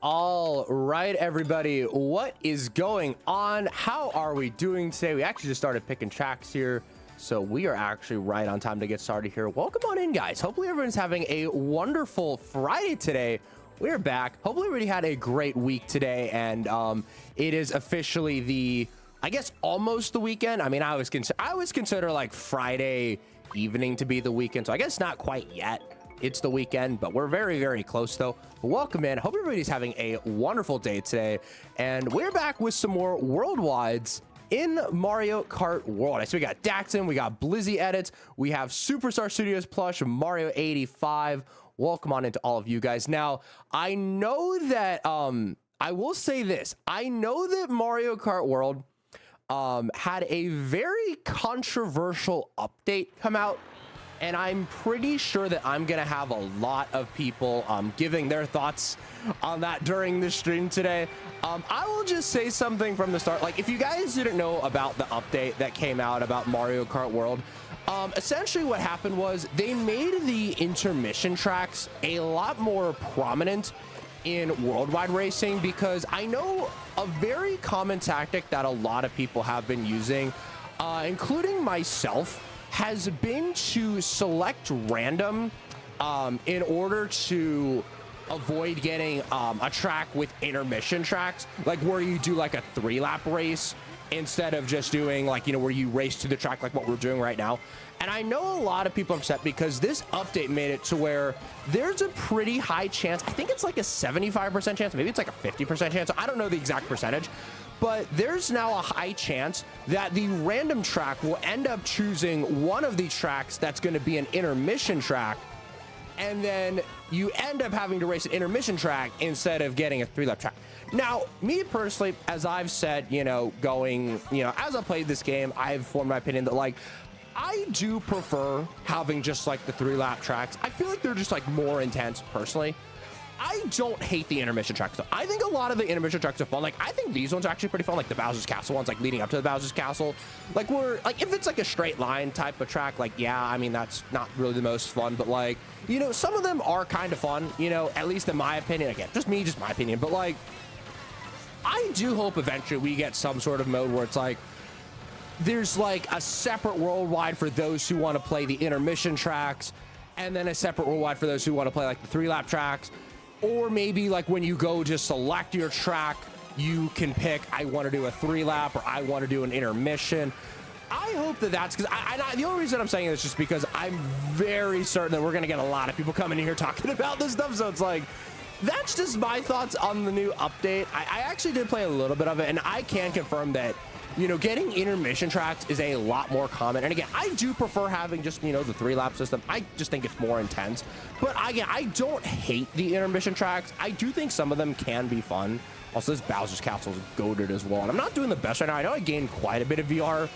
All right, everybody, what is going on? How are we doing today? We actually just started picking tracks here, so we are actually right on time to get started here. Welcome on in, guys. Hopefully everyone's having a wonderful Friday today. We're back. Hopefully everybody had a great week today, and it is officially the, I guess, almost the weekend. I mean, I always consider like Friday evening to be the weekend, so I guess not quite yet. It's the weekend, but we're very, very close though. Welcome in. Hope everybody's having a wonderful day today. And we're back with some more worldwides in Mario Kart World. So we got Daxon, we got Blizzy edits, we have Superstar Studios plush, Mario 85. Welcome on into all of you guys. Now, I know that, I will say this. I know that Mario Kart World had a very controversial update come out. And I'm pretty sure that I'm gonna have a lot of people giving their thoughts on that during the stream today. I will just say something from the start. Like, if you guys didn't know about the update that came out about Mario Kart World, essentially what happened was they made the intermission tracks a lot more prominent in worldwide racing, because I know a very common tactic that a lot of people have been using, including myself, has been to select random in order to avoid getting a track with intermission tracks, like where you do like a 3-lap race instead of just doing like, you know, where you race to the track like what we're doing right now. And I know a lot of people are upset because this update made it to where there's a pretty high chance, I think it's like a 75% chance, maybe it's like a 50% chance, I don't know the exact percentage, but there's now a high chance that the random track will end up choosing one of these tracks that's going to be an intermission track, and then you end up having to race an intermission track instead of getting a 3-lap track. Now, me personally, as I've said, you know, as I played this game, I've formed my opinion that, like, I do prefer having just like the 3-lap tracks. I feel like they're just like more intense personally. I don't hate the intermission tracks though. I think a lot of the intermission tracks are fun. Like, I think these ones are actually pretty fun, like the Bowser's Castle ones, like leading up to the Bowser's Castle. Like, if it's like a straight line type of track, like, yeah, I mean, that's not really the most fun, but like, you know, some of them are kind of fun, you know, at least in my opinion. Again, just my opinion, but like, I do hope eventually we get some sort of mode where it's like, there's like a separate worldwide for those who want to play the intermission tracks, and then a separate worldwide for those who want to play like the 3-lap tracks. Or maybe like when you go just select your track, you can pick, I want to do a 3-lap or I want to do an intermission. I hope that that's because the only reason I'm saying this is just because I'm very certain that we're going to get a lot of people coming in here talking about this stuff. So it's like, that's just my thoughts on the new update. I actually did play a little bit of it, and I can confirm that, you know, getting intermission tracks is a lot more common. And again, I do prefer having just, you know, the 3-lap system. I just think it's more intense. But again, I don't hate the intermission tracks. I do think some of them can be fun. Also, this Bowser's Castle is goated as well. And I'm not doing the best right now. I know I gained quite a bit of VR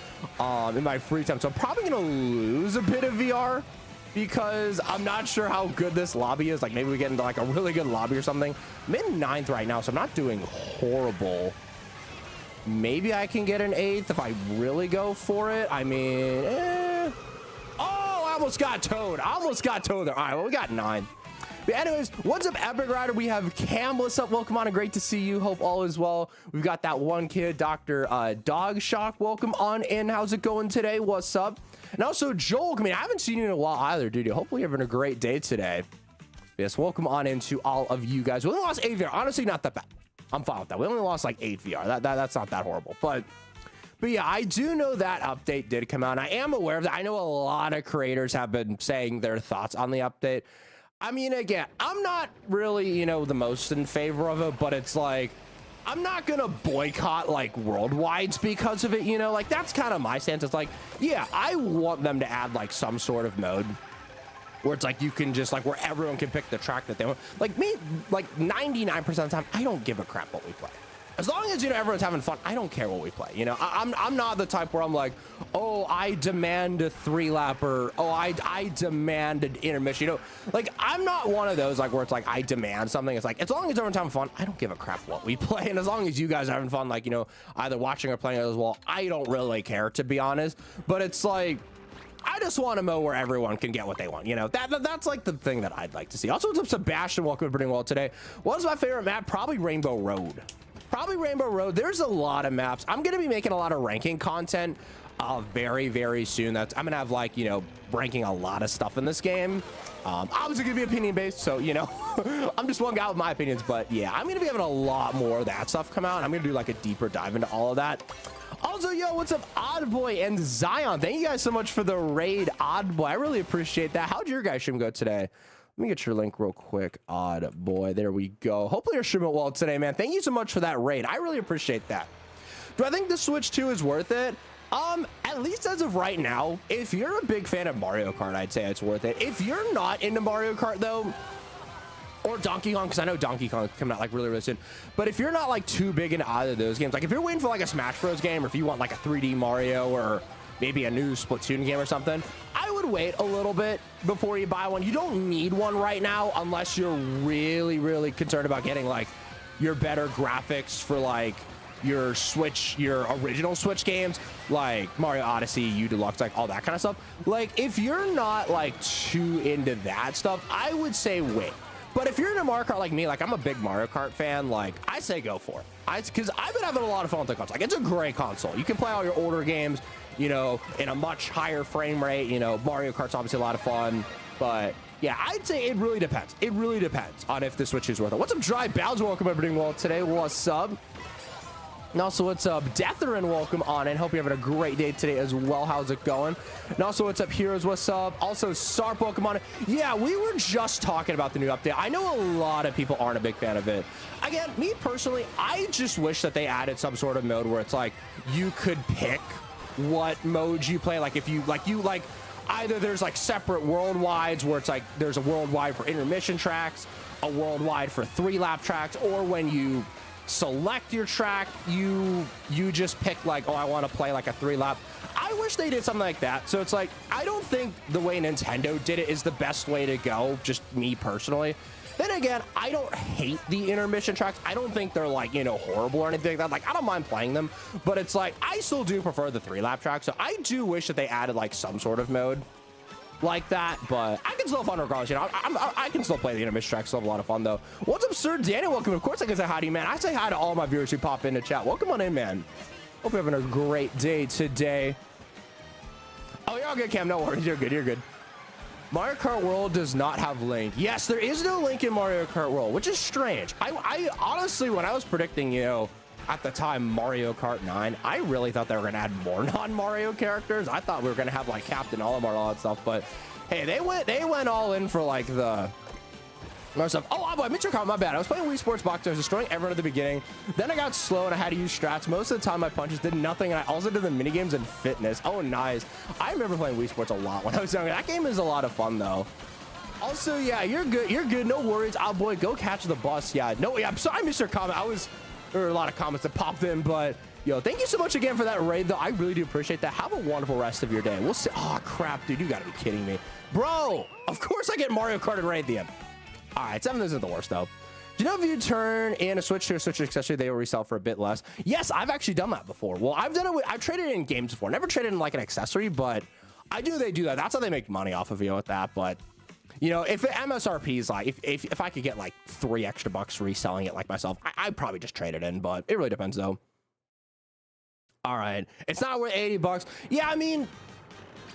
in my free time, so I'm probably going to lose a bit of VR because I'm not sure how good this lobby is. Like, maybe we get into like a really good lobby or something. I'm in 9th right now, so I'm not doing horrible. Maybe I can get an 8th if I really go for it. I mean, oh, I almost got towed. I almost got towed there. All right, well, we got 9. But anyways, what's up, Epic Rider? We have Cam. What's up? Welcome on, and great to see you. Hope all is well. We've got that one kid, Dr. Dog Shock. Welcome on in. How's it going today? What's up? And also, Joel. I mean, I haven't seen you in a while either, dude. Hopefully you're having a great day today. Yes, welcome on into all of you guys. We only lost 8 VR. Honestly, not that bad. I'm fine with that. We only lost like 8 VR. That's not that horrible. But yeah, I do know that update did come out. And I am aware of that. I know a lot of creators have been saying their thoughts on the update. I mean, again, I'm not really, you know, the most in favor of it, but it's like, I'm not gonna boycott like worldwides because of it, you know, like that's kind of my stance. It's like, yeah, I want them to add like some sort of mode where it's like you can just like where everyone can pick the track that they want. Like me, like 99% of the time, I don't give a crap what we play. As long as, you know, everyone's having fun, I don't care what we play. You know, I'm not the type where I'm like, oh, I demand a 3-lap, or oh, I demand an intermission. You know, like I'm not one of those like where it's like I demand something. It's like, as long as everyone's having fun, I don't give a crap what we play. And as long as you guys are having fun, like, you know, either watching or playing as well, I don't really care, to be honest. But it's like, I just want a mode where everyone can get what they want. You know, that's like the thing that I'd like to see. Also, what's up, Sebastian? Welcome to Pretty Well today. What's my favorite map? Probably Rainbow Road. Probably Rainbow Road. There's a lot of maps. I'm going to be making a lot of ranking content very, very soon. I'm going to have, like, you know, ranking a lot of stuff in this game. Obviously going to be opinion based, so, you know, I'm just one guy with my opinions, but yeah, I'm going to be having a lot more of that stuff come out. I'm going to do like a deeper dive into all of that. Also, yo, what's up, Oddboy and Zion? Thank you guys so much for the raid, Oddboy. I really appreciate that. How'd your guys' stream go today? Let me get your link real quick, Oddboy. There we go. Hopefully your stream went well today, man. Thank you so much for that raid. I really appreciate that. Do I think the Switch 2 is worth it? At least as of right now, if you're a big fan of Mario Kart, I'd say it's worth it. If you're not into Mario Kart though, or Donkey Kong, because I know Donkey Kong is coming out like really, really soon, but if you're not like too big into either of those games, like if you're waiting for like a Smash Bros game, or if you want like a 3D Mario or maybe a new Splatoon game or something, I would wait a little bit before you buy one. You don't need one right now unless you're really, really concerned about getting like your better graphics for like your Switch, your original Switch games, like Mario Odyssey, U Deluxe, like all that kind of stuff. Like if you're not like too into that stuff, I would say wait. But if you're into Mario Kart like me, like I'm a big Mario Kart fan, like I say go for it. Because I've been having a lot of fun with the console. Like it's a great console. You can play all your older games, you know, in a much higher frame rate. You know, Mario Kart's obviously a lot of fun, but yeah, I'd say it really depends. It really depends on if the Switch is worth it. What's up, Dry Bowser? Welcome everybody well today. What's up? And also, what's up, Deatherin? Welcome on in. Hope you're having a great day today as well. How's it going? And also, what's up, Heroes? What's up? Also, Sarp, welcome on in. Yeah, we were just talking about the new update. I know a lot of people aren't a big fan of it. Again, me personally, I just wish that they added some sort of mode where it's like you could pick what modes you play. Like if you like either there's like separate worldwides where it's like there's a worldwide for intermission tracks, a worldwide for 3-lap tracks, or when you select your track, you just pick like, oh, I want to play like a 3-lap. I wish they did something like that. So it's like, I don't think the way Nintendo did it is the best way to go, just me personally. Then again, I don't hate the intermission tracks. I don't think they're like, you know, horrible or anything like that. Like I don't mind playing them, but it's like I still do prefer the 3-lap track. So I do wish that they added like some sort of mode like that, but I can still have fun regardless. You know, I can still play the intermission track. Still have a lot of fun though. What's up, Sir Daniel? Welcome. Of course I can say hi to you, man. I say hi to all my viewers who pop into chat. Welcome on in, man. Hope you're having a great day today. Oh, you're all good, Cam. No worries. You're good. You're good. Mario Kart World does not have Link. Yes, there is no Link in Mario Kart World, which is strange. I honestly, when I was predicting, you know, at the time Mario Kart 9, I really thought they were gonna add more non-Mario characters. I thought we were gonna have like Captain Olimar and all that stuff, but hey, they went all in for like the more stuff. Oh, I missed your comment, my bad. I was playing Wii Sports Box. I was destroying everyone at the beginning. Then I got slow and I had to use strats. Most of the time my punches did nothing, and I also did the mini games and fitness. Oh, nice. I remember playing Wii Sports a lot when I was younger. That game is a lot of fun though. Also, yeah, you're good. You're good. No worries. Oh boy, go catch the bus. Yeah, no, yeah, I'm sorry I missed your comment. There were a lot of comments that popped in, but yo, thank you so much again for that raid though. I really do appreciate that. Have a wonderful rest of your day. We'll see. Oh crap, dude, you gotta be kidding me, bro. Of course I get Mario Kart and raid at the end. All right, 7 isn't the worst though. Do you know if you turn in a Switch to a Switch accessory, they will resell for a bit less? Yes, I've actually done that before. Well, I've done it. I've traded in games before. Never traded in like an accessory, but I do. They do that. That's how they make money off of you with that. But you know, if MSRP is like, if I could get like $3 extra reselling it like myself, I'd probably just trade it in. But it really depends though. All right, it's not worth $80. Yeah, I mean,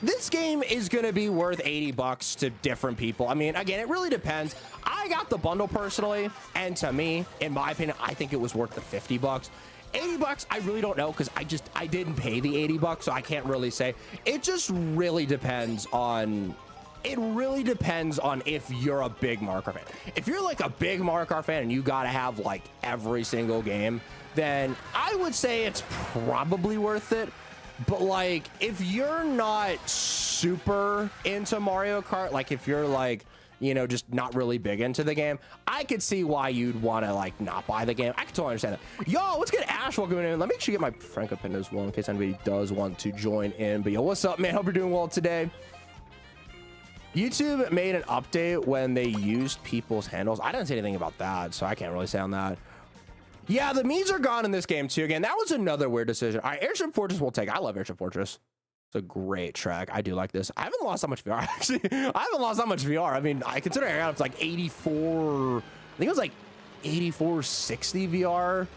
this game is going to be worth $80 to different people. I mean, again, it really depends. I got the bundle personally, and to me, in my opinion, I think it was worth the $50. $80, I really don't know, because I didn't pay the $80, so I can't really say. It just really depends on. It really depends on if you're a big Mario Kart fan. If you're like a big Mario Kart fan and you gotta have like every single game, then I would say it's probably worth it. But like, if you're not super into Mario Kart, like if you're like, you know, just not really big into the game, I could see why you'd want to like not buy the game. I can totally understand that. Yo, let's get Ash welcome in. Let me actually get my Franco pin as well in case anybody does want to join in. But yo, what's up, man? Hope you're doing well today. YouTube made an update when they used people's handles. I didn't say anything about that, so I can't really say on that. Yeah, the memes are gone in this game too. Again, that was another weird decision. All right, Airship Fortress we'll take. I love Airship Fortress. It's a great track. I do like this. I haven't lost that much VR, actually. I haven't lost that much VR. I mean, I consider it's like 84. I think it was like 8460 VR.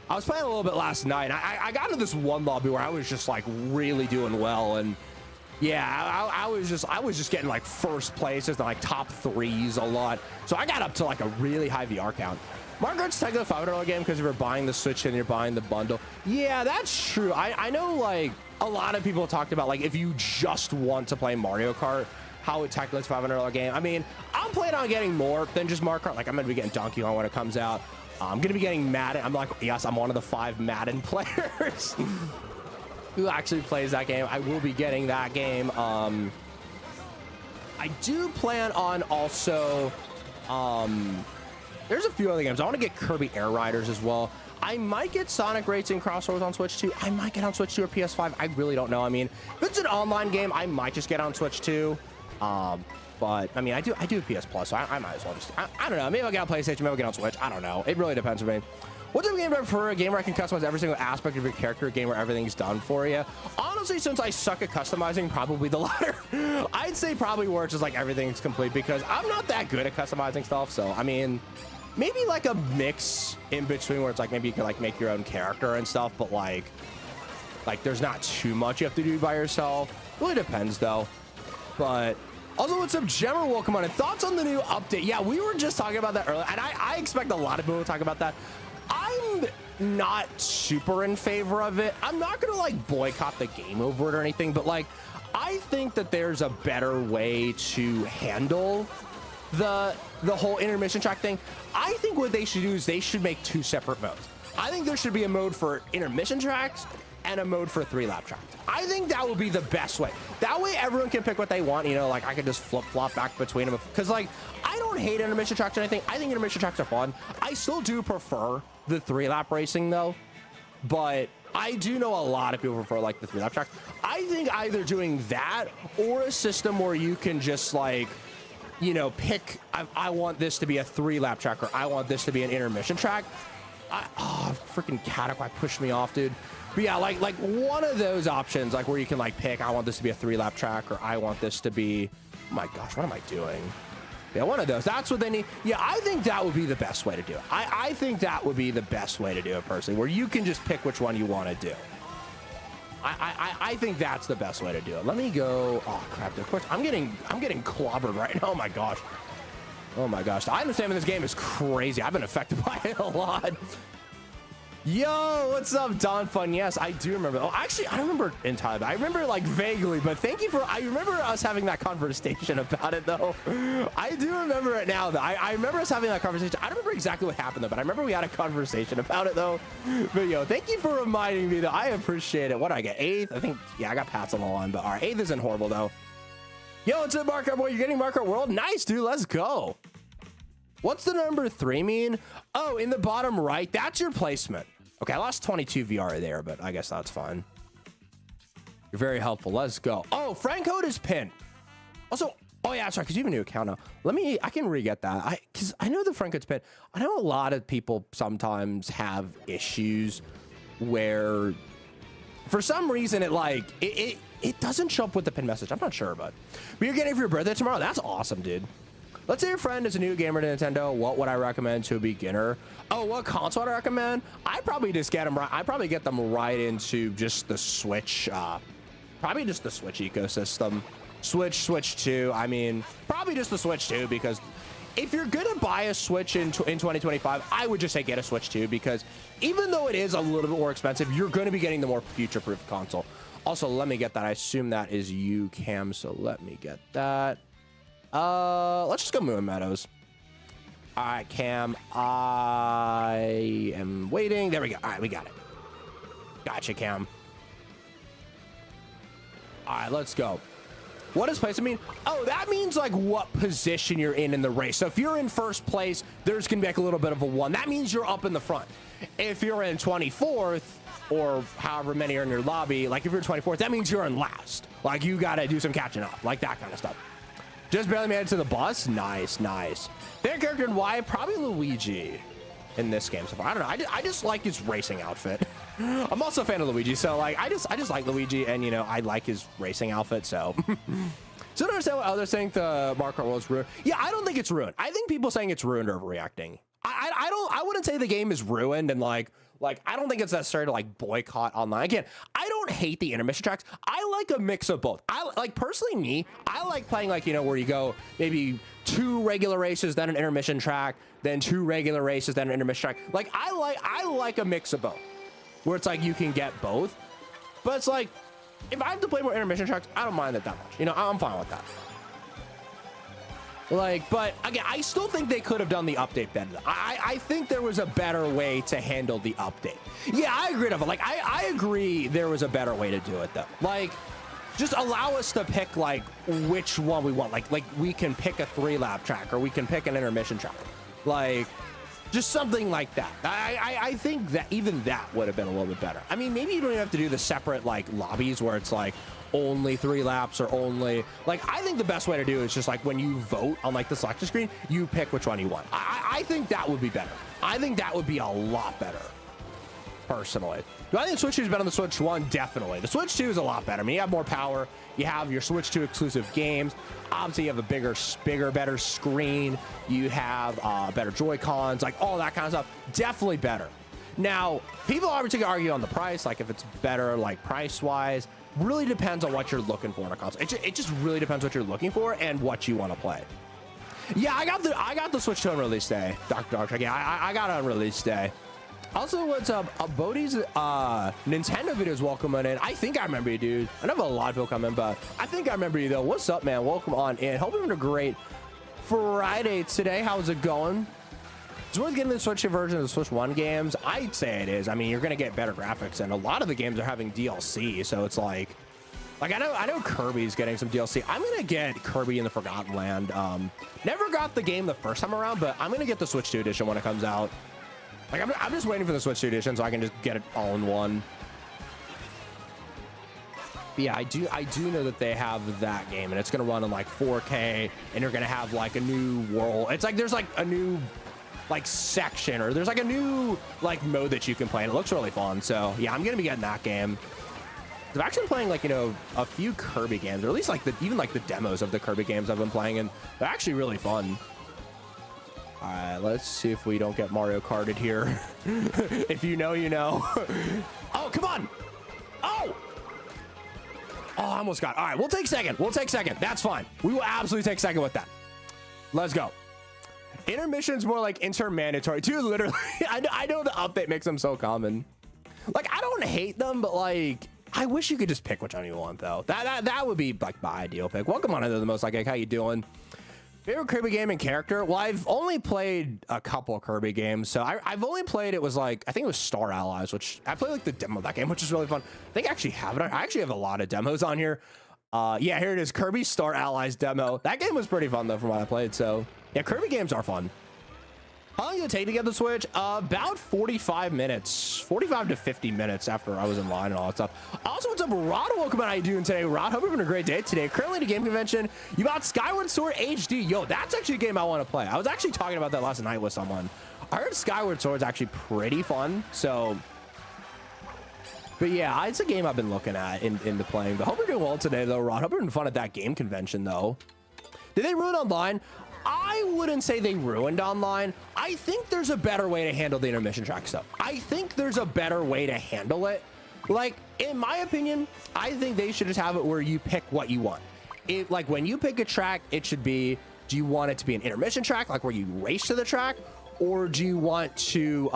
I was playing a little bit last night. I got into this one lobby where I was just like really doing well. And yeah, I was just getting like first places and like top threes a lot. So I got up to like a really high VR count. Mario Kart's technically a $500 game because if you're buying the Switch and you're buying the bundle. Yeah, that's true. I know like a lot of people talked about like if you just want to play Mario Kart, how it technically it's a $500 game. I mean, I'm planning on getting more than just Mario Kart. Like I'm gonna be getting Donkey Kong when it comes out. I'm gonna be getting Madden. I'm like, yes, I'm one of the 5 Madden players who actually plays that game. I will be getting that game. I do plan on also there's a few other games. I want to get Kirby Air Riders as well. I might get Sonic Racing Crossroads on Switch 2. I might get on Switch 2 or PS5. I really don't know. I mean, if it's an online game, I might just get on Switch 2. But I mean, I do PS Plus, so I might as well just, I don't know. Maybe I'll get on PlayStation, maybe I'll get on Switch. I don't know. It really depends for me. What type of game do I prefer? A game where I can customize every single aspect of your character, a game where everything's done for you? Honestly, since I suck at customizing, probably the latter. I'd say probably where it's just like everything's complete because I'm not that good at customizing stuff. So, I mean, maybe like a mix in between where it's like maybe you can like make your own character and stuff, but like there's not too much you have to do by yourself. Really depends though. But also, what's up, Gemmer? Welcome on. And thoughts on the new update? Yeah, we were just talking about that earlier, and I expect a lot of people to talk about that. I'm not super in favor of it. I'm not gonna like boycott the game over it or anything, but like I think that there's a better way to handle the whole intermission track thing. I think what they should do is they should make 2 separate modes. I think there should be a mode for intermission tracks and a mode for 3-lap tracks. I think that would be the best way. That way everyone can pick what they want. You know, like I could just flip-flop back between them. Because like, I don't hate intermission tracks or anything. I think intermission tracks are fun. I still do prefer the 3-lap racing though. But I do know a lot of people prefer like the 3-lap tracks. I think either doing that or a system where you can just like, you know, pick, I want this to be a 3-lap track or I want this to be an intermission track. Freaking Catacquack pushed me off, dude. But yeah, like one of those options, like where you can like pick, I want this to be a 3-lap track or I want this to be, oh my gosh, what am I doing? Yeah, one of those. That's what they need. Yeah, I think that would be the best way to do it. I think that would be the best way to do it personally, where you can just pick which one you want to do. I think that's the best way to do it. Let me go. Oh crap! Of course, I'm getting clobbered right now. Oh my gosh. Oh my gosh. I understand this game is crazy. I've been affected by it a lot. Yo, what's up, Don Fun? Yes, I do remember. Oh, actually, I don't remember entirely. I remember like vaguely, but thank you for. I remember us having that conversation about it though. I do remember it now though. I remember us having that conversation. I don't remember exactly what happened though, but I remember we had a conversation about it though. But yo, thank you for reminding me though. I appreciate it. What did I get? 8th? I think. Yeah, I got Pats on the line, but all right, 8th isn't horrible though. Yo, what's up, Mario Kart boy? You're getting Mario Kart World. Nice, dude. Let's go. What's the number 3 mean? Oh, in the bottom right. That's your placement. Okay, I lost 22 VR there, but I guess that's fine. You're very helpful. Let's go. Oh, friend code is pinned. Also, oh yeah, sorry, because you have a new account now. I can re-get that. Because I know the friend code's pinned. I know a lot of people sometimes have issues where for some reason it doesn't show up with the pin message. I'm not sure, but you're getting it for your birthday tomorrow. That's awesome, dude. Let's say your friend is a new gamer to Nintendo. What would I recommend to a beginner? Oh, what console would I recommend? I'd probably just get them right. I'd probably get them right into just the Switch. Probably just the Switch ecosystem. Switch 2. I mean, probably just the Switch 2 because if you're gonna buy a Switch in 2025, I would just say get a Switch 2 because even though it is a little bit more expensive, you're gonna be getting the more future-proof console. Also, let me get that. I assume that is you, Cam. So let me get that. Let's just go Moon Meadows. All right, Cam, I am waiting. There we go. All right, we got it. Gotcha, Cam. All right, let's go. What does placement mean? Oh, that means like what position you're in the race. So if you're in first place, there's gonna be like a little bit of a 1. That means you're up in the front. If you're in 24th or however many are in your lobby, like if you're 24th, that means you're in last. Like you gotta do some catching up, like that kind of stuff. Just barely made it to the bus. Nice, nice. Favorite character and why? Probably Luigi in this game so far. I don't know. I just like his racing outfit. I'm also a fan of Luigi, so like I just like Luigi, and you know I like his racing outfit. So so I don't understand what others think the Mario Kart World is ruined. Yeah, I don't think it's ruined. I think people saying it's ruined are overreacting. I wouldn't say the game is ruined, and like I don't think it's necessary to like boycott online. Again, I don't hate the intermission tracks. I like a mix of both. I like personally me, I like playing like, you know, where you go maybe 2 regular races, then an intermission track, then 2 regular races, then an intermission track. Like I like a mix of both, where it's like you can get both. But it's like if I have to play more intermission tracks, I don't mind that much. You know, I'm fine with that. Like, but again, I still think they could have done the update better. I think there was a better way to handle the update. Yeah, I agree with it. Like, I agree there was a better way to do it though. Like, just allow us to pick like which one we want. Like we can pick a 3-lap track, or we can pick an intermission track. Like, just something like that. I think that even that would have been a little bit better. I mean, maybe you don't even have to do the separate like lobbies where it's like only 3 laps or only like, I think the best way to do it is just like when you vote on like the selection screen, you pick which one you want. I think that would be better. I think that would be a lot better personally. Do I think Switch 2 is better than the Switch 1? Definitely. The Switch 2 is a lot better. I mean, you have more power. You have your Switch 2 exclusive games. Obviously, you have a bigger, better screen. You have better Joy-Cons, like all that kind of stuff. Definitely better. Now, people obviously argue on the price, like if it's better, like price-wise. Really depends on what you're looking for in a console. It just really depends what you're looking for and what you want to play. Yeah, I got the Switch 2 on release day, Dr. Darktrack. Yeah, I got it on release day. Also, what's up? Bodhi's Nintendo videos welcoming in. I think I remember you, dude. I know a lot of people come in, but I think I remember you though. What's up, man? Welcome on in. Hope you're having a great Friday today. How's it going? It's worth getting the Switch version of the Switch 1 games. I'd say it is. I mean, you're gonna get better graphics, and a lot of the games are having DLC, so it's like I know Kirby's getting some DLC. I'm gonna get Kirby in the Forgotten Land. Never got the game the first time around, but I'm gonna get the Switch 2 edition when it comes out. Like I'm just waiting for the Switch 2 edition so I can just get it all in one. But yeah, I do know that they have that game, and it's gonna run in like 4K, and you're gonna have like a new world. It's like there's like a new like section, or there's like a new like mode that you can play, and it looks really fun. So yeah, I'm gonna be getting that game. I've actually been playing like, you know, a few Kirby games, or at least like even like the demos of the Kirby games I've been playing, and they're actually really fun. All right, let's see if we don't get Mario Karted here. If you know, you know. Oh, come on. Oh, I almost got it. All right, we'll take second. That's fine. We will absolutely take second with that. Let's go. Intermission's more like intermandatory. Dude, literally, I know the update makes them so common. Like, I don't hate them, but like, I wish you could just pick which one you want, though. That would be like my ideal pick. Welcome on into the most like how you doing? Favorite Kirby game and character? Well, I've only played a couple of Kirby games, so I've only played, it was like, I think it was Star Allies, which I played like the demo of that game, which is really fun. I think I actually have it. I actually have a lot of demos on here. Yeah, here it is, Kirby Star Allies demo. That game was pretty fun though from what I played, so yeah, Kirby games are fun. How long did it take to get the Switch? About 45 minutes, 45 to 50 minutes after I was in line and all that stuff. Also, what's up, Rod? Welcome. How you doing today, Rod? Hope you're having a great day today. Currently at a game convention. You bought Skyward Sword HD. Yo, that's actually a game I want to play. I was actually talking about that last night with someone. I heard Skyward Sword is actually pretty fun. So, but yeah, it's a game I've been looking at into playing. But hope you're doing well today, though, Rod. Hope you're having fun at that game convention, though. Did they ruin online? I wouldn't say they ruined online. I think there's a better way to handle the intermission track stuff. I think there's a better way to handle it. Like, in my opinion, I think they should just have it where you pick what you want. Like, when you pick a track, it should be, do you want it to be an intermission track, like where you race to the track? Or do you want to,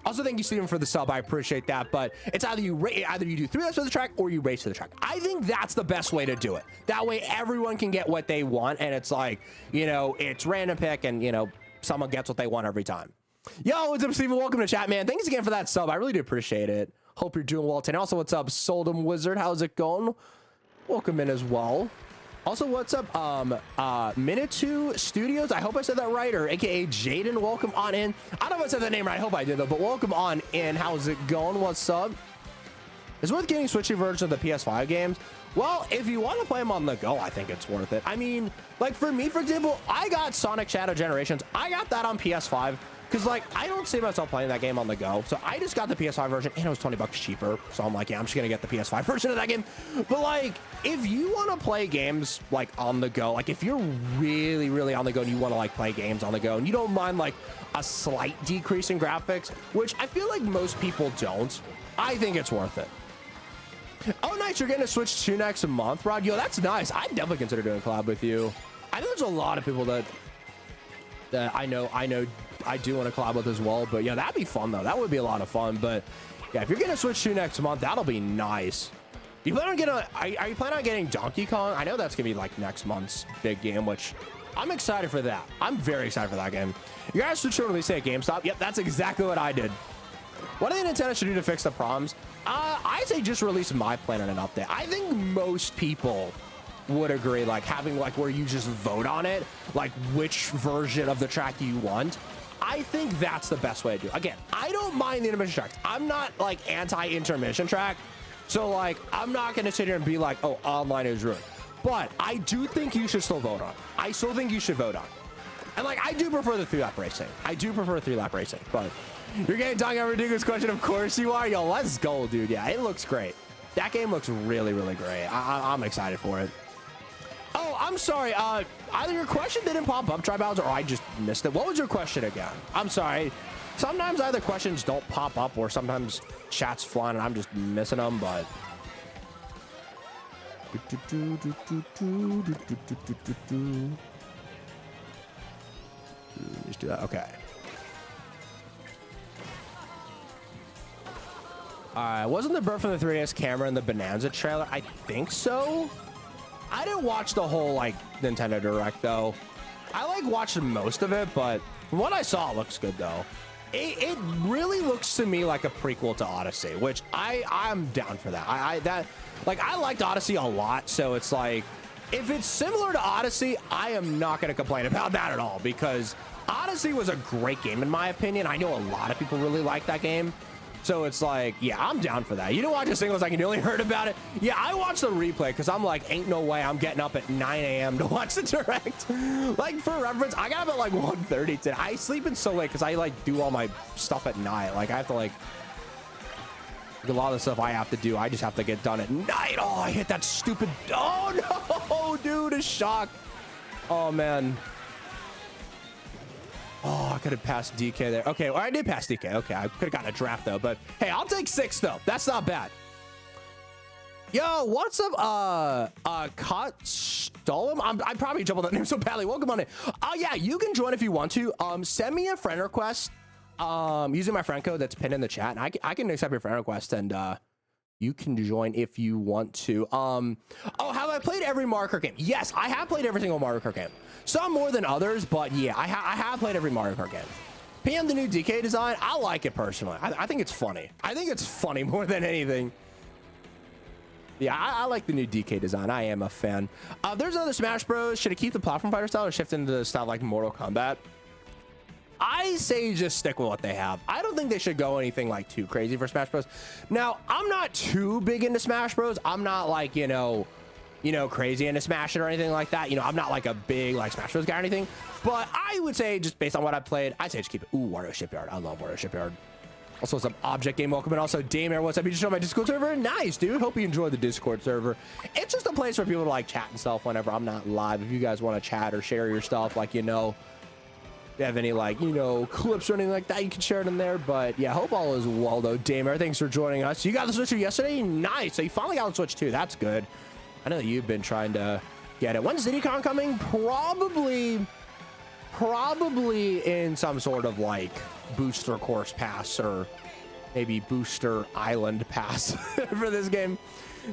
also, thank you, Steven, for the sub. I appreciate that. But it's either you do 3 laps of the track or you race to the track. I think that's the best way to do it. That way, everyone can get what they want. And it's like, you know, it's random pick and, you know, someone gets what they want every time. Yo, what's up, Steven? Welcome to chat, man. Thanks again for that sub. I really do appreciate it. Hope you're doing well today. Also, what's up, Soldum Wizard? How's it going? Welcome in as well. Also, what's up, Minutu Studios? I hope I said that right, or AKA Jaden. Welcome on in. I don't know if I said that name right. I hope I did, though, but welcome on in. How's it going? What's up? Is it worth getting Switchy version of the PS5 games? Well, if you want to play them on the go, I think it's worth it. I mean, like for me, for example, I got Sonic Shadow Generations. I got that on PS5 because like I don't see myself playing that game on the go, so I just got the PS5 version and it was $20 cheaper, so I'm like, yeah, I'm just gonna get the PS5 version of that game. But like, if you want to play games like on the go, like if you're really on the go and you want to like play games on the go and you don't mind like a slight decrease in graphics, which I feel like most people don't, I think it's worth it. Oh, nice, you're getting a Switch 2 next month, Rod. Yo, that's nice. I'd definitely consider doing a collab with you. I think there's a lot of people that I know I do want to collab with as well, but yeah, that'd be fun though. That would be a lot of fun. But yeah, if you're getting a Switch 2 next month, that'll be nice. You plan on getting are you planning on getting Donkey Kong? I know that's gonna be like next month's big game, which I'm excited for that. I'm very excited for that game. You guys should show release at GameStop. Yep, that's exactly what I did. What do you think Nintendo should do to fix the problems? I say just release My Planet an update. I think most people would agree, like having like where you just vote on it, like which version of the track you want. I think that's the best way to do it. Again, I don't mind the intermission tracks. I'm not like anti-intermission track, so like I'm not gonna sit here and be like, oh, online is ruined. But I do think you should still vote on it. I still think you should vote on it. And like I do prefer the 3-lap racing. I do prefer 3-lap racing, but you're getting done on a ridiculous question. Of course you are. Yo, let's go, dude. Yeah, it looks great. That game looks really great. I'm excited for it. Oh, I'm sorry. Either your question didn't pop up, Tri-Bowser, or I just missed it. What was your question again? I'm sorry. Sometimes either questions don't pop up or sometimes chat's flying and I'm just missing them, but... Just do that. Okay. Wasn't the bird from the 3DS camera in the Bonanza trailer? I think so. I didn't watch the whole like Nintendo Direct though. I like watched most of it, but from what I saw, it looks good though. It really looks to me like a prequel to Odyssey, which I'm down for that. I liked Odyssey a lot, so it's like if it's similar to Odyssey, I am not going to complain about that at all because Odyssey was a great game in my opinion. I know a lot of people really like that game. So it's like, yeah, I'm down for that. You didn't watch a single second, you only heard about it. Yeah, I watched the replay because I'm like, ain't no way I'm getting up at 9 a.m. to watch the Direct. Like, for reference, I got up at like 1:30 today. I sleep in so late because I like do all my stuff at night. Like, I have to like, a lot of the stuff I have to do, I just have to get done at night. Oh, I hit that stupid, oh no, dude, a shock. Oh, man. Oh, I could have passed DK there. Okay, well, I did pass DK. Okay, I could have gotten a draft though, but hey, I'll take 6 though. That's not bad. Yo, what's up? Kart World. I probably jumbled that name so badly. Welcome on in. Yeah, you can join if you want to. Send me a friend request. Using my friend code that's pinned in the chat, and I can accept your friend request, and you can join if you want to. Oh, have I played every Mario Kart game? Yes, I have played every single Mario Kart game. Some more than others, but yeah, I have played every Mario Kart game. PM the new DK design, I like it personally. I think it's funny. I think it's funny more than anything. Yeah, I like the new DK design. I am a fan. There's another Smash Bros. Should it keep the platform fighter style or shift into the style like Mortal Kombat? I say just stick with what they have. I don't think they should go anything like too crazy for Smash Bros. Now, I'm not too big into Smash Bros. I'm not like, you know, crazy into Smash or anything like that. You know, I'm not like a big like Smash Bros guy or anything, but I would say just based on what I played, I'd say just keep it. Ooh, Wario Shipyard. I love Wario Shipyard. Also, some object game welcome, and also Daymare, what's up? You just joined my Discord server? Nice, dude. Hope you enjoyed the Discord server. It's just a place for people to like chat and stuff whenever I'm not live. If you guys want to chat or share your stuff, like, you know, if you have any like, you know, clips or anything like that, you can share it in there. But yeah, hope all is well though. Daymare, thanks for joining us. You got the Switch 2 yesterday? Nice. So you finally got the Switch 2. That's good. I know you've been trying to get it. When's ZiddyCon coming? Probably in some sort of like booster course pass or maybe booster island pass for this game.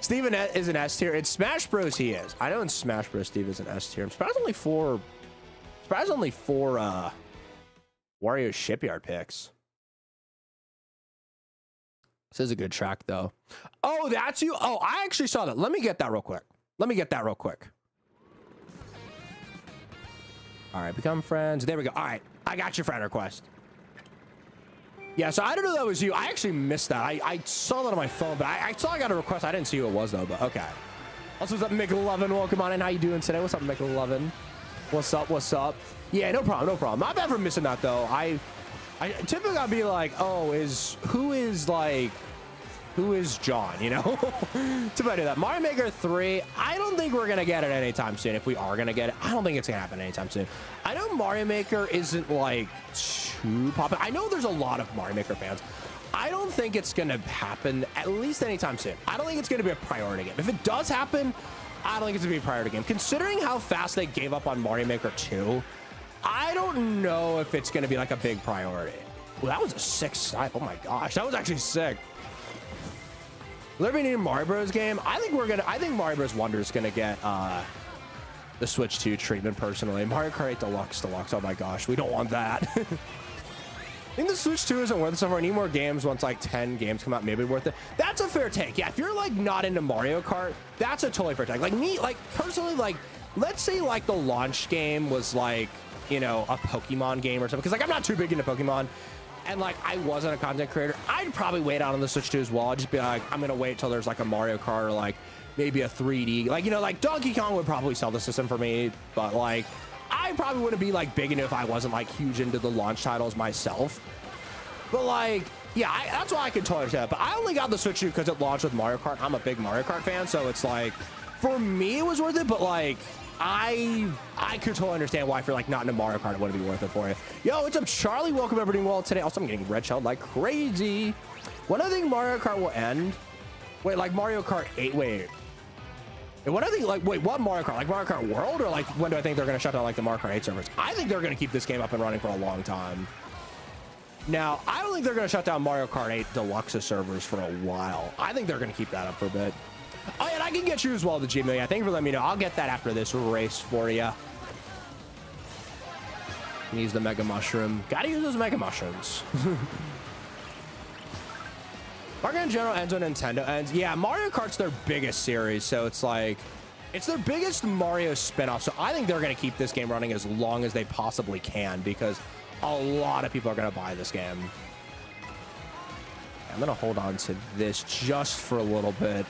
Steven is an S tier. In Smash Bros he is. I know in Smash Bros Steve is an S tier. I'm surprised only four Wario Shipyard picks. This is a good track though. Oh, that's you. Oh, I actually saw that. Let me get that real quick. All right, become friends. There we go. All right, I got your friend request. Yeah, so I don't know that was you. I actually missed that. I saw that on my phone, but I saw I got a request. I didn't see who it was though, but okay. Also, what's up, McLovin? Welcome on in. How you doing today? What's up, McLovin? What's up? Yeah, no problem. My bad for missing that though. I typically I'll be like, oh, who is John, you know? To do that. Mario Maker 3, I don't think we're gonna get it anytime soon. If we are gonna get it, I don't think it's gonna happen anytime soon. I know Mario Maker isn't like too popular. I know there's a lot of Mario Maker fans. I don't think it's gonna happen at least anytime soon. I don't think it's gonna be a priority game. If it does happen, I don't think it's gonna be a priority game. Considering how fast they gave up on Mario Maker 2, I don't know if it's gonna be like a big priority. Well, that was a sick snipe. Oh my gosh, that was actually sick. Living in Mario Bros game, I think Mario Bros Wonder is gonna get the Switch 2 treatment personally. Mario Kart 8 Deluxe. Oh my gosh, we don't want that. I think the Switch 2 isn't worth it so far. I need more games. Once like 10 games come out, maybe worth it. That's a fair take. Yeah, if you're like not into Mario Kart, that's a totally fair take. Like me, like personally, like let's say like the launch game was like, you know, a Pokemon game or something. Because like I'm not too big into Pokemon. And like I wasn't a content creator, I'd probably wait out on the Switch 2 as well. I'd just be like, I'm gonna wait till there's like a Mario Kart or like maybe a 3D, like, you know, like Donkey Kong would probably sell the system for me, but like I probably wouldn't be like big into if I wasn't like huge into the launch titles myself. But like, yeah, that's why I could totally understand that. But I only got the Switch 2 because it launched with Mario Kart. I'm a big Mario Kart fan, so it's like for me it was worth it, but like I could totally understand why if you're like not into Mario Kart, it wouldn't be worth it for you. Yo, what's up, Charlie? Welcome everybody. Well, today also I'm getting red shelled like crazy. When I think Mario Kart will end? Wait, like Mario Kart 8? Wait. When I think like wait, what Mario Kart? Like Mario Kart World, or like when do I think they're gonna shut down like the Mario Kart 8 servers? I think they're gonna keep this game up and running for a long time. Now, I don't think they're gonna shut down Mario Kart 8 Deluxe servers for a while. I think they're gonna keep that up for a bit. Oh, and I can get you as well, the G Million. Thank you for letting me know. I'll get that after this race for you. Use the Mega Mushroom. Gotta use those Mega Mushrooms. Mario Kart in general ends on Nintendo ends. Yeah, Mario Kart's their biggest series, so it's like, it's their biggest Mario spinoff. So I think they're gonna keep this game running as long as they possibly can because a lot of people are gonna buy this game. I'm gonna hold on to this just for a little bit.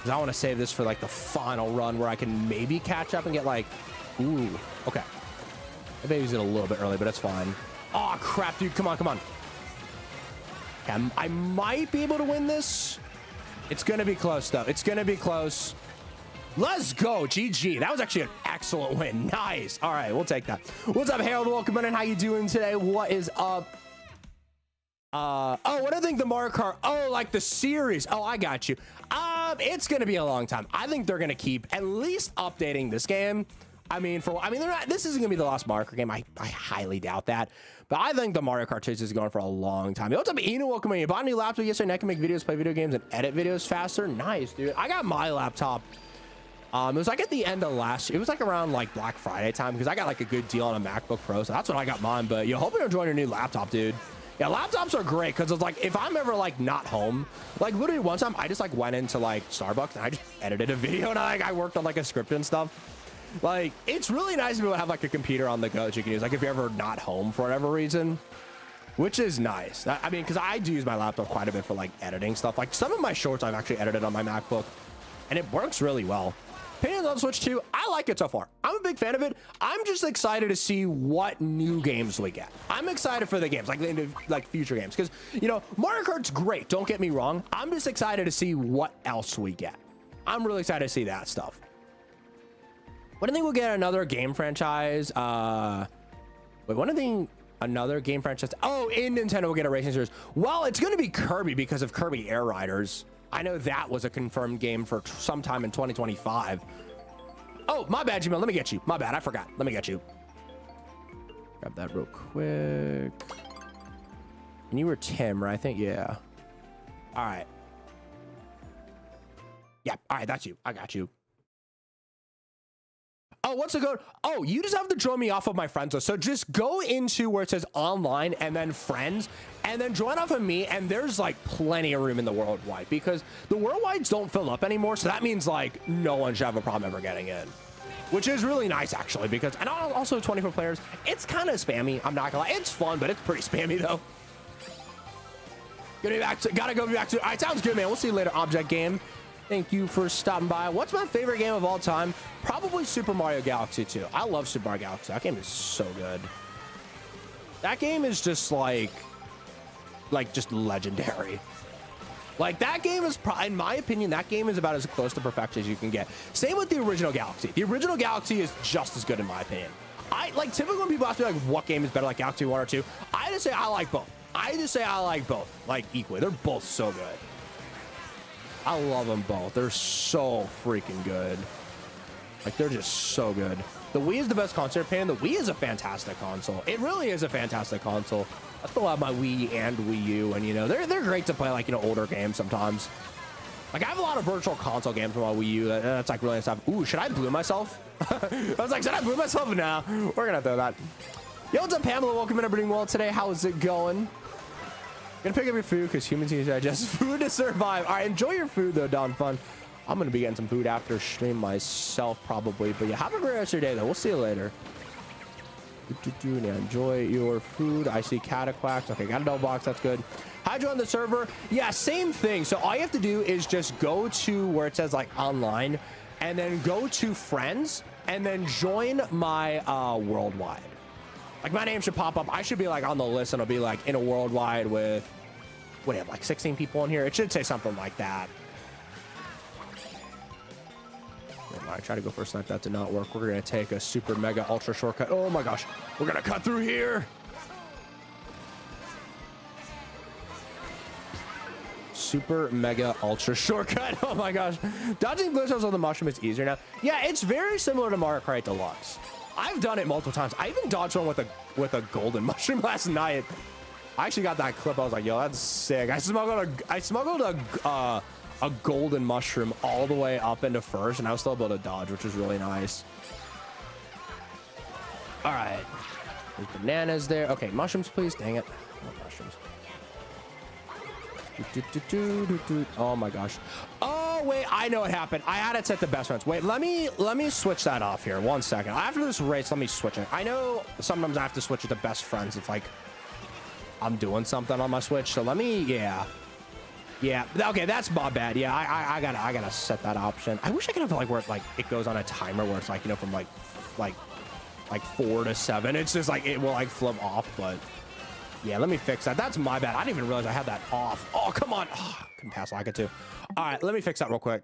I want to save this for like the final run where I can maybe catch up and get like, ooh, okay. I may use it a little bit early, but it's fine. Oh crap, dude, come on. Okay, I might be able to win this. It's gonna be close though. It's gonna be close. Let's go, GG. That was actually an excellent win. Nice. All right, we'll take that. What's up, Harold? Welcome in. How you doing today? What is up? Oh, what do I think the Mario Kart? Oh, like the series. Oh, I got you. It's gonna be a long time. I think they're gonna keep at least updating this game. I mean, they're not. This isn't gonna be the last Mario Kart game. I highly doubt that. But I think the Mario Kart chase is going for a long time. Yo, what's up, Ina? Welcome in. You bought a new laptop yesterday. Now I can make videos, play video games, and edit videos faster. Nice, dude. I got my laptop. It was like at the end of last year. It was like around like Black Friday time because I got like a good deal on a MacBook Pro. So that's when I got mine. But yo, hope you're enjoying your new laptop, dude. Yeah, laptops are great because it's like if I'm ever like not home, like literally one time I just like went into like Starbucks and I just edited a video and I worked on like a script and stuff. Like it's really nice to be able to have like a computer on the go that you can use like if you're ever not home for whatever reason, which is nice. I mean, because I do use my laptop quite a bit for like editing stuff. Like some of my shorts I've actually edited on my MacBook and it works really well. Opinions on Switch 2, I like it so far. I'm a big fan of it. I'm just excited to see what new games we get. I'm excited for the games, like future games, because, you know, Mario Kart's great, don't get me wrong. I'm just excited to see what else we get. I'm really excited to see that stuff. When do you think we'll get another game franchise? Wait, when do you think another game franchise? Oh, in Nintendo we'll get a racing series. Well, it's going to be Kirby because of Kirby Air Riders. I know that was a confirmed game for sometime in 2025. Oh, my bad, Jamil. Let me get you. My bad. I forgot. Let me get you. Grab that real quick. And you were Tim, right? I think, yeah. All right. Yeah. All right. That's you. I got you. Oh, what's the code? Oh, you just have to join me off of my friends list. So just go into where it says online and then friends and then join off of me. And there's like plenty of room in the worldwide because the worldwides don't fill up anymore. So that means like no one should have a problem ever getting in, which is really nice actually, because, and also 24 players, it's kind of spammy. I'm not gonna lie. It's fun, but it's pretty spammy though. Gotta go back to, all right, sounds good, man. We'll see you later, Object Game. Thank you for stopping by. What's my favorite game of all time? Probably Super Mario Galaxy 2. I love Super Mario Galaxy. That game is so good. That game is just like, like just legendary. Like that game is, in my opinion, that game is about as close to perfection as you can get. Same with the original Galaxy. The original Galaxy is just as good in my opinion. I like typically when people ask me like what game is better, like Galaxy 1 or 2, I just say I like both. I just say I like both, like equally. They're both so good. I love them both. They're so freaking good. Like they're just so good. The Wii is the best console opinion. The Wii is a fantastic console. It really is a fantastic console. I still have my Wii and Wii U, and you know they're great to play like older games sometimes. Like I have a lot of virtual console games on my Wii U. That's like really nice stuff. Ooh, should I blue myself? I was like, should I blue myself? No, we're gonna throw that. Yo, what's up, Pamela? Welcome in Everything Well today. How is it going? Gonna pick up your food because humans need to digest food to survive. All right, enjoy your food though, Don Fun. I'm gonna be getting some food after stream myself probably, but yeah, have a great rest of your day though. We'll see you later. Yeah, enjoy your food. I see cataquacks. Okay, got a double box. That's good. How'd you on the server? Yeah, same thing. So all you have to do is just go to where it says like online, and then go to friends, and then join my worldwide. Like my name should pop up. I should be like on the list, and it'll be like in a worldwide with what do you have, like 16 people in here. It should say something like that. I try to go for a snipe. That did not work. We're gonna take a super mega ultra shortcut. Oh my gosh, we're gonna cut through here. Super mega ultra shortcut. Oh my gosh, dodging glitches on the mushroom is easier now. Yeah, it's very similar to Mario Kart Deluxe. I've done it multiple times. I even dodged one with a golden mushroom last night. I actually got that clip. I was like, yo, that's sick. I smuggled a golden mushroom all the way up into first, and I was still able to dodge, which was really nice. All right, there's bananas there. Okay, mushrooms, please. Dang it, no mushrooms. Oh my gosh. Oh wait, I know what happened. I had it set to best friends. Wait, let me switch that off here. 1 second. After this race, let me switch it. I know sometimes I have to switch it to best friends if like I'm doing something on my Switch. So let me, yeah. Okay, that's my bad. Yeah, I gotta set that option. I wish I could have like where it goes on a timer where it's like, you know, from like 4 to 7. It's just like it will like flip off, but yeah, let me fix that. That's my bad. I didn't even realize I had that off. Oh, come on. Oh, couldn't pass like it too. All right, let me fix that real quick.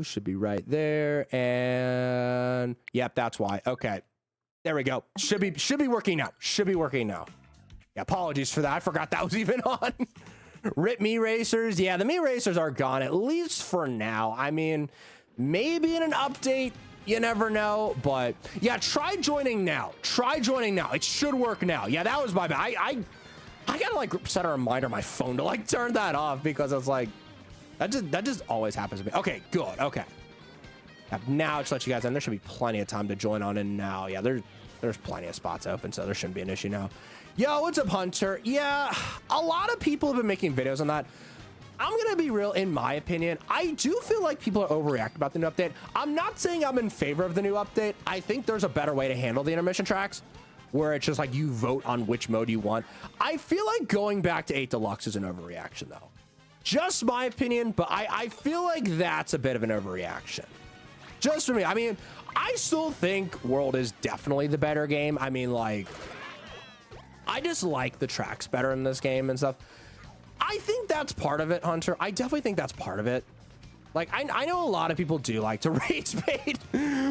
Should be right there. And yep, that's why. Okay, there we go. Should be working now. Should be working now. Yeah, apologies for that. I forgot that was even on. Rip me racers. Yeah, the me racers are gone, at least for now. I mean, maybe in an update, you never know. But yeah, try joining now. Try joining now. It should work now. Yeah, that was my bad. I gotta like set a reminder on my phone to like turn that off because it's like that just always happens to me. Okay, good. Okay. Now just let you guys in. There should be plenty of time to join on in now. Yeah, there's plenty of spots open, so there shouldn't be an issue now. Yo, what's up, Hunter? Yeah, a lot of people have been making videos on that. I'm gonna be real, in my opinion, I do feel like people are overreacting about the new update. I'm not saying I'm in favor of the new update. I think there's a better way to handle the intermission tracks, where it's just like you vote on which mode you want. I feel like going back to 8 Deluxe is an overreaction, though. Just my opinion, but I feel like that's a bit of an overreaction. Just for me. I mean, I still think World is definitely the better game. I mean, like, I just like the tracks better in this game and stuff. I think that's part of it, Hunter. I definitely think that's part of it. Like, I know a lot of people do like to rage bait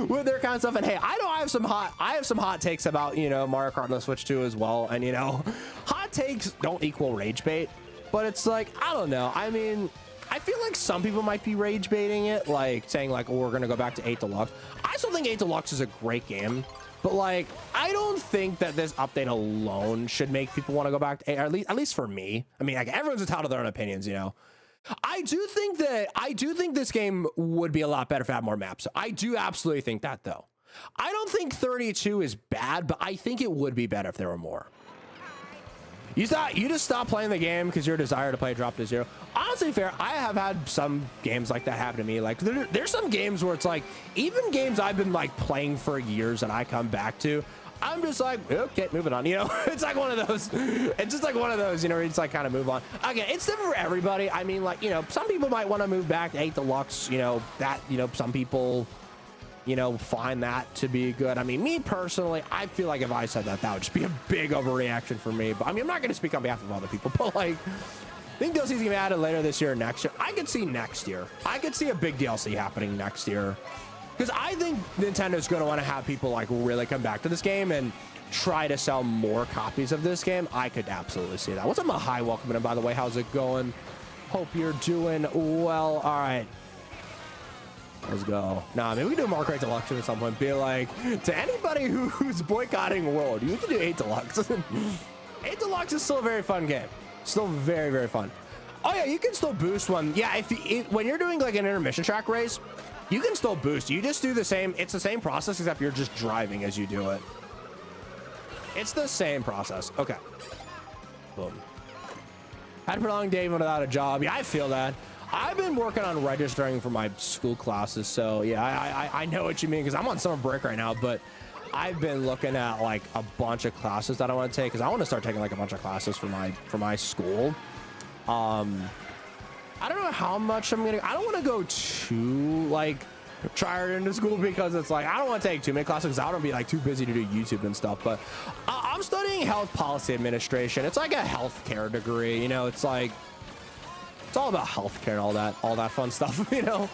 with their kind of stuff. And hey, I know I have some hot takes about, you know, Mario Kart on the Switch 2 as well. And, you know, hot takes don't equal rage bait. But it's like, I don't know. I mean, I feel like some people might be rage baiting it, like saying like, oh, we're going to go back to 8 Deluxe. I still think 8 Deluxe is a great game. But like, I don't think that this update alone should make people want to go back to 8, at least for me. I mean, like, everyone's entitled to their own opinions, you know. I do think this game would be a lot better if it had more maps. I do absolutely think that, though. I don't think 32 is bad, but I think it would be better if there were more. You just stopped playing the game because your desire to play dropped to 0. Honestly, fair. I have had some games like that happen to me. Like there's some games where it's like, even games I've been like playing for years and I come back to, I'm just like, okay, moving on. You know, it's like one of those. It's just like one of those, you know, where you just like kind of move on. Again, it's different for everybody. I mean, like, you know, some people might want to move back to 8 Deluxe. You know, that, you know, some people you know, find that to be good. I mean, me personally, I feel like if I said that, that would just be a big overreaction for me. But I mean, I'm not going to speak on behalf of other people, but like, I think DLC's gonna be added later this year or next year. I could see next year. I could see a big DLC happening next year. Because I think Nintendo's going to want to have people like really come back to this game and try to sell more copies of this game. I could absolutely see that. What's up, Mahai? Welcome in, by the way. How's it going? Hope you're doing well. All right. Let's go. Nah, maybe we can do a Mario Kart Deluxe at some point. Be like, to anybody who's boycotting World, you can do 8 Deluxe. 8 Deluxe is still a very fun game. Still very, very fun. Oh, yeah, you can still boost one. Yeah, when you're doing like an intermission track race, you can still boost. You just do the same. It's the same process, except you're just driving as you do it. It's the same process. Okay. Boom. Had a prolonged day without a job. Yeah, I feel that. I've been working on registering for my school classes. So, yeah, I know what you mean because I'm on summer break right now. But I've been looking at like a bunch of classes that I want to take because I want to start taking like a bunch of classes for my school. I don't know how much I don't want to go too like try hard into school because it's like I don't want to take too many classes because I don't be like too busy to do YouTube and stuff. But I'm studying health policy administration. It's like a healthcare degree, you know. It's like it's all about healthcare and all that fun stuff, you know.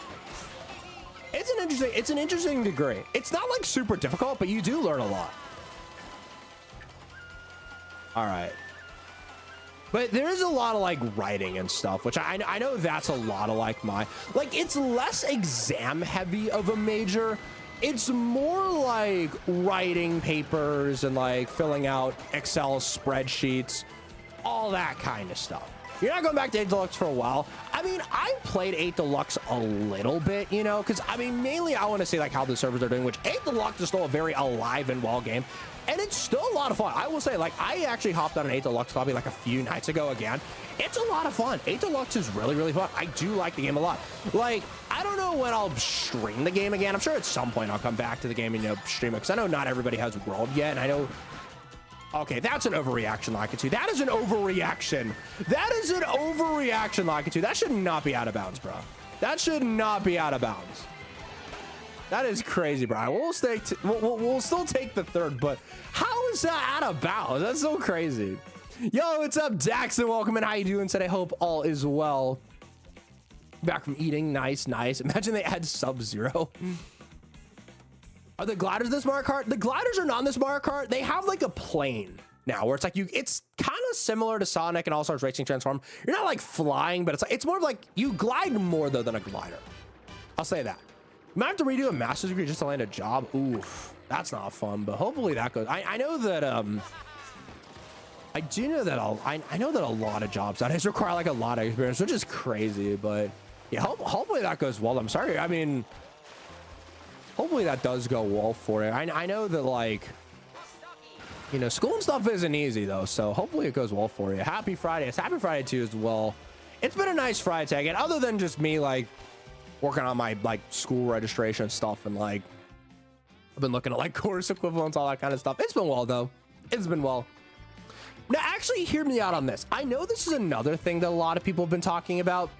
It's an interesting degree. It's not like super difficult, but you do learn a lot. All right. But there is a lot of like writing and stuff, which I know that's a lot of like it's less exam heavy of a major. It's more like writing papers and like filling out Excel spreadsheets, all that kind of stuff. You're not going back to 8 Deluxe for a while. I mean, I played 8 Deluxe a little bit, you know, because I mean, mainly I want to see like how the servers are doing, which 8 Deluxe is still a very alive and well game. And it's still a lot of fun. I will say, like, I actually hopped on an 8 Deluxe probably like a few nights ago again. It's a lot of fun. 8 Deluxe is really, really fun. I do like the game a lot. Like, I don't know when I'll stream the game again. I'm sure at some point I'll come back to the game and, you know, stream it. Because I know not everybody has World yet. And I know... Okay, that's an overreaction, Lakitu. That is an overreaction. That is an overreaction, Lakitu. That should not be out of bounds, bro. That should not be out of bounds. That is crazy, bro. We'll still take the third, but how is that out of bounds? That's so crazy. Yo, what's up, Daxon? Welcome in. How you doing today? Hope all is well. Back from eating. Nice, nice. Imagine they add Sub-Zero. Are the gliders this Mario Kart? The gliders are not in this Mario Kart. They have like a plane now where it's like it's kind of similar to Sonic and All Stars Racing Transform. You're not like flying, but it's more of like you glide more though than a glider. I'll say that. You might have to redo a master's degree just to land a job. Oof, that's not fun, but hopefully that goes. I know that I do know that I know that a lot of jobs nowadays require like a lot of experience, which is crazy, but yeah, hopefully that goes well. I'm sorry. I mean, hopefully that does go well for it. I know that, like, you know, school and stuff isn't easy though, so hopefully it goes well for you. Happy Friday. It's Happy Friday to you as well. It's been a nice Friday again, other than just me like working on my like school registration stuff, and like I've been looking at like course equivalents, all that kind of stuff. It's been well though. It's been well. Now actually hear me out on this. I know this is another thing that a lot of people have been talking about.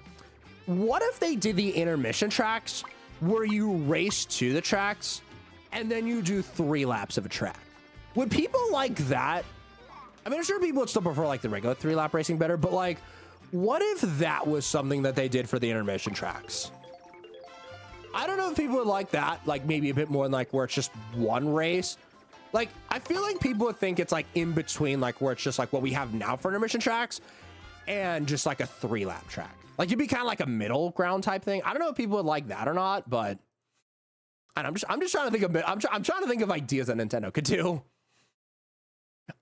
What if they did the intermission tracks where you race to the tracks and then you do 3 laps of a track? Would people like that? I mean, I'm sure people would still prefer like the regular 3-lap racing better, but like, what if that was something that they did for the intermission tracks? I don't know if people would like that, like maybe a bit more than like where it's just one race. Like, I feel like people would think it's like in between, like where it's just like what we have now for intermission tracks and just like a 3-lap track. Like it'd be kind of like a middle ground type thing. I don't know if people would like that or not, but I'm just trying to think of I'm trying to think of ideas that Nintendo could do.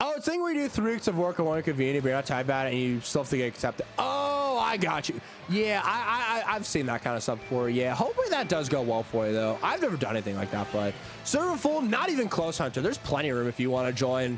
Oh, it's thing where you do 3 weeks of work and 1 convenient, but you're not tired about it and you still have to get accepted. Oh, I got you. Yeah, I've seen that kind of stuff before. Yeah, hopefully that does go well for you though. I've never done anything like that, but server full, not even close, Hunter. There's plenty of room if you want to join.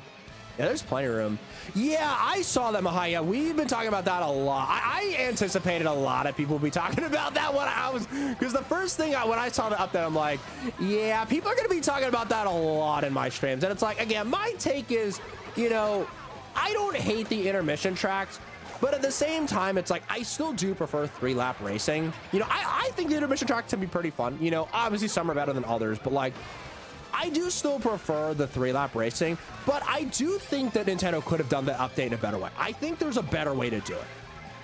Yeah, there's plenty of room. Yeah, I saw that, Mahaya. We've been talking about that a lot. I anticipated a lot of people would be talking about that when I was, because the first thing when I saw the update, I'm like, yeah, people are going to be talking about that a lot in my streams. And it's like, again, my take is, you know, I don't hate the intermission tracks. But at the same time, it's like, I still do prefer 3-lap racing. You know, I think the intermission tracks can be pretty fun. You know, obviously some are better than others, but like, I do still prefer the 3-lap racing, but I do think that Nintendo could have done the update in a better way. I think there's a better way to do it.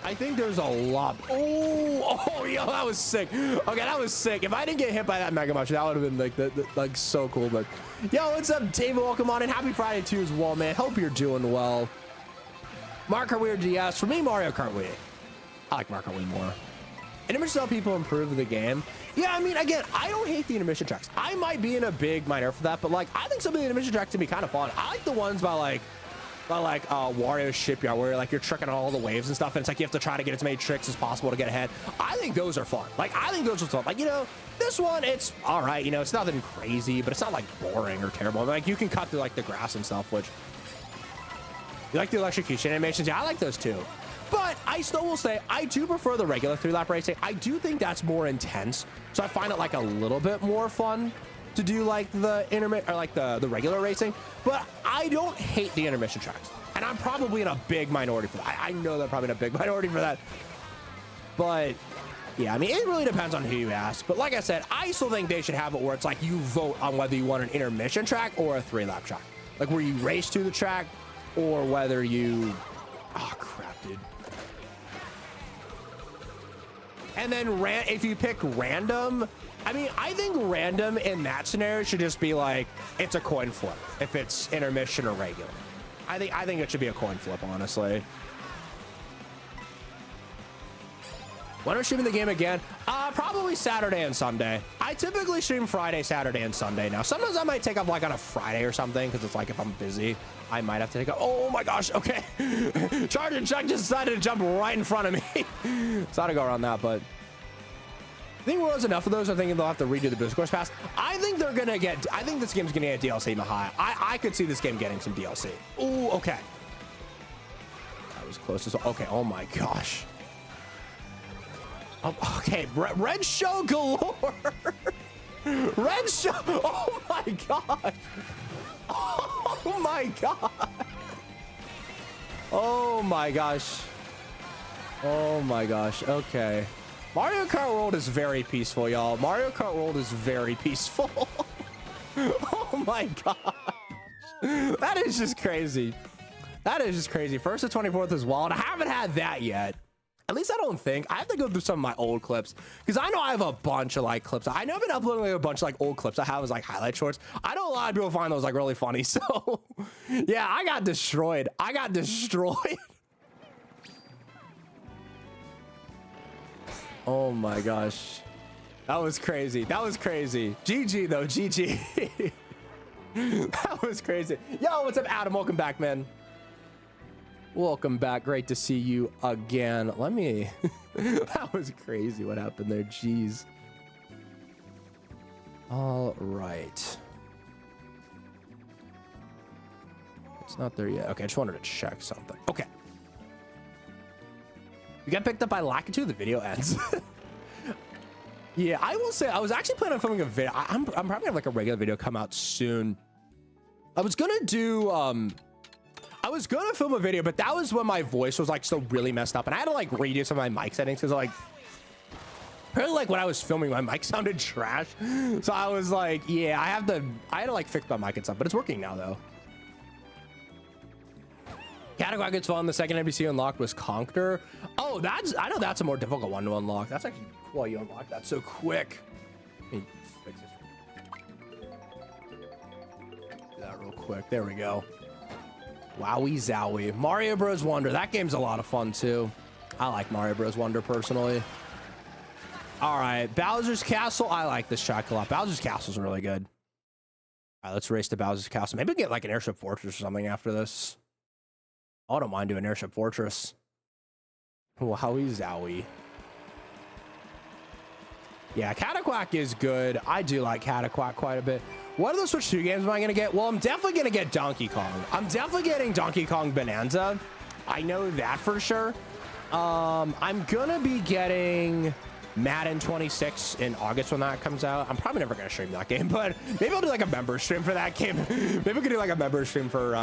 I think there's a lot. Oh, yo, that was sick. Okay, that was sick. If I didn't get hit by that Mega Much, that would have been like so cool. But yo, what's up, Dave? Welcome on, and happy Friday to you as well, man. Hope you're doing well. Mario Kart Weird DS. For me, Mario Kart Wii. I like Mario Kart Wii more. Intermission help people improve the game. Yeah, I mean, again, I don't hate the intermission tracks. I might be in a big minor for that, but like, I think some of the intermission tracks can be kind of fun. I like the ones by like Wario's Shipyard, where like you're tricking on all the waves and stuff, and it's like you have to try to get as many tricks as possible to get ahead. I think those are fun. Like, I think those are fun. Like, you know, this one, it's all right. You know, it's nothing crazy, but it's not like boring or terrible. Like, you can cut through like the grass and stuff, which you like the electrocution animations. Yeah, I like those too. But I still will say I do prefer the regular 3-lap racing. I do think that's more intense, so I find it like a little bit more fun to do like the the regular racing. But I don't hate the intermission tracks, and I'm probably in a big minority for that. I know that I'm probably in a big minority for that. But yeah, I mean, it really depends on who you ask. But like I said, I still think they should have it where it's like you vote on whether you want an intermission track or a 3-lap track, like where you race to the track, or whether you, oh crap, dude. And then if you pick random, I mean, I think random in that scenario should just be like, it's a coin flip if it's intermission or regular. I think it should be a coin flip, honestly. When I'm streaming the game again, probably Saturday and Sunday. I typically stream Friday, Saturday, and Sunday now. Sometimes I might take up like on a Friday or something, because it's like if I'm busy, I might have to take up. Oh my gosh, okay. Charger Chuck just decided to jump right in front of me. So I had to go around that, but I think there's enough of those. I think they'll have to redo the boost course pass. I think they're gonna get, I think this game's gonna get DLC Mahai. I could see this game getting some DLC. Ooh, okay. That was close as well. Okay, oh my gosh. Oh, okay, red show galore. Red show. Oh my gosh. Oh my god. Oh my gosh. Oh my gosh. Okay. Mario Kart World is very peaceful, y'all. Mario Kart World is very peaceful. Oh my god. That is just crazy. That is just crazy. First to 24th is wild. I haven't had that yet. At least I don't think. I have to go through some of my old clips, because I know I have a bunch of like clips. I know I've been uploading like a bunch of like old clips I have as like highlight shorts. I know a lot of people find those like really funny. So yeah, I got destroyed. I got destroyed. Oh my gosh. That was crazy. That was crazy. GG though, GG. That was crazy. Yo, what's up, Adam? Welcome back, man. Welcome back. Great to see you again. Let me, that was crazy what happened there. Jeez. All right. It's not there yet. Okay, I just wanted to check something. Okay. You got picked up by Lakitu, the video ends. Yeah, I will say, I was actually planning on filming a video. I'm probably gonna have like a regular video come out soon. I was gonna film a video, but that was when my voice was like still really messed up, and I had to like redo some of my mic settings, because like apparently like when I was filming, my mic sounded trash. So I was like, yeah, I had to like fix my mic and stuff, but it's working now though. Cataclysm gets fun. The second NPC unlocked was Conqueror. Oh, I know that's a more difficult one to unlock. That's actually cool. You unlock that so quick. Let me fix this. Do that real quick. There we go. Wowie zowie. Mario Bros. Wonder. That game's a lot of fun too. I like Mario Bros. Wonder personally. All right, Bowser's Castle. I like this track a lot. Bowser's Castle's really good. All right, let's race to Bowser's Castle. Maybe get like an Airship Fortress or something after this. I don't mind doing Airship Fortress. Wowie zowie. Yeah, Cataquack is good. I do like Cataquack quite a bit. What are the Switch 2 games am I gonna get? Well, I'm definitely gonna get Donkey Kong. I'm definitely getting Donkey Kong Bonanza. I know that for sure. I'm gonna be getting Madden 26 in August when that comes out. I'm probably never gonna stream that game, but maybe I'll do like a member stream for that game. Maybe we could do like a member stream for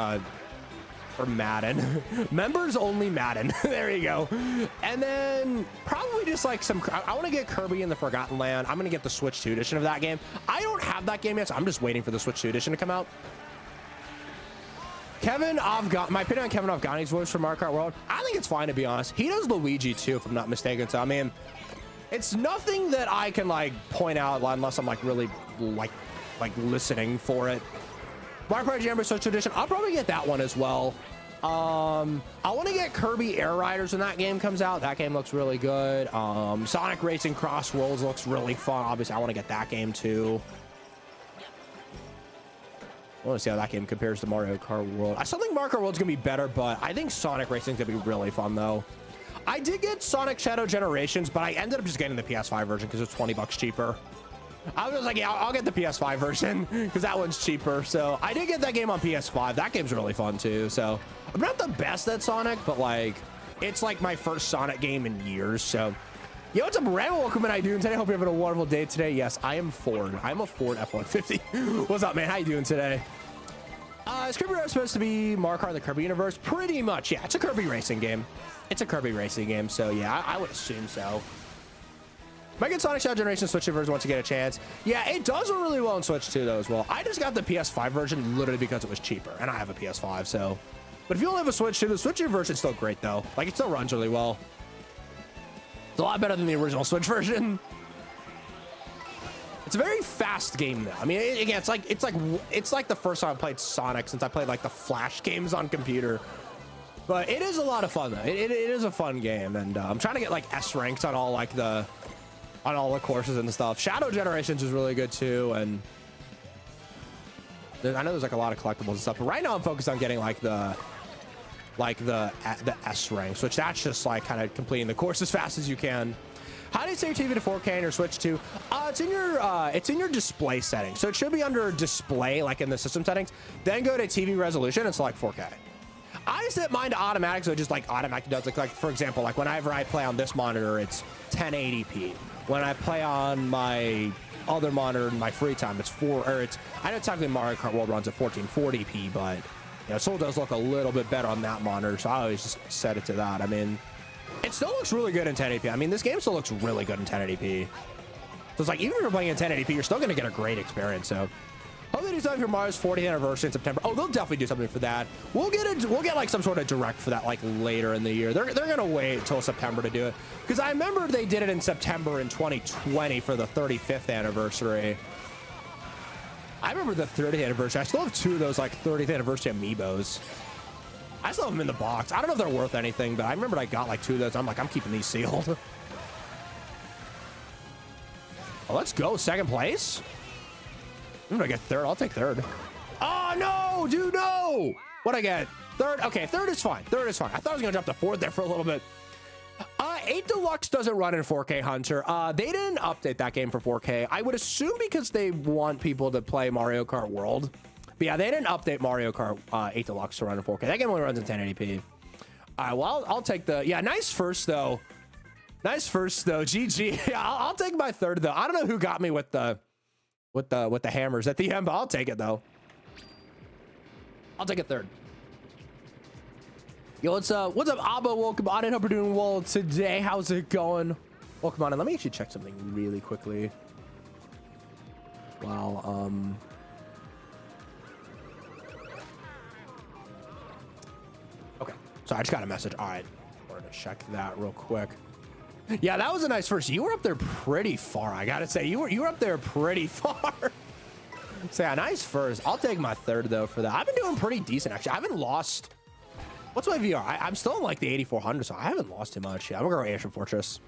or Madden. Members only Madden. There you go. And then probably just like some, I want to get Kirby in the Forgotten Land. I'm going to get the Switch 2 edition of that game. I don't have that game yet, so I'm just waiting for the Switch 2 edition to come out. My opinion on Kevin Afghani's voice for Mario Kart World, I think it's fine, to be honest. He does Luigi too, if I'm not mistaken. So I mean, it's nothing that I can like point out unless I'm like really like listening for it. Mario Kart Jamboree Switch Edition, I'll probably get that one as well. I want to get Kirby Air Riders when that game comes out. That game looks really good. Sonic Racing Cross Worlds looks really fun. Obviously, I want to get that game too. I want to see how that game compares to Mario Kart World. I still think Mario Kart World's gonna be better, but I think Sonic Racing's gonna be really fun though. I did get Sonic Shadow Generations, but I ended up just getting the PS5 version because it's 20 bucks cheaper. I was like, yeah, I'll get the PS5 version because that one's cheaper. So I did get that game on PS5. That game's really fun too. So I'm not the best at Sonic, but like, it's like my first Sonic game in years. So, yo, what's up, Ram? Welcome in. How you doing today? Hope you're having a wonderful day today. Yes, I am Ford. I'm a Ford F-150. What's up, man? How you doing today? Is Kirby Racing supposed to be Mario Kart in the Kirby universe? Pretty much, yeah. It's a Kirby racing game. It's a Kirby racing game, so yeah, I would assume so. Might get Sonic Shadow Generation Switch version once you get a chance. Yeah, it does run really well in Switch 2 though as well. I just got the PS5 version literally because it was cheaper, and I have a PS5, so. But if you only have a Switch 2, the Switch 2 version is still great though. Like, it still runs really well. It's a lot better than the original Switch version. It's a very fast game though. I mean, again, it's like the first time I played Sonic since I played like the Flash games on computer. But it is a lot of fun though. It is a fun game, and I'm trying to get like S ranks on all like on all the courses and stuff. Shadow Generations is really good too, and I know there's like a lot of collectibles and stuff. But right now I'm focused on getting like the S ranks, which that's just like kind of completing the course as fast as you can. How do you set your TV to 4K on your Switch 2? It's in your display settings. So it should be under display, like in the system settings. Then go to TV resolution and select 4K. I set mine to automatic, so it just like automatically does like for example, like whenever I play on this monitor, it's 1080p. When I play on my other monitor in my free time, I know technically Mario Kart World runs at 1440p, but you know, it still does look a little bit better on that monitor, so I always just set it to that. I mean, it still looks really good in 1080p. I mean, this game still looks really good in 1080p. So it's like, even if you're playing in 1080p, you're still going to get a great experience. So hope they do something for Mario's 40th anniversary in September. Oh, they'll definitely do something for that. We'll get like some sort of direct for that like later in the year. They're going to wait till September to do it. Because I remember they did it in September in 2020 for the 35th anniversary. I remember the 30th anniversary. I still have 2 of those like 30th anniversary amiibos. I still have them in the box. I don't know if they're worth anything, but I remember I got like 2 of those. I'm like, I'm keeping these sealed. Oh, let's go. Second place. I'm gonna get 3rd. I'll take 3rd. Oh, no, dude, no. What'd I get? 3rd. Okay, 3rd is fine. 3rd is fine. I thought I was gonna jump to 4th there for a little bit. 8 Deluxe doesn't run in 4K, Hunter. They didn't update that game for 4K. I would assume because they want people to play Mario Kart World. But yeah, they didn't update Mario Kart 8 Deluxe to run in 4K. That game only runs in 1080p. All right, well, I'll take the... Yeah, nice first, though. Nice first, though. GG. Yeah, I'll take my 3rd, though. I don't know who got me with the hammers at the end, but I'll take it, though. I'll take a 3rd. Yo, what's up, Abba? Welcome on in. Hope you're doing well today. How's it going? Welcome on in. Let me actually check something really quickly. Wow, okay, so I just got a message. All right, we're gonna check that real quick. Yeah, that was a nice first. You were up there pretty far. I gotta say, you were up there pretty far. So yeah, nice first. I'll take my 3rd though for that. I've been doing pretty decent actually. I haven't lost. What's my VR? I'm still in like the 8400, so I haven't lost too much. Yeah, I'm gonna go Ancient Fortress.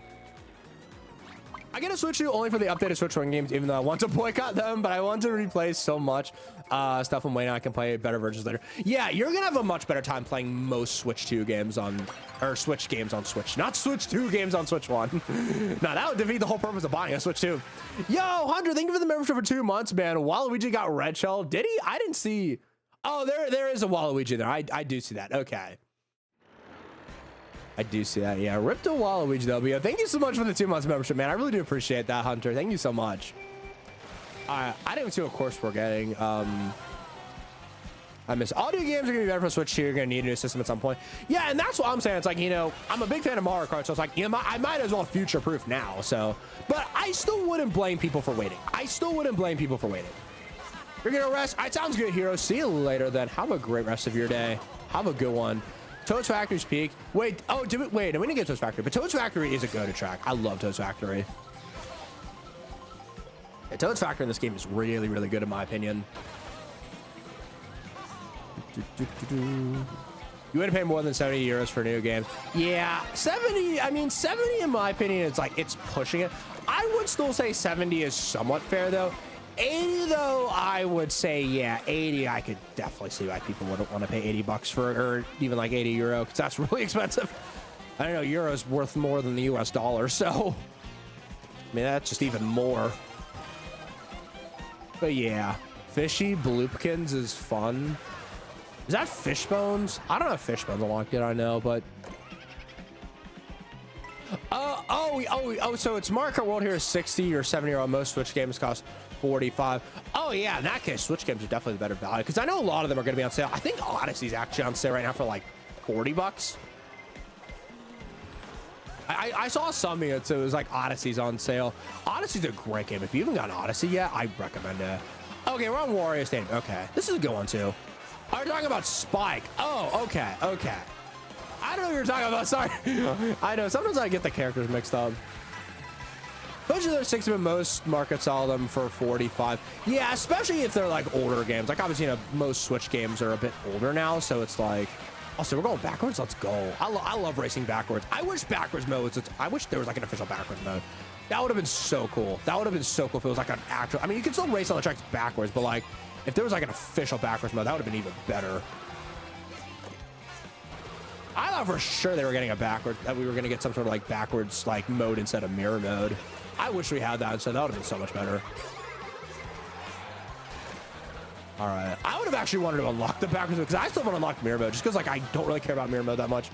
I get a Switch 2 only for the updated Switch 1 games, even though I want to boycott them, but I want to replay so much stuff I'm waiting on. I can play better versions later. Yeah, you're gonna have a much better time playing most Switch 2 games on, or Switch games on Switch, not Switch 2 games on Switch 1. No, that would defeat the whole purpose of buying a Switch 2. Yo, Hunter, thank you for the membership for 2 months, man. Waluigi got red shell. Did he? I didn't see. Oh, there is a Waluigi there. I do see that. Okay. I do see that. Yeah, rip to Waluigi though. But yeah, thank you so much for the 2 months membership, man. I really do appreciate that, Hunter. Thank you so much. I didn't even see what course we're getting. I miss audio games are gonna be better for Switch 2. You're gonna need a new system at some point. Yeah, and that's what I'm saying. It's like, you know, I'm a big fan of Mario Kart, so it's like, you know, I might as well future proof now. So, but I still wouldn't blame people for waiting. I still wouldn't blame people for waiting. You're gonna rest. All right, sounds good, Hero. See you later then. Have a great rest of your day. Have a good one. Toad's Factory's peak. Wait, oh, wait, we didn't get Toad's Factory, but Toad's Factory is a go-to track. I love Toad's Factory. Yeah, Toad's Factory in this game is really, really good in my opinion. You wouldn't pay more than 70 euros for new games. Yeah, 70, I mean, 70 in my opinion, it's like, it's pushing it. I would still say 70 is somewhat fair though. 80 though, I would say, yeah, 80, I could definitely see why people wouldn't want to pay 80 bucks for it, or even like 80 euro, because that's really expensive. I don't know, euro's worth more than the US dollar, so, I mean, that's just even more. But yeah, Fishy Bloopkins is fun. Is that Fishbones? I don't know if Fishbones unlocked it, I know, but... Oh, so it's Mario Kart World here is 60 or 70 euro. Most Switch games cost 45. Oh, yeah, in that case, Switch games are definitely the better value, because I know a lot of them are going to be on sale. I think Odyssey's actually on sale right now for like 40 bucks. I saw something that it was like Odyssey's on sale. Odyssey's a great game. If you haven't got an Odyssey yet, I recommend it. Okay, we're on Wario Stadium. Okay, this is a good one too. Oh, you're talking about Spike. Oh, okay. I don't know what you're talking about. Sorry. I know. Sometimes I get the characters mixed up. Those are the 60, but most markets sell them for 45. Yeah, especially if they're like older games. Like obviously, you know, most Switch games are a bit older now, so it's like. Also, we're going backwards. Let's go. I love racing backwards. I wish backwards mode. I wish there was like an official backwards mode. That would have been so cool. That would have been so cool if it was like an actual. I mean, you can still race on the tracks backwards, but like if there was like an official backwards mode, that would have been even better. I thought for sure they were getting a backward, that we were going to get some sort of like backwards like mode instead of mirror mode. I wish we had that instead. That would have been so much better. All right, I would have actually wanted to unlock the backwards mode, because I still want to unlock mirror mode just because like I don't really care about mirror mode that much.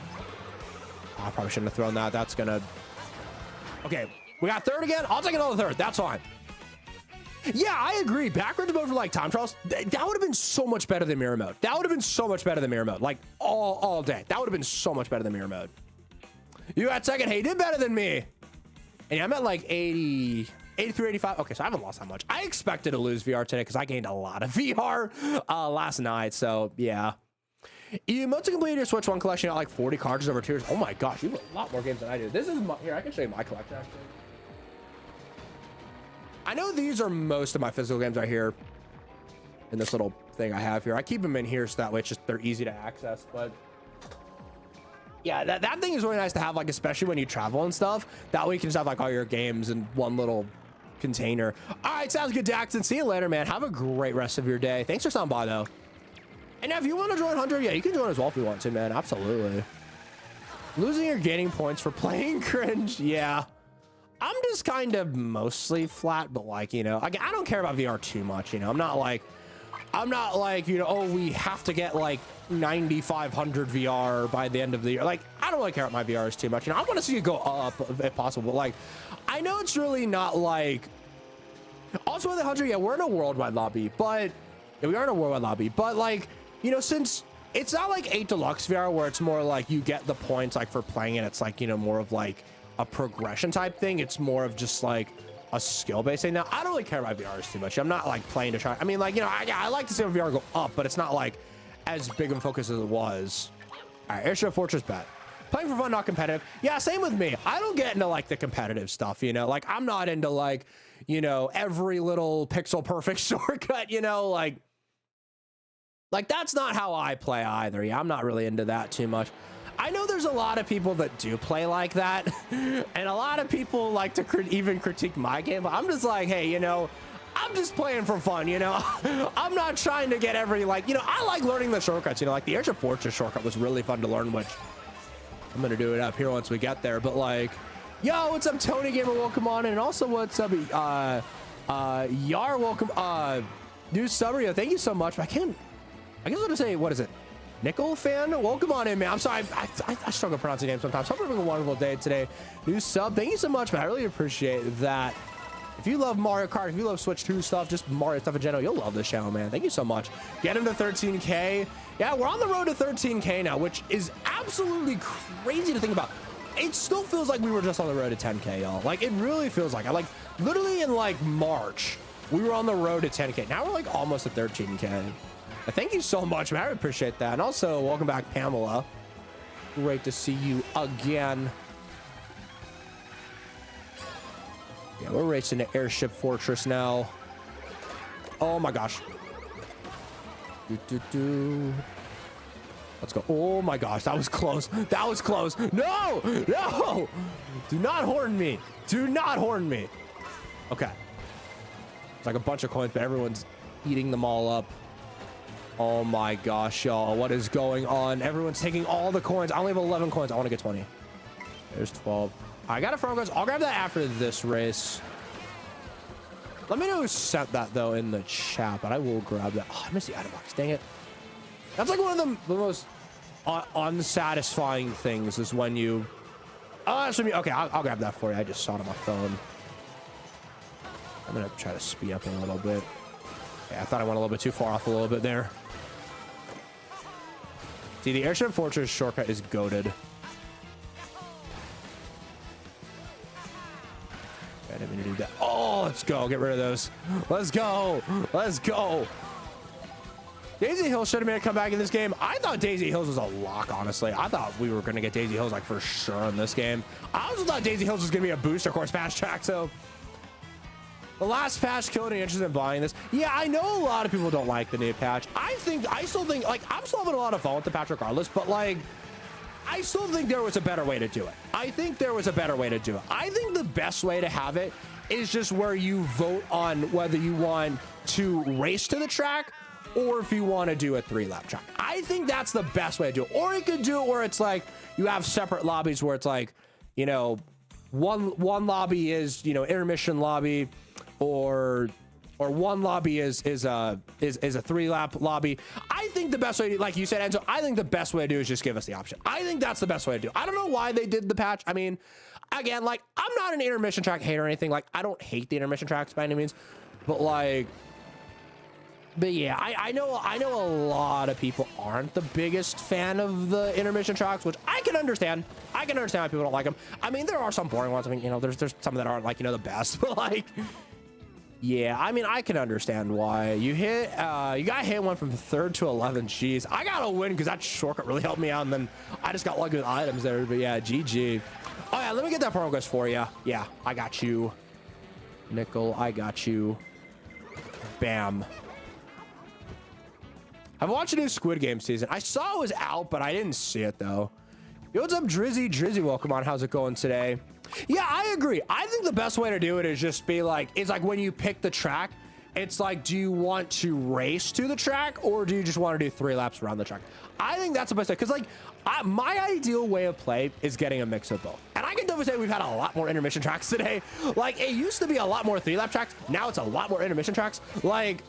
Oh, I probably shouldn't have thrown that. That's gonna. Okay, we got third again. I'll take another third. That's fine. Yeah, I agree. Backwards mode for like time trials, that would have been so much better than mirror mode. That would have been so much better than mirror mode. Like all day. That would have been so much better than mirror mode. You got second. Hey, you did better than me. And yeah, I'm at like 80, 83, 85. Okay, so I haven't lost that much. I expected to lose VR today because I gained a lot of VR last night. So yeah. You must have completed your Switch 1 collection at like 40 cartridges over 2 years. Oh my gosh, you have a lot more games than I do. This is my, here, I can show you my collection actually. I know these are most of my physical games right here in this little thing I have here. I keep them in here so that way it's just, they're easy to access, but yeah, that thing is really nice to have, like, especially when you travel and stuff. That way you can just have like all your games in one little container. All right, sounds good, Daxton. See you later, man. Have a great rest of your day. Thanks for stopping by though. And if you want to join Hunter, yeah, you can join as well if you want to, man. Absolutely. Losing or gaining points for playing cringe. Yeah. I'm just kind of mostly flat, but like, you know, I don't care about VR too much, you know. I'm not like, you know, oh, we have to get like 9,500 VR by the end of the year. Like, I don't really care about my VRs too much. You know, I want to see it go up if possible. But like, I know it's really not like, also with the 100, yeah, we're in a worldwide lobby, but yeah, we are in a worldwide lobby, but like, you know, since it's not like 8 Deluxe VR where it's more like you get the points like for playing it, it's like, you know, more of like a progression type thing. It's more of just like a skill based thing. Now, I don't really care about VRs too much. I'm not like playing to try. I mean, like, you know, I like to see VR go up, but it's not like as big of a focus as it was. All right, Airship Fortress bet. Playing for fun, not competitive. Yeah, same with me. I don't get into like the competitive stuff, you know, like I'm not into like, you know, every little pixel perfect shortcut, you know, like that's not how I play either. Yeah, I'm not really into that too much. I know there's a lot of people that do play like that, and a lot of people like to even critique my game, but I'm just like, hey, you know, I'm just playing for fun, you know. I'm not trying to get every, like, you know, I like learning the shortcuts, you know, like the Airship Fortress shortcut was really fun to learn, which I'm gonna do it up here once we get there. But like, yo, what's up, Tony Gamer? Welcome on, and also what's up, Yar? Welcome, new summer, yo, thank you so much. I guess I'm gonna say, what is it? Nickel fan, welcome on in, man. I'm sorry, I struggle pronouncing names sometimes. Hope you're having a wonderful day today. New sub, thank you so much, man. I really appreciate that. If you love Mario Kart, if you love Switch 2 stuff, just Mario stuff in general, you'll love this channel, man. Thank you so much. Get him to 13K. Yeah, we're on the road to 13K now, which is absolutely crazy to think about. It still feels like we were just on the road to 10K, y'all. Like, it really feels like, literally in like March, we were on the road to 10K. Now we're like almost at 13K. Thank you so much, man. I appreciate that. And also, welcome back, Pamela. Great to see you again. Yeah, we're racing to Airship Fortress now. Oh my gosh. Let's go. Oh my gosh, that was close. That was close. No, no. Do not horn me. Do not horn me. Okay. It's like a bunch of coins, but everyone's eating them all up. Oh my gosh, y'all. What is going on? Everyone's taking all the coins. I only have 11 coins. I want to get 20. There's 12. I got a front coins. I'll grab that after this race. Let me know who sent that though in the chat, but I will grab that. Oh, I missed the item box. Dang it. That's like one of the most unsatisfying things is when you. Oh, that's me. Okay, I'll grab that for you. I just saw it on my phone. I'm gonna try to speed up a little bit. Yeah, I thought I went a little bit too far off a little bit there. See, the Airship Fortress shortcut is goated. I didn't mean to do that. Oh, let's go. Get rid of those. Let's go. Let's go. Daisy Hills should have made a comeback in this game. I thought Daisy Hills was a lock, honestly. I thought we were going to get Daisy Hills like for sure in this game. I also thought Daisy Hills was going to be a booster course fast track, so the last patch killed any interest in buying this. Yeah, I know a lot of people don't like the new patch. I still think, like, I'm still having a lot of fun with the patch regardless, but like, I still think there was a better way to do it. I think there was a better way to do it. I think the best way to have it is just where you vote on whether you want to race to the track or if you want to do a 3-lap track. I think that's the best way to do it. Or you could do it where it's like you have separate lobbies where it's like, you know, one lobby is, you know, intermission lobby, or one lobby is a 3-lap lobby. I think the best way to, like you said, Enzo, I think the best way to do is just give us the option. I think that's the best way to do. I don't know why they did the patch. I mean, again, like, I'm not an intermission track hater or anything. Like, I don't hate the intermission tracks by any means, but like, but yeah, I know a lot of people aren't the biggest fan of the intermission tracks, which I can understand. I can understand why people don't like them. I mean, there are some boring ones. I mean, you know, there's some that aren't, like, you know, the best, but like, yeah, I mean, I can understand why you got hit one from 3rd to 11. Jeez, I got to win because that shortcut really helped me out, and then I just got lucky with items there. But yeah, GG. Oh yeah, let me get that progress for you. Yeah, I got you, Nickel. I got you. Bam. I've watched a new Squid Game season. I saw it was out, but I didn't see it though. Yo, what's up, Drizzy? Drizzy, welcome on. How's it going today? Yeah, I agree. I think the best way to do it is just be like, it's like when you pick the track, it's like, do you want to race to the track or do you just want to do 3 laps around the track? I think that's the best way, because like my ideal way of play is getting a mix of both. And I can definitely say we've had a lot more intermission tracks today. Like, it used to be a lot more 3-lap tracks. Now it's a lot more intermission tracks. Like,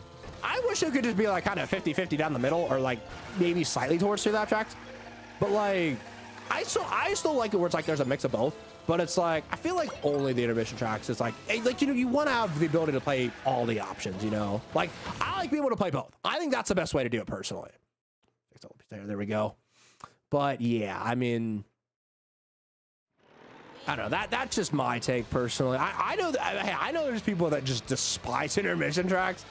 I wish it could just be like kind of 50-50 down the middle, or like maybe slightly towards 3-lap tracks. But like, I still like it where it's like there's a mix of both. But it's like, I feel like only the intermission tracks is like, you know, you want to have the ability to play all the options, you know? Like, I like being able to play both. I think that's the best way to do it personally. There we go. But yeah, I mean, I don't know. That's just my take personally. I know there's people that just despise intermission tracks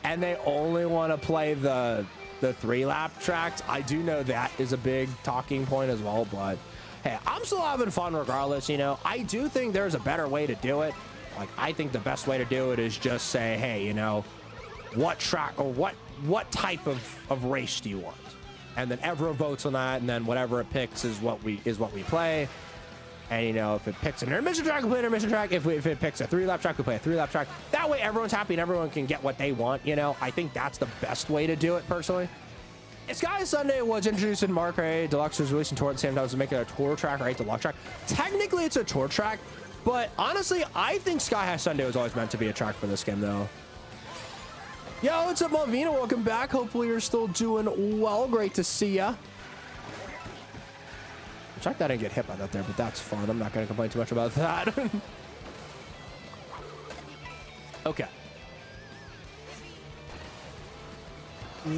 and they only want to play the 3-lap tracks. I do know that is a big talking point as well, but hey, I'm still having fun regardless, you know. I do think there's a better way to do it. Like, I think the best way to do it is just say, hey, you know, what track or what type of race do you want? And then everyone votes on that, and then whatever it picks is what we play. And, you know, if it picks an intermission track, we play an intermission track. If it picks a 3-lap track, we play a 3-lap track. That way everyone's happy and everyone can get what they want, you know. I think that's the best way to do it personally. Sky Sunday was introduced in Mark 8. Deluxe was released in Tour at the same time to make it a tour track or a deluxe track. Technically, it's a tour track, but honestly, I think Sky High Sunday was always meant to be a track for this game, though. Yo, what's up, Malvina? Welcome back. Hopefully, you're still doing well. Great to see ya. Check that I didn't get hit by that there, but that's fun. I'm not going to complain too much about that. Okay. Like,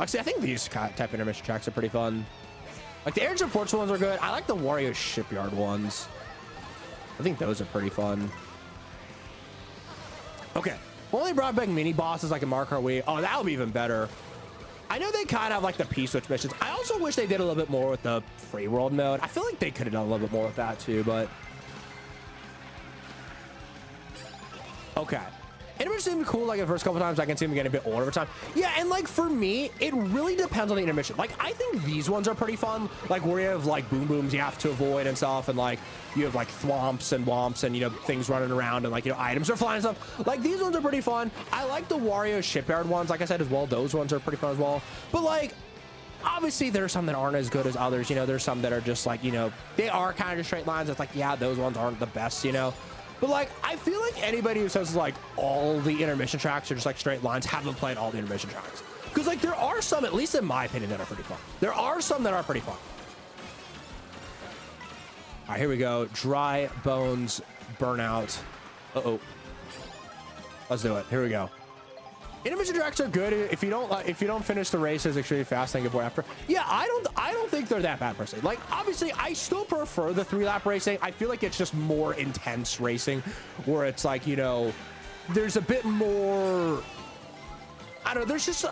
see, I think these type intermission tracks are pretty fun. Like, the Air Force ones are good. I like the Wario Shipyard ones. I think those are pretty fun. Okay. Only brought back mini bosses like a Mario Kart Wii. Oh, that would be even better. I know they kind of have like the P-switch missions. I also wish they did a little bit more with the free world mode. I feel like they could have done a little bit more with that too, but... Okay. Intermission seemed cool like the first couple times. I can see them getting a bit old over time. Yeah, and like for me, it really depends on the intermission. Like I think these ones are pretty fun. Like where you have like boom booms you have to avoid and stuff, and like you have like thwomps and womps and, you know, things running around and like, you know, items are flying and stuff. Like these ones are pretty fun. I like the Wario Shipyard ones, like I said as well. Those ones are pretty fun as well. But like obviously there's some that aren't as good as others. You know, there's some that are just like, you know, they are kind of just straight lines. It's like, yeah, those ones aren't the best, you know. But like, I feel like anybody who says like all the intermission tracks are just like straight lines haven't played all the intermission tracks. Because like there are some, at least in my opinion, that are pretty fun. There are some that are pretty fun. All right, here we go. Dry Bones Burnout. Uh-oh. Let's do it. Here we go. Intermission tracks are good if you don't finish the races extremely fast and get bored after. Yeah, I don't think they're that bad per se. Like obviously I still prefer the 3-lap racing. I feel like it's just more intense racing where it's like, you know, there's a bit more, I don't know, there's just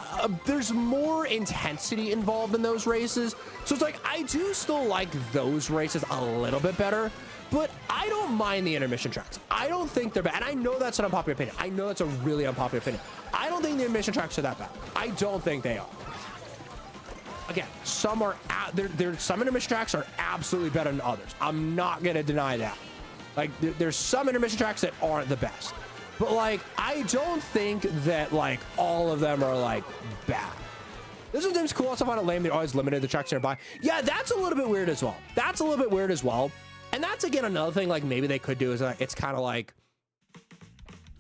there's more intensity involved in those races. So it's like I do still like those races a little bit better. But I don't mind the intermission tracks. I don't think they're bad. And I know that's an unpopular opinion. I know that's a really unpopular opinion. I don't think the intermission tracks are that bad. I don't think they are. Again, some are some intermission tracks are absolutely better than others. I'm not gonna deny that. Like there's some intermission tracks that aren't the best. But like I don't think that like all of them are like bad. This one's cool. Also find it lame. They always limited the tracks nearby. Yeah, that's a little bit weird as well. That's a little bit weird as well. And that's again another thing like maybe they could do is it's kind of like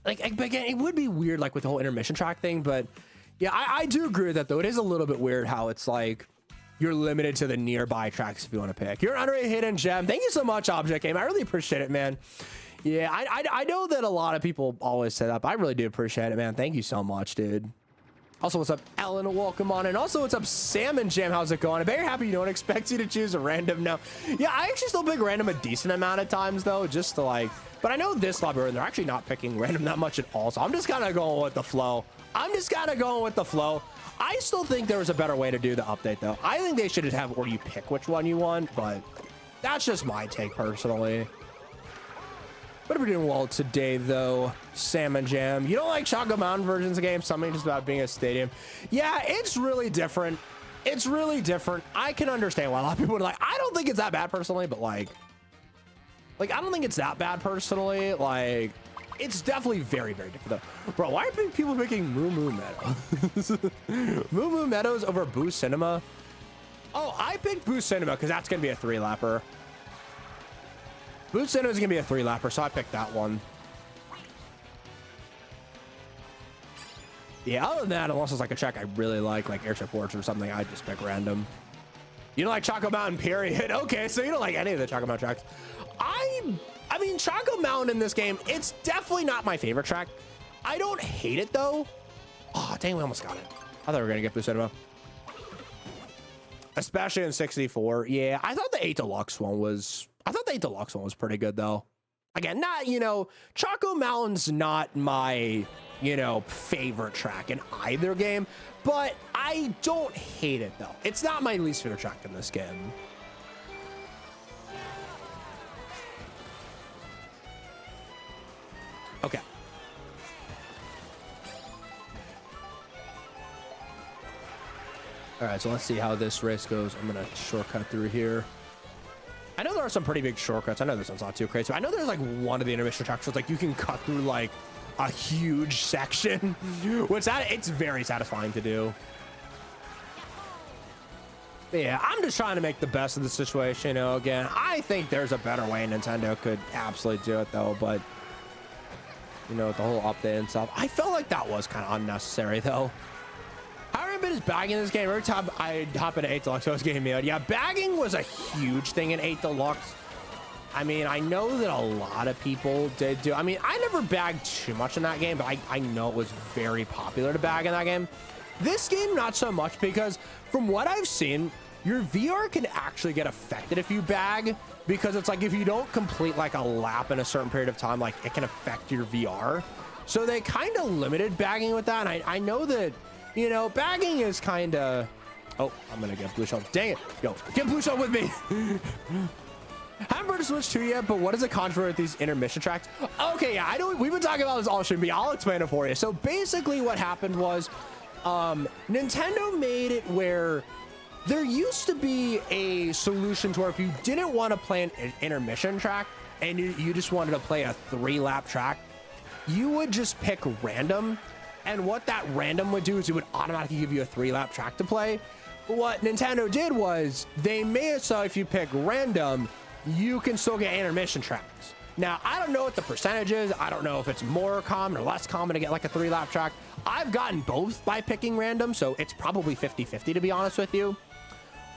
again it would be weird like with the whole intermission track thing, but yeah, I do agree with that though. It is a little bit weird how it's like you're limited to the nearby tracks if you want to pick. You're an underrated hidden gem. Thank you so much, Object Game. I really appreciate it, man. Yeah, I know that a lot of people always say that, but I really do appreciate it, man. Thank you so much, dude. Also, what's up, Ellen? Welcome on. And also, what's up, Salmon Jam? How's it going? I'm very happy you don't expect you to choose a random now. Yeah, I actually still pick random a decent amount of times, though, just to like... But I know this lobby, they're actually not picking random that much at all, so I'm just kind of going with the flow. I still think there was a better way to do the update, though. I think they should have where you pick which one you want, but that's just my take, personally. What are we doing well today, though? Salmon Jam. You don't like Choco Mountain versions of the game? Something just about being a stadium. Yeah, it's really different. It's really different. I can understand why a lot of people are like, I don't think it's that bad personally, but like I don't think it's that bad personally. Like, it's definitely very, very different though. Bro, why are people picking Moo Moo Meadows? Moo Moo Meadows over Boo Cinema? Oh, I picked Boo Cinema because that's going to be a 3-lapper. Boo Cinema is going to be a 3-lapper, so I picked that one. Yeah, other than that, unless it's like a track I really like Airship Forge or something, I just pick random. You don't like Choco Mountain, period. Okay, so you don't like any of the Choco Mountain tracks. I mean, Choco Mountain in this game, it's definitely not my favorite track. I don't hate it, though. Oh, dang, we almost got it. I thought we were going to get Boo Cinema. Especially in 64. Yeah, I thought the 8 Deluxe one was... I thought the 8 Deluxe one was pretty good, though. Again, not, you know, Choco Mountain's not my, you know, favorite track in either game, but I don't hate it, though. It's not my least favorite track in this game. Okay. All right, so let's see how this race goes. I'm going to shortcut through here. I know there are some pretty big shortcuts. I know this one's not too crazy. I know there's like one of the intermission tracks where it's like you can cut through like a huge section, which it's very satisfying to do. But yeah, I'm just trying to make the best of the situation. You know, again, I think there's a better way Nintendo could absolutely do it though, but you know, with the whole update and stuff, I felt like that was kind of unnecessary though. How Rampant is bagging this game. Every time I hop into 8 Deluxe, I was getting me out. Yeah, bagging was a huge thing in 8 Deluxe. I mean, I know that a lot of people did do. I mean, I never bagged too much in that game, but I know it was very popular to bag in that game. This game, not so much, because from what I've seen, your VR can actually get affected if you bag, because it's like if you don't complete like a lap in a certain period of time, like it can affect your VR. So they kind of limited bagging with that. And I know that, you know, bagging is kind of, oh, I'm going to get blue shell. Dang it. Yo, get blue shell with me. Haven't heard of Switch 2 yet, but what is the controversy with these intermission tracks? Okay, yeah, I know we've been talking about this all stream, but I'll explain it for you. So basically what happened was Nintendo made it where there used to be a solution to where if you didn't want to play an intermission track and you just wanted to play a 3-lap track, you would just pick random. And what that random would do is it would automatically give you a 3-lap track to play. But what Nintendo did was they made it so if you pick random, you can still get intermission tracks. Now, I don't know what the percentage is. I don't know if it's more common or less common to get like a 3-lap track. I've gotten both by picking random, so it's probably 50-50 to be honest with you.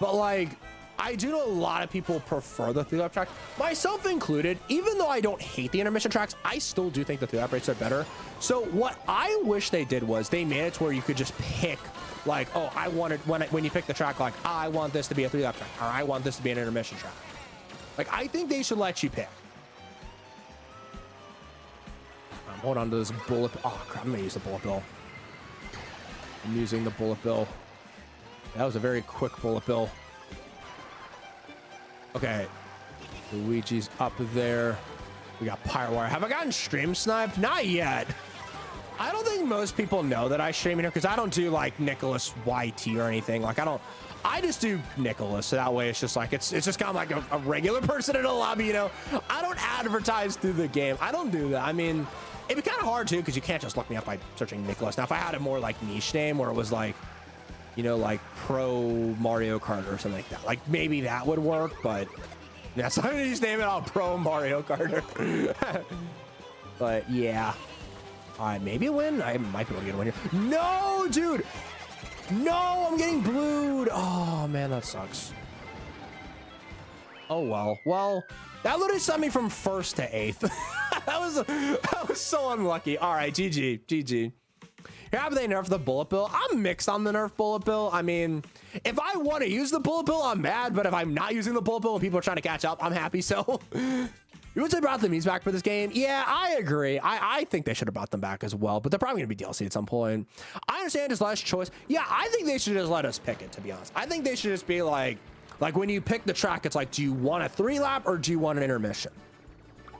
But like, I do know a lot of people prefer the 3-lap track, myself included. Even though I don't hate the intermission tracks, I still do think the 3-lap rates are better. So what I wish they did was they made it to where you could just pick like, oh, I wanted when you pick the track, like, oh, I want this to be a 3-lap track, or I want this to be an intermission track. Like, I think they should let you pick. Hold on to this bullet. Oh, crap. I'm going to use the bullet bill. I'm using the bullet bill. That was a very quick bullet bill. Okay. Luigi's up there. We got Pirate Wire. Have I gotten stream sniped? Not yet. I don't think most people know that I stream in here because I don't do like Nicholas YT or anything. Like, I just do Nicholas, so that way it's just like it's just kind of like a regular person in a lobby, you know. I don't advertise through the game. I don't do that. I mean, it'd be kind of hard too because you can't just look me up by searching Nicholas. Now, if I had a more like niche name where it was like, you know, like Pro Mario Kart or something like that, like maybe that would work. But yeah, so I'm gonna just name it all Pro Mario Karter. But yeah, all right, maybe a win. I might be able to get a win here. No, dude. No, I'm getting blued. Oh, man, that sucks. Oh, well. Well, that literally sent me from 1st to 8th. that was so unlucky. All right, GG. GG. Have they nerfed the bullet bill? I'm mixed on the nerf bullet bill. I mean, if I want to use the bullet bill, I'm mad. But if I'm not using the bullet bill and people are trying to catch up, I'm happy. So you would say brought the memes back for this game? Yeah, I agree. I think they should have brought them back as well, but they're probably gonna be DLC at some point. I understand it's less choice. Yeah, I think they should just let us pick it, to be honest. I think they should just be like when you pick the track, it's like, do you want a 3-lap or do you want an intermission?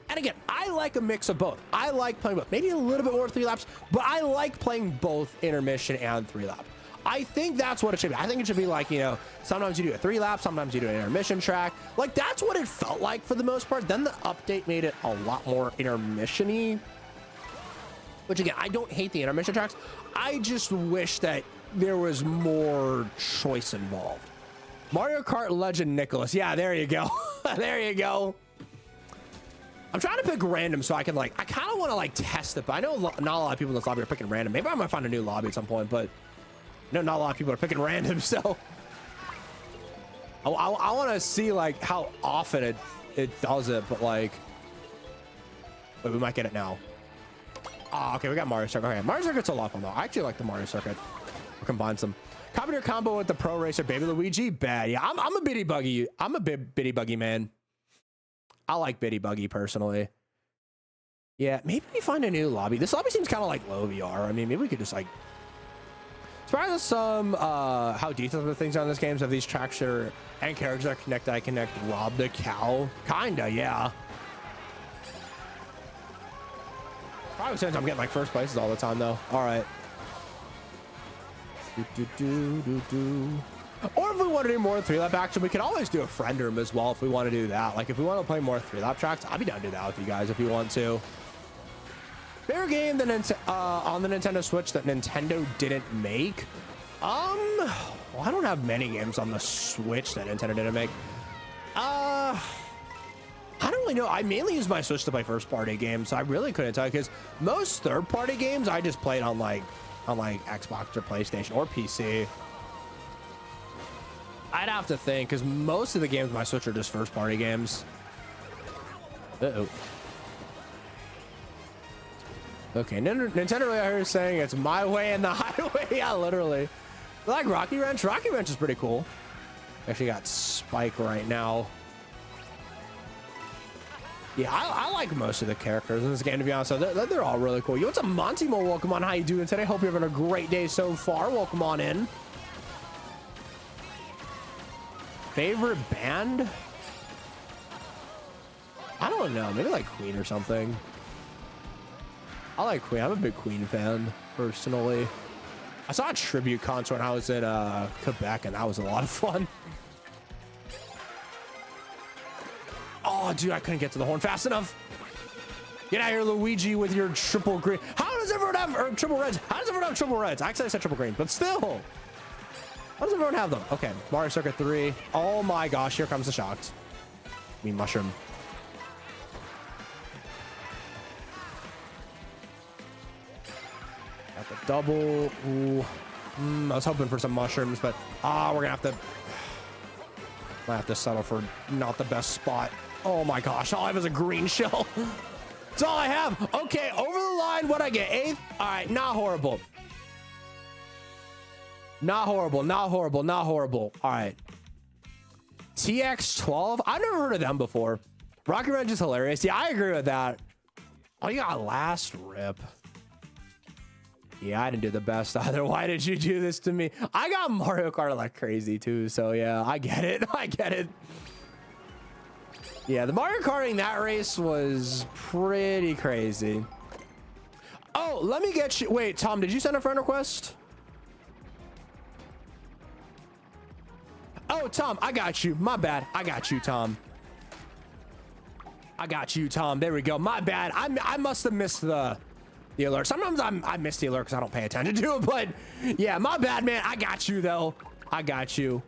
And again, I like a mix of both. I like playing both. Maybe a little bit more 3-laps, but I like playing both intermission and 3-lap. I think that's what it should be. I think it should be like, you know, sometimes you do a 3-lap, sometimes you do an intermission track. Like, that's what it felt like for the most part. Then the update made it a lot more intermission-y. Which, again, I don't hate the intermission tracks. I just wish that there was more choice involved. Mario Kart Legend Nicholas. Yeah, there you go. There you go. I'm trying to pick random so I can, like, I kind of want to, like, test it. But I know not a lot of people in this lobby are picking random. Maybe I might find a new lobby at some point, but no, not a lot of people are picking random, so I want to see like how often it does it, but like, wait, we might get it now. Oh, okay, we got Mario Circuit. Okay, Mario Circuit's a lot of fun though. I actually like the Mario Circuit. We'll combine some. Copy your combo with the Pro Racer Baby Luigi. Bad. Yeah, I'm a bitty buggy. I'm a bitty buggy man. I like bitty buggy personally. Yeah, maybe we find a new lobby. This lobby seems kind of like low VR. I mean, maybe we could just like. As far as some how detailed the things on this game, so if these tracks are and characters are connected, I connect Rob the Cow. Kinda, yeah. Probably since I'm getting like first places all the time though. All right. Or if we want to do more 3-lap action, we can always do a friend room as well if we want to do that. Like if we want to play more 3-lap tracks, I'll be down to do that with you guys if you want to. Favorite game that on the Nintendo Switch that Nintendo didn't make? Well, I don't have many games on the Switch that Nintendo didn't make. I don't really know. I mainly use my Switch to play first-party games, so I really couldn't tell you because most third-party games I just played on like Xbox or PlayStation or PC. I'd have to think because most of the games on my Switch are just first-party games. Uh-oh. Okay, Nintendo right here is saying it's my way and the highway. Yeah, literally. I like Rocky Wrench. Rocky Wrench is pretty cool. Actually got Spike right now. Yeah, I like most of the characters in this game, to be honest. So they're all really cool. Yo, what's up, Monty Mo? Welcome on. How you doing today? Hope you're having a great day so far. Welcome on in. Favorite band? I don't know. Maybe like Queen or something. I like Queen. I'm a big Queen fan, personally. I saw a tribute concert when I was in Quebec, and that was a lot of fun. Oh, dude, I couldn't get to the horn fast enough. Get out of here, Luigi, with your triple green. How does everyone have, or triple reds? How does everyone have triple reds? Actually, I said triple green, but still. How does everyone have them? Okay, Mario Circuit 3. Oh my gosh, here comes the shocks. I mean, mushroom. Got the double. Ooh. I was hoping for some mushrooms, but we're gonna have to. Might have to settle for not the best spot. Oh my gosh, all I have is a green shell. That's all I have. Okay, over the line, what'd I get? 8th? All right, not horrible. Not horrible, not horrible, not horrible. All right. TX12? I've never heard of them before. Rocky Wrench is hilarious. Yeah, I agree with that. Oh, you got last rip. Yeah, I didn't do the best either. Why did you do this to me? I got Mario Kart like crazy too, so yeah, I get it. I get it. Yeah, the Mario Karting that race was pretty crazy. Oh, let me get you. Wait, Tom, did you send a friend request? Oh, Tom, I got you. My bad. I got you, Tom. I got you, Tom. There we go. My bad. I must have missed the alert. Sometimes I miss the alert because I don't pay attention to it, but yeah, my bad, man. I got you, though. I got you.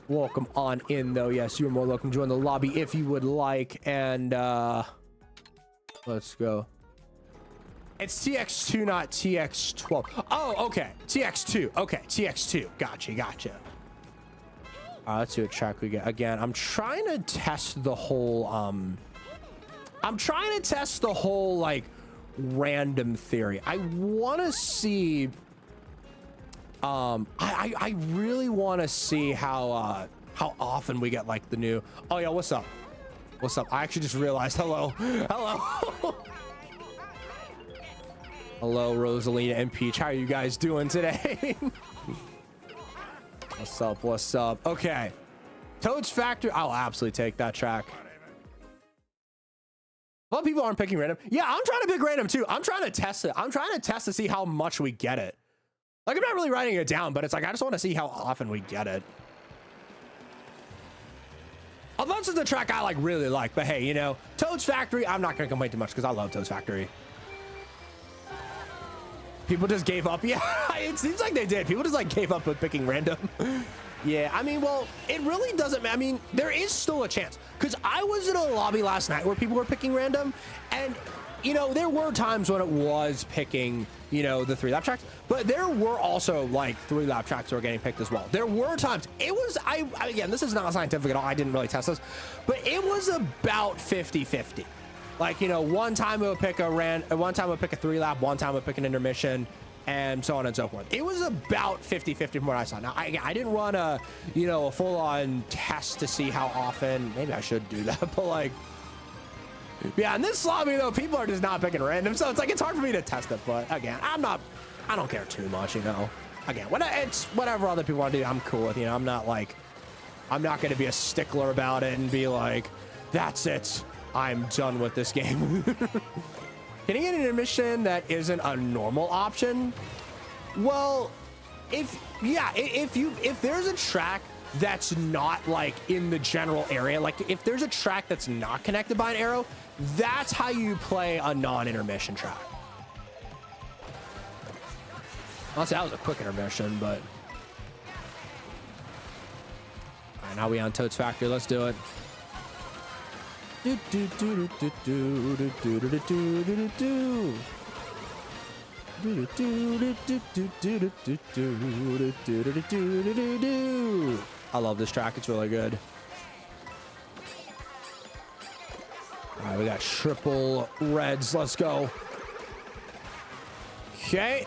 Welcome on in, though. Yes, you're more welcome to join the lobby if you would like. And let's go. It's TX2, not TX12. Oh, okay. TX2. Okay, TX2. Gotcha, gotcha. All right, let's see what track we get. Again, I'm trying to test the whole, like, random theory. I want to see, I really want to see how often we get, like, the new, oh, yeah, what's up? What's up? I actually just realized, hello. Hello. Hello, Rosalina and Peach. How are you guys doing today? What's up? What's up? Okay. Toad's Factory. I'll absolutely take that track. A lot of people aren't picking random. Yeah, I'm trying to pick random too. I'm trying to test it. I'm trying to test to see how much we get it. Like, I'm not really writing it down, but it's like, I just want to see how often we get it. Unless it's a track I like really like, but hey, you know, Toad's Factory, I'm not going to complain too much because I love Toad's Factory. People just gave up. Yeah, it seems like they did. People just like gave up with picking random. Yeah, I mean, well, it really doesn't. I mean, there is still a chance because I was in a lobby last night where people were picking random, and you know, there were times when it was picking, you know, the 3-lap tracks, but there were also like 3-lap tracks that were getting picked as well. There were times it was, again, this is not scientific at all. I didn't really test this, but it was about 50-50. Like, you know, one time it would pick a 3-lap, one time it would pick an intermission, and so on and so forth. It was about 50-50 from what I saw. Now, I didn't run a, you know, a full-on test to see how often. Maybe I should do that, but like, yeah, in this lobby though, people are just not picking random, so it's like, it's hard for me to test it. But again, I don't care too much, you know. Again, it's whatever other people want to do, I'm cool with. You know, I'm not going to be a stickler about it and be like, that's it. I'm done with this game. Can you get an intermission that isn't a normal option? Well, if there's a track that's not like in the general area, like if there's a track that's not connected by an arrow, that's how you play a non-intermission track. I'll say that was a quick intermission, but all right, now we on Toad's Factory. Let's do it. I love this track. It's really good. All right, we got triple reds. Let's go. Okay.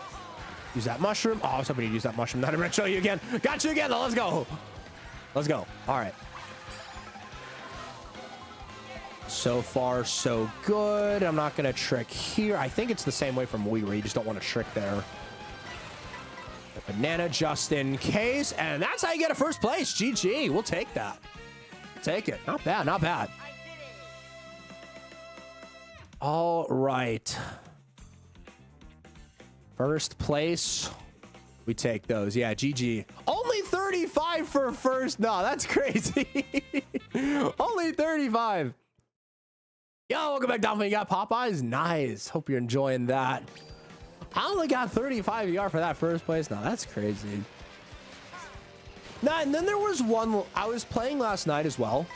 Use that mushroom. Oh, I was hoping you'd use that mushroom. Not even gonna show you again. Got you again, though. Let's go. Let's go. All right. So far, so good. I'm not gonna trick here. I think it's the same way from Wii, where you just don't want to trick there. Banana just in case, and that's how you get a first place. GG. We'll take that. Take it. Not bad. Not bad. All right. First place. We take those. Yeah, GG. Only 35 for first. No, that's crazy. Only 35. Yo, welcome back, Dolphin. You got Popeyes? Nice. Hope you're enjoying that. I only got 35 ER for that first place. No, that's crazy. Nah, and then there was one I was playing last night as well.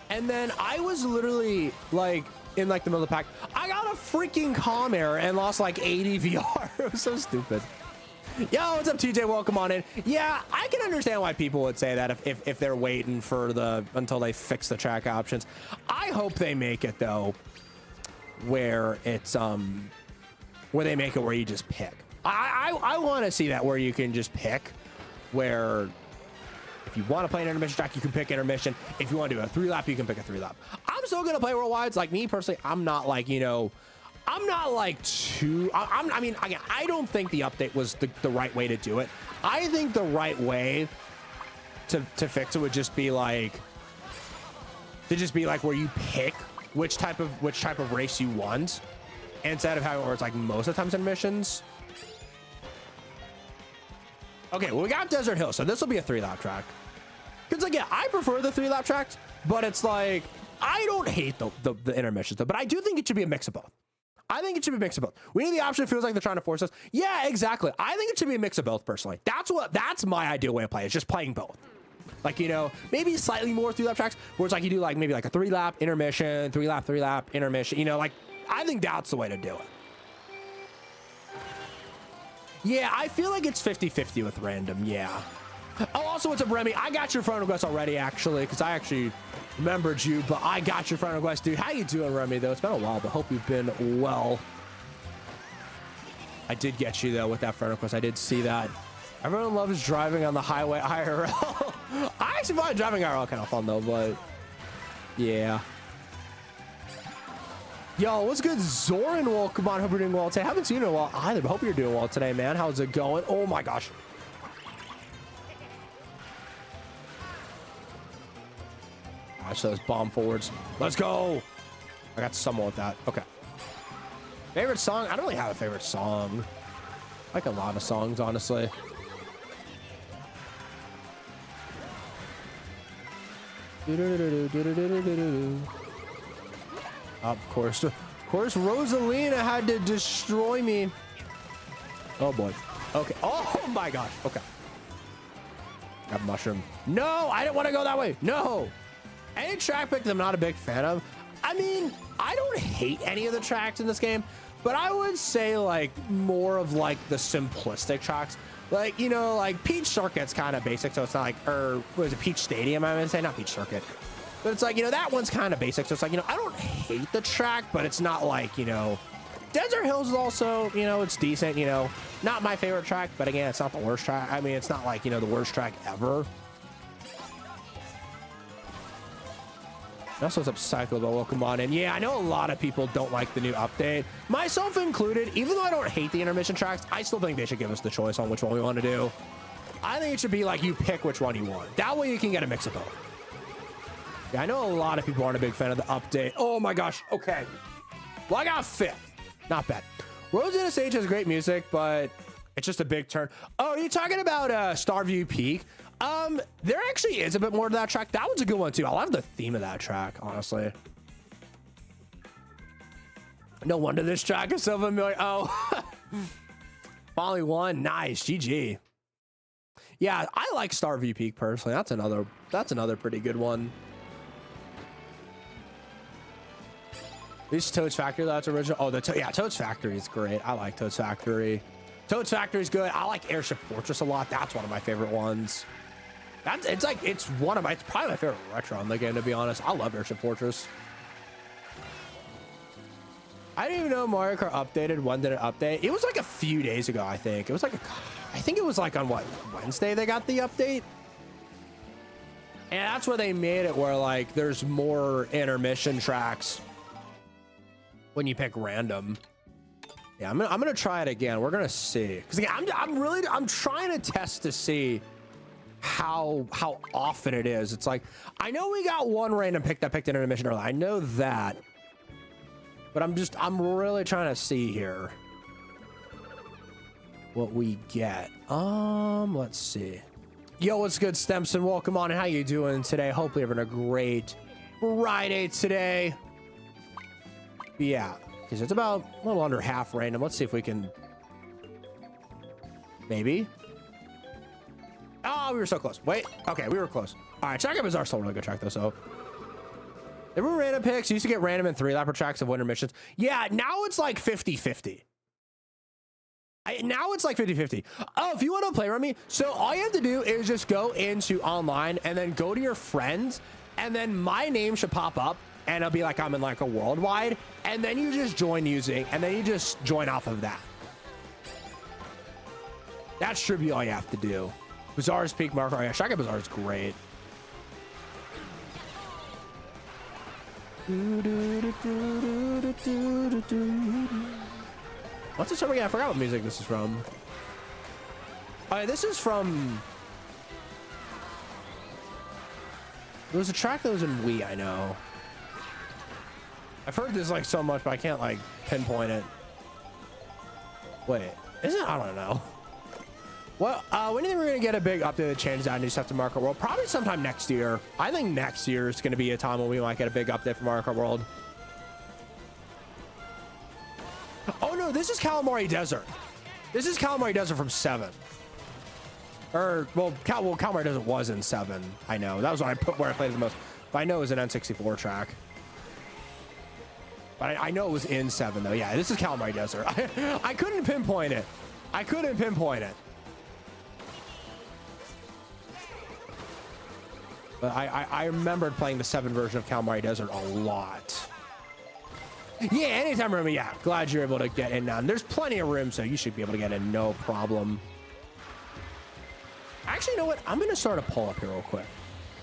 And then I was literally like in like the middle of the pack. I got a freaking comm error and lost like 80 VR. It was so stupid. Yo, what's up, TJ? Welcome on in. Yeah, I can understand why people would say that if they're waiting for until they fix the track options. I hope they make it though, where it's where they make it where you just pick. I want to see that where you can just pick, where if you want to play an intermission track, you can pick intermission. If you want to do a 3-lap, you can pick a 3-lap. I'm still gonna play worldwides. Like me personally, I'm not like, you know, I'm not like too. I mean, again, I don't think the update was the right way to do it. I think the right way to fix it would just be like where you pick which type of race you want, instead of how it works like most of the times in missions. Okay, well, we got Desert Hill, so this will be a 3-lap track. Because again, I prefer the 3-lap tracks, but it's like I don't hate the intermissions though, but I do think it should be a mix of both. I think it should be a mix of both. We need the option. It feels like they're trying to force us. Yeah, exactly. I think it should be a mix of both personally. That's my ideal way of playing. It's just playing both. Like, you know, maybe slightly more 3-lap tracks where it's like you do like maybe like a 3-lap intermission, 3-lap intermission, you know, like I think that's the way to do it. Yeah, I feel like it's 50-50 with random. Yeah. Oh, also, what's up, Remy? I got your friend request already, actually, because I actually remembered you, but I got your friend request, dude. How you doing, Remy, though? It's been a while, but hope you've been well. I did get you, though, with that friend request. I did see that. Everyone loves driving on the highway IRL. I actually find driving IRL kind of fun, though, but yeah. Yo, what's good, Zoran? Welcome on. Hope you're doing well today. Haven't seen you in a while either, but hope you're doing well today, man. How's it going? Oh, my gosh. Gosh, those bomb forwards. Let's go. I got someone with that. Okay. Favorite song? I don't really have a favorite song. I like a lot of songs, honestly. Of course, Rosalina had to destroy me. Oh boy. Okay. Oh my gosh. Okay. Got mushroom. No, I didn't want to go that way. No. Any track pick that I'm not a big fan of. I mean, I don't hate any of the tracks in this game, but I would say like more of like the simplistic tracks. Like, you know, like Peach Circuit's kind of basic, so it's not like, or what is it, Peach Stadium, I would say, not Peach Circuit. But it's like, you know, that one's kind of basic, so it's like, you know, I don't hate the track, but it's not like, you know, Desert Hills is also, you know, it's decent, you know, not my favorite track, but again, it's not the worst track. I mean, it's not like, you know, the worst track ever. Also, what's up, Psycho? Welcome on in. Yeah, I know a lot of people don't like the new update, myself included. Even though I don't hate the intermission tracks, I still think they should give us the choice on which one we want to do. I think it should be like you pick which one you want. That way you can get a mix of both. Yeah, I know a lot of people aren't a big fan of the update. Oh my gosh. Okay. Well, I got 5th. Not bad. Roads in a Stage has great music, but it's just a big turn. Oh, are you talking about Starview Peak? There actually is a bit more to that track. That one's a good one too. I love the theme of that track, honestly. No wonder this track is so familiar. Oh, finally won. Nice, GG. Yeah, I like Starview Peak personally. That's another pretty good one. At least Toad's Factory, that's original. Oh, yeah, Toad's Factory is great. I like Toad's Factory. Toad's Factory is good. I like Airship Fortress a lot. That's one of my favorite ones. It's like, it's probably my favorite retro in the game, to be honest. I love Airship Fortress. I didn't even know Mario Kart updated. When did it update? It was like a few days ago, I think. It was like, I think it was like on what, Wednesday they got the update? And that's where they made it where like there's more intermission tracks when you pick random. Yeah, I'm gonna try it again. We're gonna see. Because again, I'm trying to test to see how often it is. It's like, I know we got one random pick that picked intermission early. I know that. But I'm really trying to see here what we get. Let's see. Yo, what's good, Stemson? Welcome on. How you doing today? Hopefully you're having a great Friday today. Yeah, because it's about a little under half random. Let's see if we can maybe. Oh, we were so close. Wait, okay, we were close. All right, Track Bazaar still a really good track though, so. There were random picks. You used to get random and 3-lapper tracks of winter missions. Yeah, now it's like 50-50. Now it's like 50-50. Oh, if you want to play with me, so all you have to do is just go into online and then go to your friends, and then my name should pop up, and it'll be like I'm in like a worldwide, and then you just join using, and then you just join off of that. That should be all you have to do. Bazaar's peak marker. Oh, yeah, Shotgun Bazaar is great. What's this over again? I forgot what music this is from. This is from. There was a track that was in Wii, I know. I've heard this like so much, but I can't like pinpoint it. Wait, is it? I don't know. Well, when do you think we're gonna get a big update that changes out new stuff to Mario Kart World? Probably sometime next year. I think next year is gonna be a time when we might get a big update for Mario Kart World. Oh no, this is Calamari Desert. This is Calamari Desert from 7. Or well, Calamari Desert was in 7. I know that was when where I played it the most. But I know it was an N64 track. But I know it was in 7 though. Yeah, this is Calamari Desert. I couldn't pinpoint it. I couldn't pinpoint it. But I remembered playing the 7 version of Calamari Desert a lot. Yeah, anytime room. Yeah, glad you're able to get in now. There's plenty of room, so you should be able to get in no problem. Actually, you know what? I'm going to start a poll up here real quick.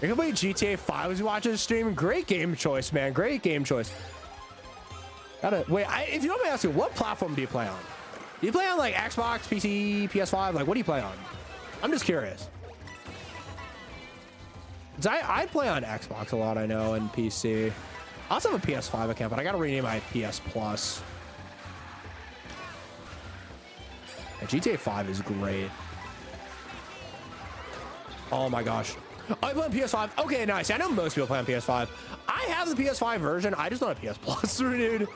You're going to play GTA 5 as you watch this stream? Great game choice, man. Great game choice. Wait, if you don't mind asking, what platform do you play on? Do you play on like Xbox, PC, PS5? Like, what do you play on? I'm just curious. I play on Xbox a lot, I know, and PC. I also have a PS5 account, but I gotta rename my PS Plus. Yeah, GTA 5 is great. Oh my gosh. I play on PS5. Okay, nice. I know most people play on PS5. I have the PS5 version. I just don't have PS Plus, dude.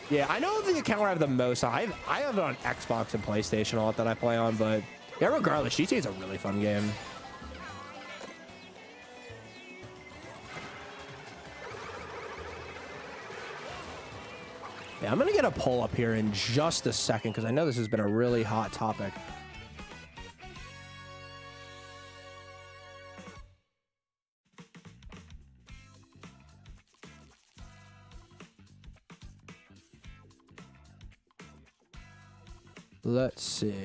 Yeah, I know the account where I have the most. I have it on Xbox and PlayStation a lot that I play on, but yeah, regardless, GTA is a really fun game. Yeah, I'm gonna get a poll up here in just a second because I know this has been a really hot topic. Let's see.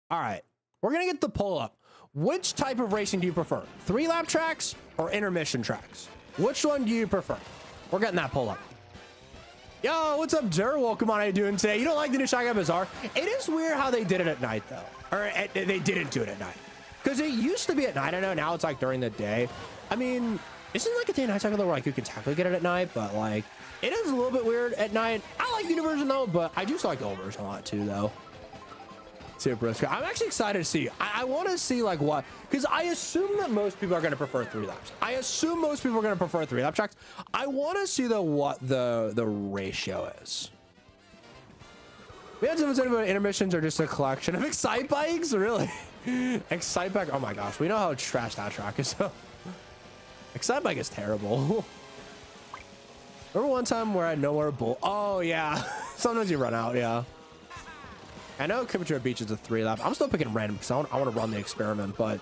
All right, we're gonna get the poll up. Which type of racing do you prefer? 3-lap tracks or intermission tracks? Which one do you prefer? We're getting that poll up. Yo, what's up, Dur? Welcome on. How you doing today? You don't like the new Shotgun Bazaar? It is weird how they did it at night, though. Or they didn't do it at night. Because it used to be at night. I know now it's like during the day. I mean, isn't like a day and night cycle though, where like you can technically get it at night, but like it is a little bit weird at night. I like the new version though, but I do still like the old version a lot too, though. Super. I'm actually excited to see. I want to see like what, because I assume that most people are going to prefer 3 laps. I assume most people are going to prefer 3-lap tracks. I want to see what the ratio is. We had someone say about intermissions are just a collection of Excite bikes, really. Excite bike. Oh my gosh, we know how trash that track is. Excite bike is terrible. Remember one time where I had nowhere bull? Oh yeah, sometimes you run out. Yeah. I know Kilimanjaro Beach is a 3-lap. I'm still picking random because I want to run the experiment, but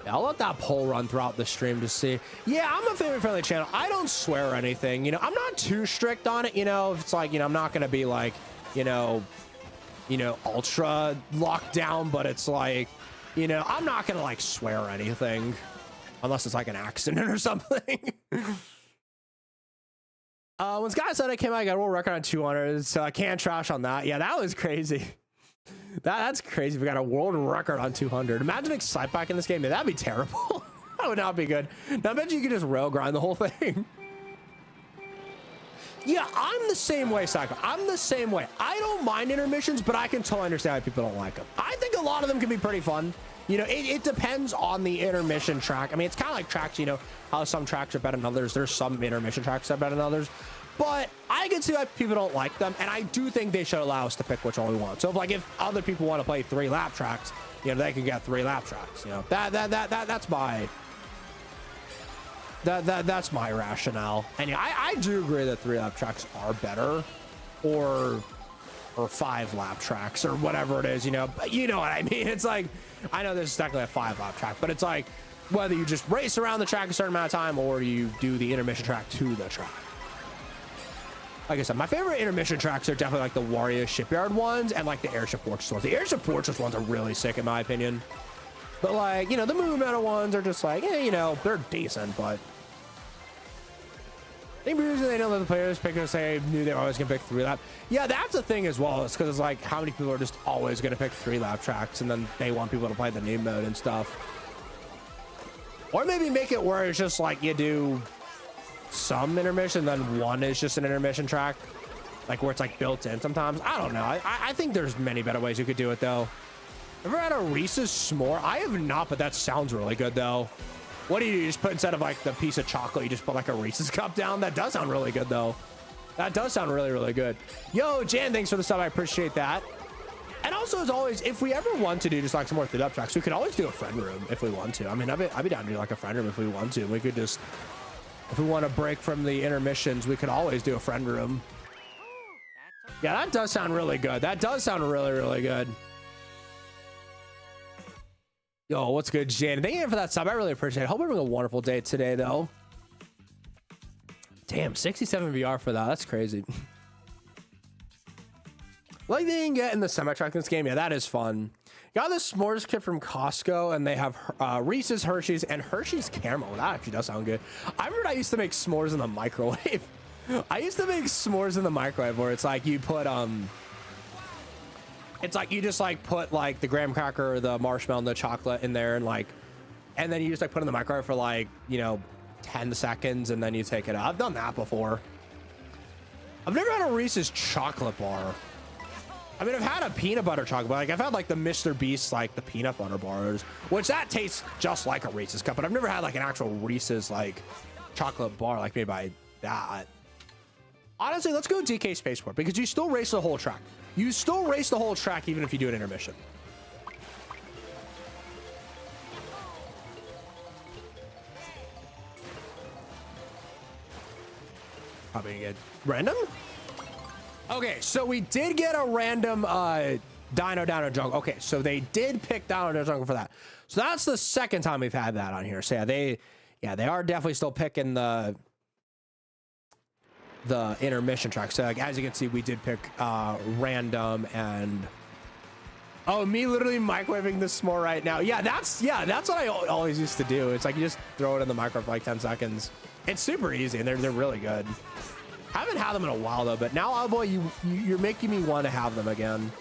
yeah, I'll let that poll run throughout the stream to see. Yeah, I'm a family friendly channel. I don't swear or anything. You know, I'm not too strict on it. You know, if it's like, you know, I'm not going to be like, you know, ultra locked down, but it's like, you know, I'm not going to like swear or anything unless it's like an accident or something. When Scott said I came out, I got a world record on 200, so I can't trash on that. Yeah, that was crazy. That's crazy. We got a world record on 200. Imagine Excite back in this game. Yeah, that'd be terrible. That would not be good. Now, I bet you could just rail grind the whole thing. Yeah, I'm the same way, Psycho. I'm the same way. I don't mind intermissions, but I can totally understand why people don't like them. I think a lot of them can be pretty fun. You know, it depends on the intermission track. I mean, it's kind of like tracks, you know, how some tracks are better than others. There's some intermission tracks that are better than others. But I can see why people don't like them, and I do think they should allow us to pick which one we want. So if other people want to play 3-lap tracks, you know, they can get 3-lap tracks. You know, that's my rationale. And yeah, I do agree that 3-lap tracks are better, or 5-lap tracks, or whatever it is. You know, but you know what I mean. It's like, I know this is technically a 5-lap track, but it's like whether you just race around the track a certain amount of time or you do the intermission track to the track. Like I said, my favorite intermission tracks are definitely like the Wario Shipyard ones and like the Airship Fortress ones. The Airship Fortress ones are really sick in my opinion. But like, you know, the Moon Meadow ones are just like, yeah, you know, they're decent, but I think the reason they don't let the players pick because they knew they were always gonna pick 3-lap. Yeah, that's the thing as well. It's because it's like how many people are just always gonna pick 3-lap tracks, and then they want people to play the new mode and stuff. Or maybe make it where it's just like you do some intermission, then one is just an intermission track, like where it's like built in sometimes. I don't know. I think there's many better ways you could do it though. Ever had a Reese's s'more? I have not, but that sounds really good though. What do you just put instead of like the piece of chocolate, you just put like a Reese's cup down? That does sound really good though. That does sound really, really good. Yo, Jan, thanks for the sub. I appreciate that. And also, as always, if we ever want to do just like some more 3-lap tracks, we could always do a friend room if we want to. I mean, I'd be down to do like a friend room if we want to. We could just, if we want to break from the intermissions, we could always do a friend room. Yeah, that does sound really good. That does sound really, really good. Yo, what's good, Jan? Thank you for that sub. I really appreciate it. Hope you're having a wonderful day today, though. Damn, 67 VR for that. That's crazy. Like they didn't get in the semi-truck in this game. Yeah, that is fun. Got this s'mores kit from Costco, and they have Reese's, Hershey's, and Hershey's Caramel. That actually does sound good. I remember I used to make s'mores in the microwave. I used to make s'mores in the microwave where it's like you put it's like you just like put like the graham cracker or the marshmallow and the chocolate in there, and like, and then you just like put it in the microwave for like, you know, 10 seconds, and then you take it out. I've done that before. I've never had a Reese's chocolate bar. I mean, I've had a peanut butter chocolate bar. Like I've had like the Mr. Beast, like the peanut butter bars, which that tastes just like a Reese's cup, but I've never had like an actual Reese's like chocolate bar like made by that. Honestly, let's go DK Spaceport because you still race the whole track. You still race the whole track even if you do an intermission. Probably gonna get random. Okay, so we did get a random Dino Down Jungle. Okay, so they did pick Dino Down Jungle for that. So that's the second time we've had that on here. So yeah, they are definitely still picking the intermission track. So like, as you can see, we did pick random, and oh, me literally microwaving the s'more right now. Yeah, that's what I always used to do. It's like you just throw it in the microwave for like 10 seconds. It's super easy, and they're really good. Haven't had them in a while though, but now, oh boy, you're making me want to have them again.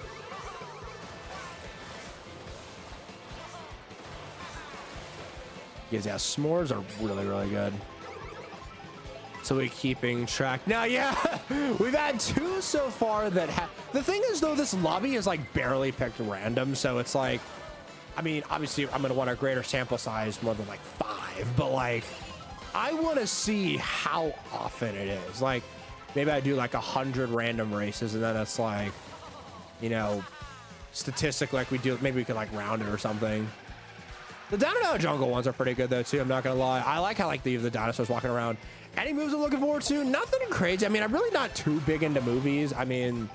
Because yeah, s'mores are really, really good. So we're keeping track now. Yeah, we've had 2 so far that the thing is though, this lobby is like barely picked random, so it's like, I mean, obviously I'm gonna want a greater sample size, more than like 5, but like I want to see how often it is. Like maybe I do like 100 random races, and then it's like, you know, statistic like we do, maybe we could like round it or something. The Down and Out Jungle ones are pretty good though too. I'm not gonna lie. I like how like the dinosaurs walking around. Any moves I'm looking forward to? Nothing crazy. I mean, I'm really not too big into movies. I mean,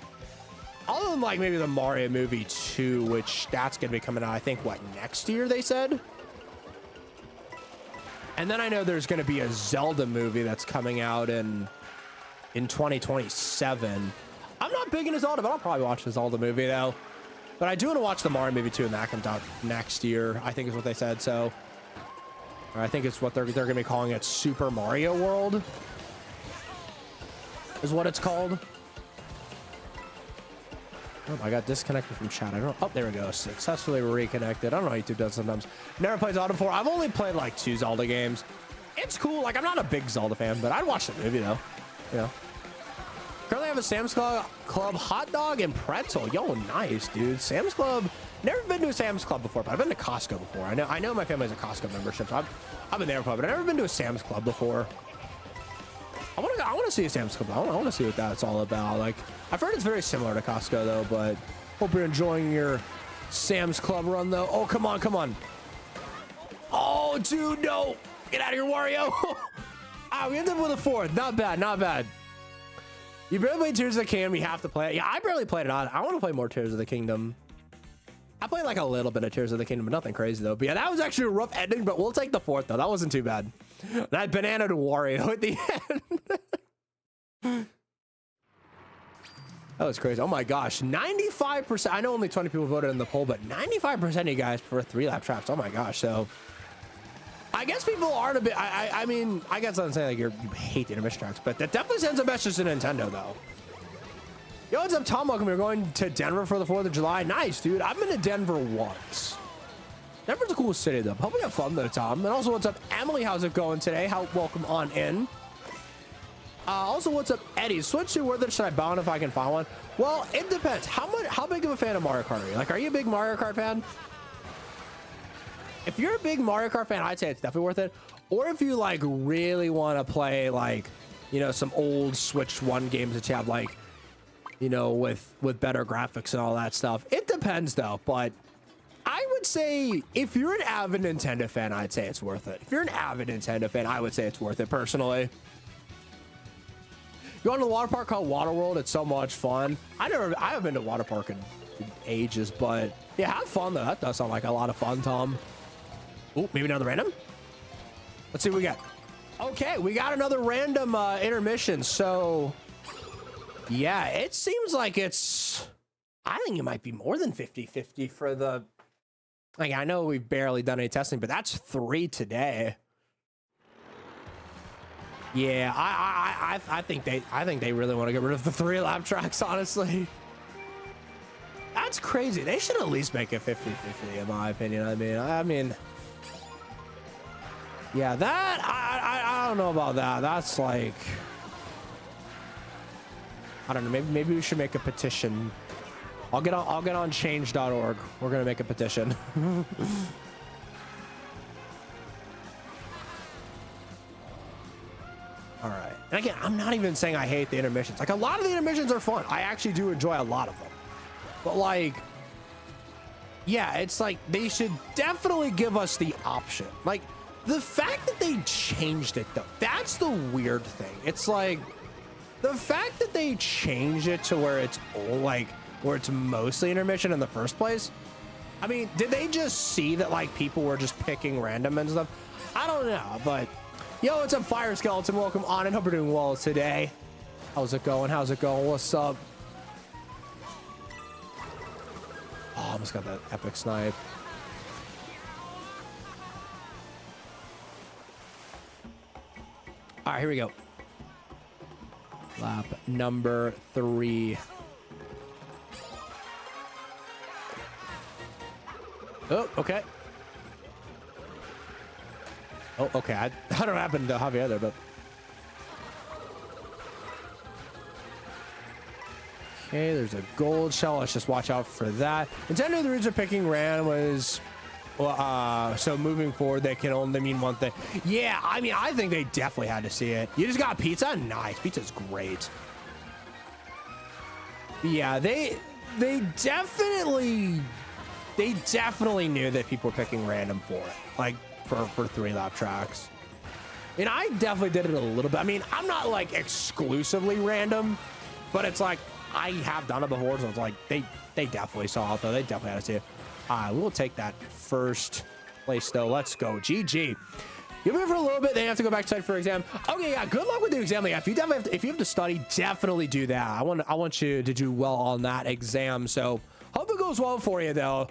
other than like maybe the Mario movie 2, which that's gonna be coming out, I think, what, next year they said? And then I know there's gonna be a Zelda movie that's coming out in 2027. I'm not big into Zelda, but I'll probably watch the Zelda movie though. But I do want to watch the Mario movie too, and that comes out next year, I think is what they said. So, or I think it's what they're gonna be calling it. Super Mario World is what it's called. Oh, I got disconnected from chat. I don't. Oh, there we go. Successfully reconnected. I don't know how YouTube does sometimes. Never played Zelda before. I've only played like 2 Zelda games. It's cool. Like, I'm not a big Zelda fan, but I'd watch the movie though. You know. Currently have a Sam's Club hot dog and pretzel. Yo, nice, dude. Sam's Club. Never been to a Sam's Club before, but I've been to Costco before. I know my family has a Costco membership, so I've been there before, but I've never been to a Sam's Club before. I want to see a Sam's Club. I want to see what that's all about. Like, I've heard it's very similar to Costco though, but hope you're enjoying your Sam's Club run though. Oh, come on, come on. Oh, dude, no. Get out of here, Wario. Ah, we ended up with a 4th. Not bad, not bad. You barely played Tears of the Kingdom. You have to play it. Yeah, I barely played it on. I want to play more Tears of the Kingdom. I played like a little bit of Tears of the Kingdom, but nothing crazy though. But yeah, that was actually a rough ending, but we'll take the 4th though. That wasn't too bad. That banana to Wario at the end. That was crazy. Oh my gosh. 95%. I know only 20 people voted in the poll, but 95% of you guys prefer 3-lap traps. Oh my gosh. So I guess people aren't a bit. I mean, I guess I'm saying like you hate the intermission tracks, but that definitely sends a message to Nintendo though. Yo, what's up, Tom? Welcome. We're going to Denver for the 4th of July. Nice, dude. I've been to Denver once. Denver's a cool city though. Hope you have fun though, Tom. And also, what's up, Emily? How's it going today? Welcome on in. Also, what's up, Eddie? Switch to worth it. Should I bound if I can find one? Well, it depends. How big of a fan of Mario Kart are you? Like, are you a big Mario Kart fan? If you're a big Mario Kart fan, I'd say it's definitely worth it. Or if you like really want to play like, you know, some old Switch 1 games that you have like, you know, with better graphics and all that stuff. It depends though, but I would say if you're an avid Nintendo fan, I'd say it's worth it. If you're an avid Nintendo fan, I would say it's worth it personally. Going to the water park called Water World. It's so much fun. I haven't been to water park in ages, but yeah, have fun though. That does sound like a lot of fun, Tom. Oh, maybe another random. Let's see what we got. Okay, we got another random intermission. So yeah, it seems like it's, I think it might be more than 50-50 for the, like, I know we've barely done any testing, but that's 3 today. Yeah, I think they really want to get rid of the 3-lap tracks, honestly. That's crazy. They should at least make it 50-50 in my opinion. I mean, yeah, that I don't know about that. That's like, I don't know. Maybe we should make a petition. I'll get on change.org. We're gonna make a petition. All right. And again, I'm not even saying I hate the intermissions. Like, a lot of the intermissions are fun. I actually do enjoy a lot of them. But like, yeah, it's like they should definitely give us the option. Like, the fact that they changed it though, that's the weird thing. It's like the fact that they changed it to where it's where it's mostly intermission in the first place. I mean, did they just see that like people were just picking random and stuff? I don't know, but yo, what's up, Fire Skeleton? Welcome on, and hope you're doing well today. How's it going? How's it going? What's up? Oh, almost got that epic snipe. All right, here we go. Lap number 3. Oh, okay. Oh, okay. I don't know what happened to Javier there, but. Okay, there's a gold shell. Let's just watch out for that. Nintendo, the reason picking Ran was, so moving forward, they can only mean one thing. Yeah, I mean, I think they definitely had to see it. You just got pizza? Nice. Pizza's great. Yeah, they definitely they definitely knew that people were picking random for it, like for 3-lap tracks. And I definitely did it a little bit. I mean, I'm not like exclusively random, but it's like I have done it before, so it's like they definitely saw it though. They definitely had to see it. We'll take that first place though. Let's go. GG. You'll be here for a little bit, then you have to go back to site for exam. Okay, yeah, good luck with the exam. Yeah, if you have to study, definitely do that. I want you to do well on that exam. So hope it goes well for you though.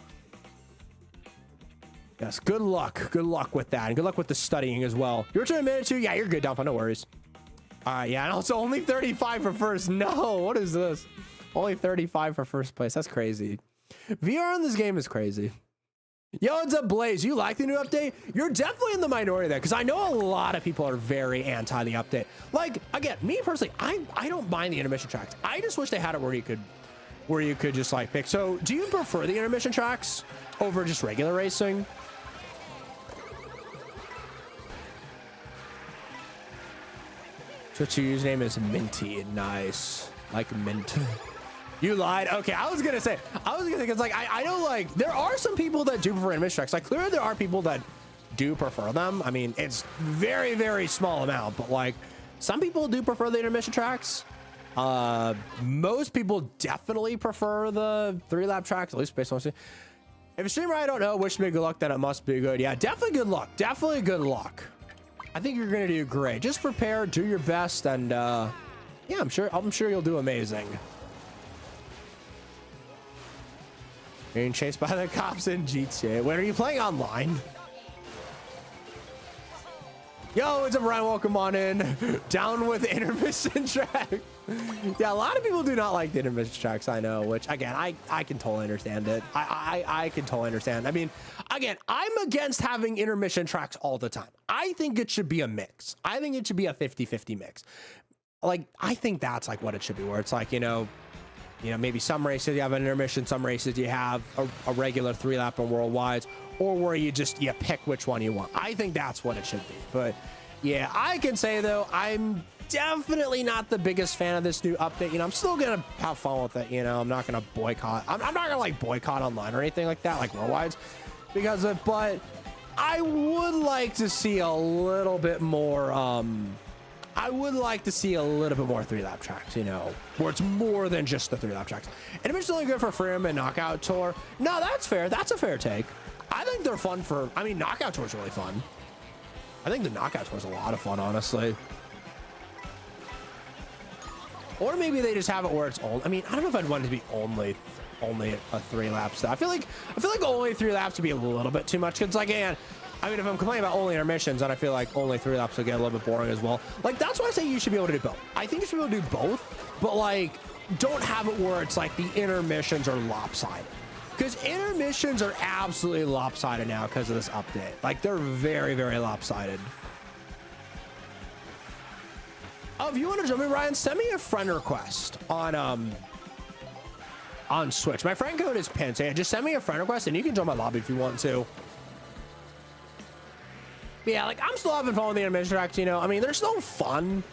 Yes, good luck. Good luck with that. And good luck with the studying as well. Your turn in a minute too. Yeah, you're good, Dumpy. No worries. All right, yeah, and also only 35 for first. No, what is this? Only 35 for first place. That's crazy. VR in this game is crazy. Yo, what's up, Blaze? You like the new update? You're definitely in the minority there, because I know a lot of people are very anti the update. Like, again, me personally, I don't mind the intermission tracks. I just wish they had it where you could just like pick. So do you prefer the intermission tracks over just regular racing? Twitch username is Minty. Nice. Like mint. You lied. Okay, I was gonna say it's like I know, like, there are some people that do prefer intermission tracks. Like, clearly there are people that do prefer them. I mean, it's very, very small amount, but like some people do prefer the intermission tracks. Most people definitely prefer the 3-lap tracks, at least based on what I see. If a streamer I don't know, wish me good luck, then it must be good. Yeah, definitely good luck. Definitely good luck. I think you're gonna do great. Just prepare, do your best, and yeah, I'm sure you'll do amazing. You're being chased by the cops in GTA. When are you playing online? Yo, what's up, Ryan? Welcome on in. Down with intermission track. Yeah, a lot of people do not like the intermission tracks, I know, which again, I can totally understand it. I can totally understand. I mean, again, I'm against having intermission tracks all the time. I think it should be a mix. I think it should be a 50-50 mix. Like, I think that's like what it should be, where it's like, you know, maybe some races you have an intermission, some races you have a regular 3-lap and worldwides, or where you pick which one you want. I think that's what it should be. But yeah, I can say though, I'm definitely not the biggest fan of this new update. You know, I'm still gonna have fun with it. You know, I'm not gonna boycott. I'm not gonna like boycott online or anything like that, like worldwides, because of. But I would like to see a little bit more. I would like to see a little bit more 3-lap tracks, you know, where it's more than just the 3-lap tracks. And it's only good for Freedom and Knockout Tour. No, that's fair. That's a fair take. I think they're fun for, I mean, Knockout Tour is really fun. I think the Knockout Tour is a lot of fun, honestly. Or maybe they just have it where it's only, I mean, I don't know if I'd want it to be only a 3-lap stuff. I feel like only 3 laps would be a little bit too much. Cause like, again, I mean, if I'm complaining about only intermissions, then I feel like only 3 laps will get a little bit boring as well. Like, that's why I say you should be able to do both. I think you should be able to do both, but like, don't have it where it's like the intermissions are lopsided. Because intermissions are absolutely lopsided now because of this update. Like, they're very, very lopsided. Oh, if you want to join me, Ryan, send me a friend request on Switch. My friend code is pinned. So yeah, just send me a friend request and you can join my lobby if you want to. But yeah, like, I'm still having fun with the intermission tracks, you know. I mean, they're still fun.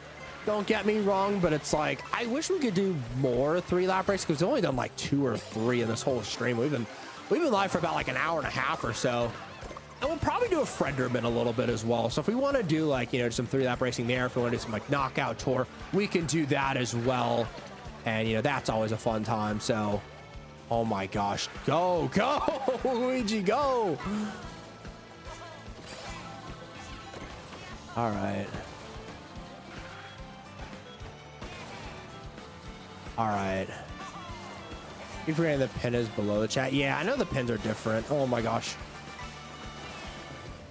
Don't get me wrong, but it's like, I wish we could do more 3-lap races, because we've only done like 2 or 3 in this whole stream. We've been live for about like an hour and a half or so. And we'll probably do a Frienderman a little bit as well. So if we want to do like, you know, some 3-lap racing there, if we want to do some like Knockout Tour, we can do that as well. And, you know, that's always a fun time. So, oh my gosh, go, Luigi, go. All right. All right. Keep forgetting the pin is below the chat. Yeah, I know the pins are different. Oh my gosh.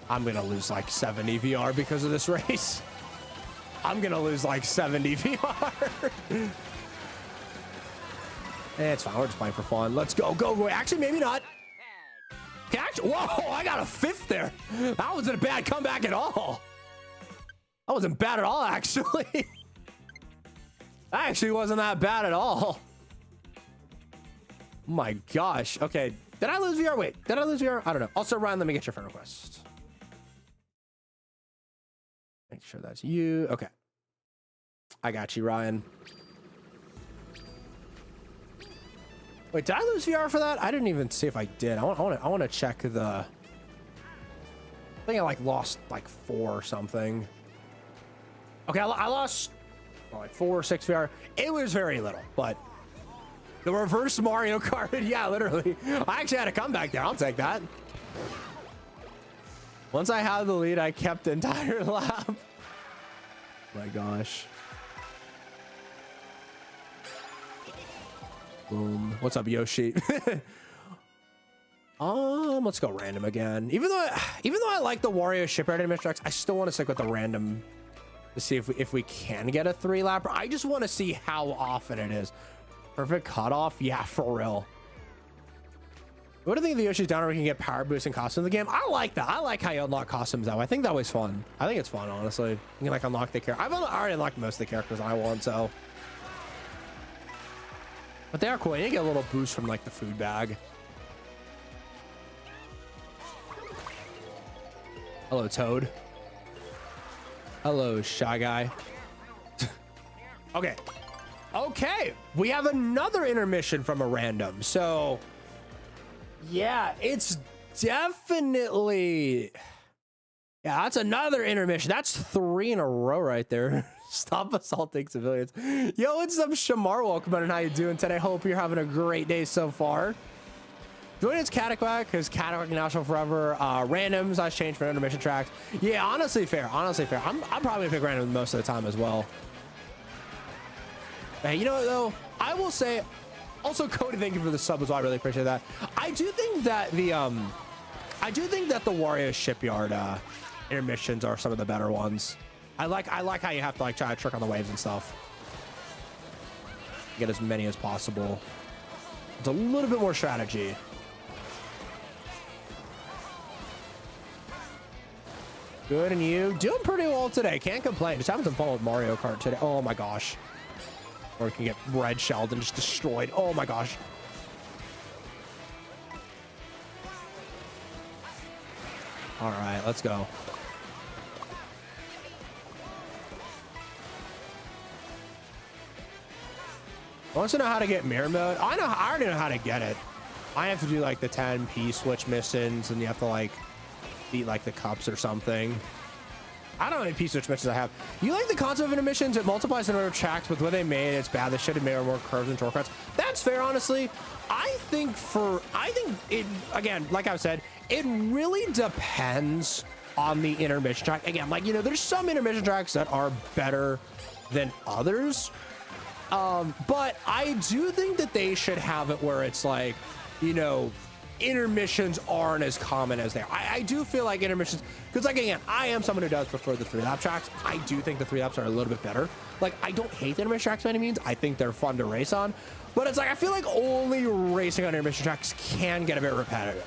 I'm going to lose like 70 VR because of this race. I'm going to lose like 70 VR. It's fine. We're just playing for fun. Let's go. Actually, maybe not. Actually, whoa, I got a 5th there. That wasn't a bad comeback at all. That wasn't bad at all, actually. That actually wasn't that bad at all. Oh my gosh. Okay. Did I lose VR? Wait, did I lose VR? I don't know. Also, Ryan, let me get your friend request. Make sure that's you. Okay. I got you, Ryan. Wait, did I lose VR for that? I didn't even see if I did. I want to check the. I think I like lost like 4 or something. Okay, I lost like 4 or 6 VR. It was very little, but the reverse Mario Kart, yeah, literally. I actually had a comeback there. I'll take that. Once I had the lead, I kept the entire lap. Oh my gosh. Boom. What's up, Yoshi? Let's go random again. Even though I like the Wario shipyard animation tracks, I still want to stick with the random to see if we can get a 3-lapper. I just want to see how often it is. Perfect cutoff, yeah, for real. What do you think of the Yoshi's Down where we can get power boosts and costumes in the game? I like that. I like how you unlock costumes that way. I think that was fun. I think it's fun, honestly. You can like unlock the character. I've already unlocked most of the characters I want, so. But they are cool. You get a little boost from like the food bag. Hello, Toad. Hello, Shy Guy. Okay. Okay. We have another intermission from a random. So, yeah, it's definitely. Yeah, that's another intermission. That's 3 in a row right there. Stop assaulting civilians. Yo, what's up, Shamar? Welcome on. How you doing today? Hope you're having a great day so far. Join us, Catacwack, because Catacwack National Forever. Randoms, I changed for intermission tracks. Yeah, honestly fair. Honestly fair. I'm probably gonna pick random most of the time as well. Hey, you know what though? I will say, also Cody, thank you for the sub as well. I really appreciate that. I do think that the Wario Shipyard intermissions are some of the better ones. I like how you have to like try to trick on the waves and stuff. Get as many as possible. It's a little bit more strategy. Good, and you? Doing pretty well today. Can't complain. Just having some fun with Mario Kart today. Oh my gosh. Or you can get red shelled and just destroyed. Oh my gosh. All right, let's go. Wants to know how to get mirror mode. I already know how to get it. I have to do like the 10 P-switch missions, and you have to like beat like the cups or something. I don't know how many P-switch missions I have. You like the concept of intermissions? It multiplies the number of tracks. With what they made, it's bad. They should have made more curves and shortcuts. That's fair, honestly. I think it, again, like I said, it really depends on the intermission track. Again, like, you know, there's some intermission tracks that are better than others. But I do think that they should have it where it's like, you know, intermissions aren't as common as they are. I do feel like intermissions, because like, again, I am someone who does prefer the 3-lap tracks. I do think the 3-laps are a little bit better. Like, I don't hate the intermission tracks by any means. I think they're fun to race on, but it's like, I feel like only racing on intermission tracks can get a bit repetitive.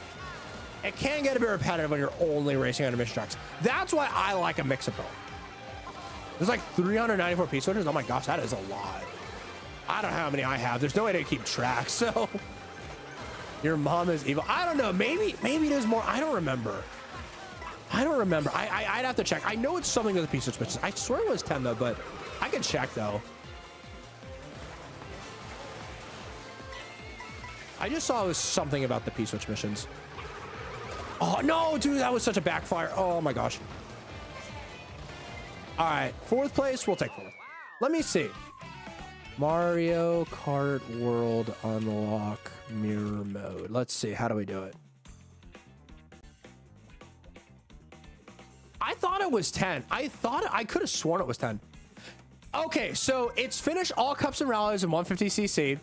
It can get a bit repetitive when you're only racing on intermission tracks. That's why I like a mix of both. There's like 394 P-switches. Oh my gosh, that is a lot. I don't know how many I have. There's no way to keep track. So your mom is evil. I don't know. Maybe there's more. I don't remember. I'd have to check. I know it's something with the P-switch missions. I swear it was 10 though, but I can check though. I just saw it was something about the P-switch missions. Oh no, dude, that was such a backfire. Oh my gosh. All right, 4th place. We'll take 4th. Let me see. Mario Kart World unlock mirror mode. Let's see. How do we do it? I thought it was 10. I could have sworn it was 10. Okay, so it's finish all cups and rallies in 150cc.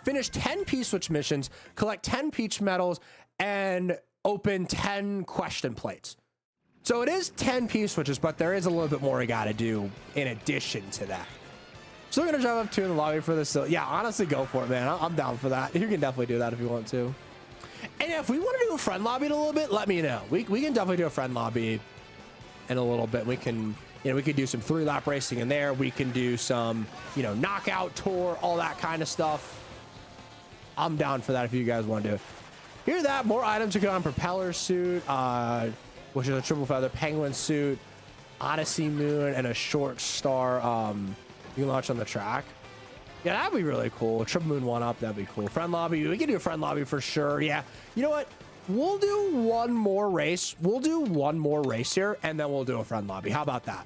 Finish 10 P-switch missions, collect 10 Peach medals, and open 10 question plates. So it is 10 P-switches, but there is a little bit more you got to do in addition to that. So we're gonna drive up to in the lobby for this. So yeah, honestly, go for it, man. I'm down for that. You can definitely do that if you want to. And if we want to do a friend lobby in a little bit, let me know. We can definitely do a friend lobby in a little bit. We can, you know, we could do some 3-lap racing in there. We can do some, you know, knockout tour, all that kind of stuff. I'm down for that if you guys want to do it. Hear that? More items to go on propeller suit, which is a triple feather penguin suit, Odyssey moon, and a short star. You can launch on the track. Yeah, that'd be really cool. Triple moon one up, that'd be cool. Friend lobby, we can do a friend lobby for sure. Yeah, you know what? We'll do one more race. We'll do one more race here, and then we'll do a friend lobby. How about that?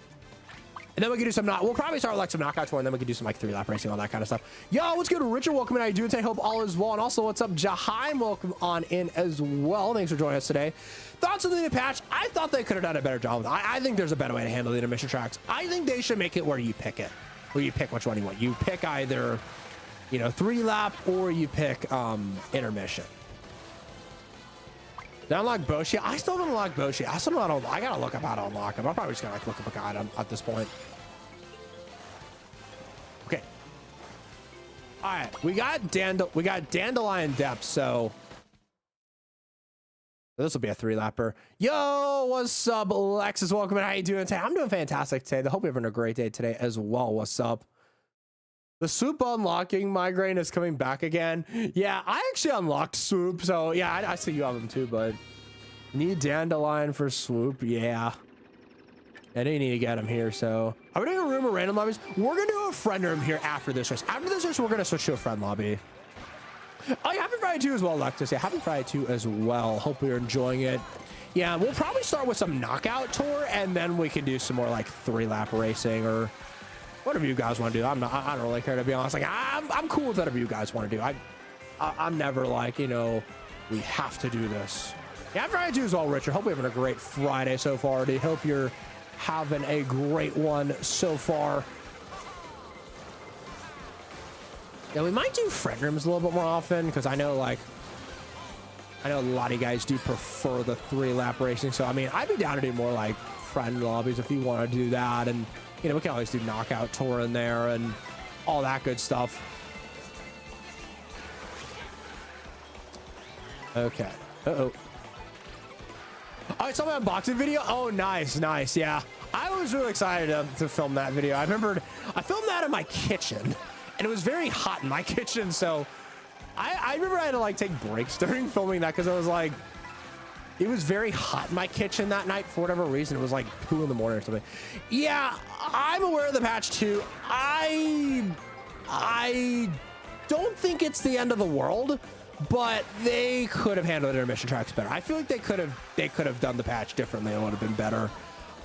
And then we can do some we'll probably start with like some knockout tour, and then we can do some like 3-lap racing, all that kind of stuff. Yo, what's good? Richard, welcome in. How you doing today? Hope all is well. And also, what's up, Jaheim? Welcome on in as well. Thanks for joining us today. Thoughts on the new patch? I thought they could have done a better job. I think there's a better way to handle the intermission tracks. I think they should make it where you pick it, where you pick which one you want. You pick either, you know, 3-lap or you pick intermission. Did I unlock Boshi? I still haven't unlocked Boshi. I still don't. I gotta look up how to unlock him. I'm probably just gonna like look up a guide at this point. Okay. All right, we got dandelion depth, so this will be a 3-lapper. Yo, what's up, Alexis? Welcome in. How you doing today? I'm doing fantastic today. I hope you're having a great day today as well. What's up? The swoop unlocking migraine is coming back again. Yeah, I actually unlocked swoop, so yeah, I see you have them too, but need dandelion for swoop. Yeah, I do need to get him here. So are we doing a room or random lobbies? We're gonna do a friend room here after this race. After this race, we're gonna switch to a friend lobby. Oh yeah, happy Friday 2 as well, Alexis. Yeah, happy Friday 2 as well. Hope you're enjoying it. Yeah, we'll probably start with some knockout tour, and then we can do some more like 3-lap racing or whatever you guys want to do. I don't really care, to be honest. Like I'm cool with whatever you guys want to do. I'm never like, you know, we have to do this. Yeah, Friday 2 as well, Richard. Hope you're having a great Friday so far, dude. Hope you're having a great one so far. Yeah, we might do friend rooms a little bit more often, because I know a lot of you guys do prefer the 3-lap racing. So I mean, I'd be down to do more like friend lobbies if you want to do that, and you know, we can always do knockout tour in there and all that good stuff. Okay. Uh-oh. I saw my unboxing video. Oh, nice, nice. Yeah, I was really excited to film that video. I remembered I filmed that in my kitchen, and it was very hot in my kitchen. So I remember I had to like take breaks during filming that, because I was like, it was very hot in my kitchen that night for whatever reason. It was like 2 in the morning or something. Yeah, I'm aware of the patch too. I don't think it's the end of the world, but they could have handled intermission tracks better. I feel like they could have done the patch differently. It would have been better.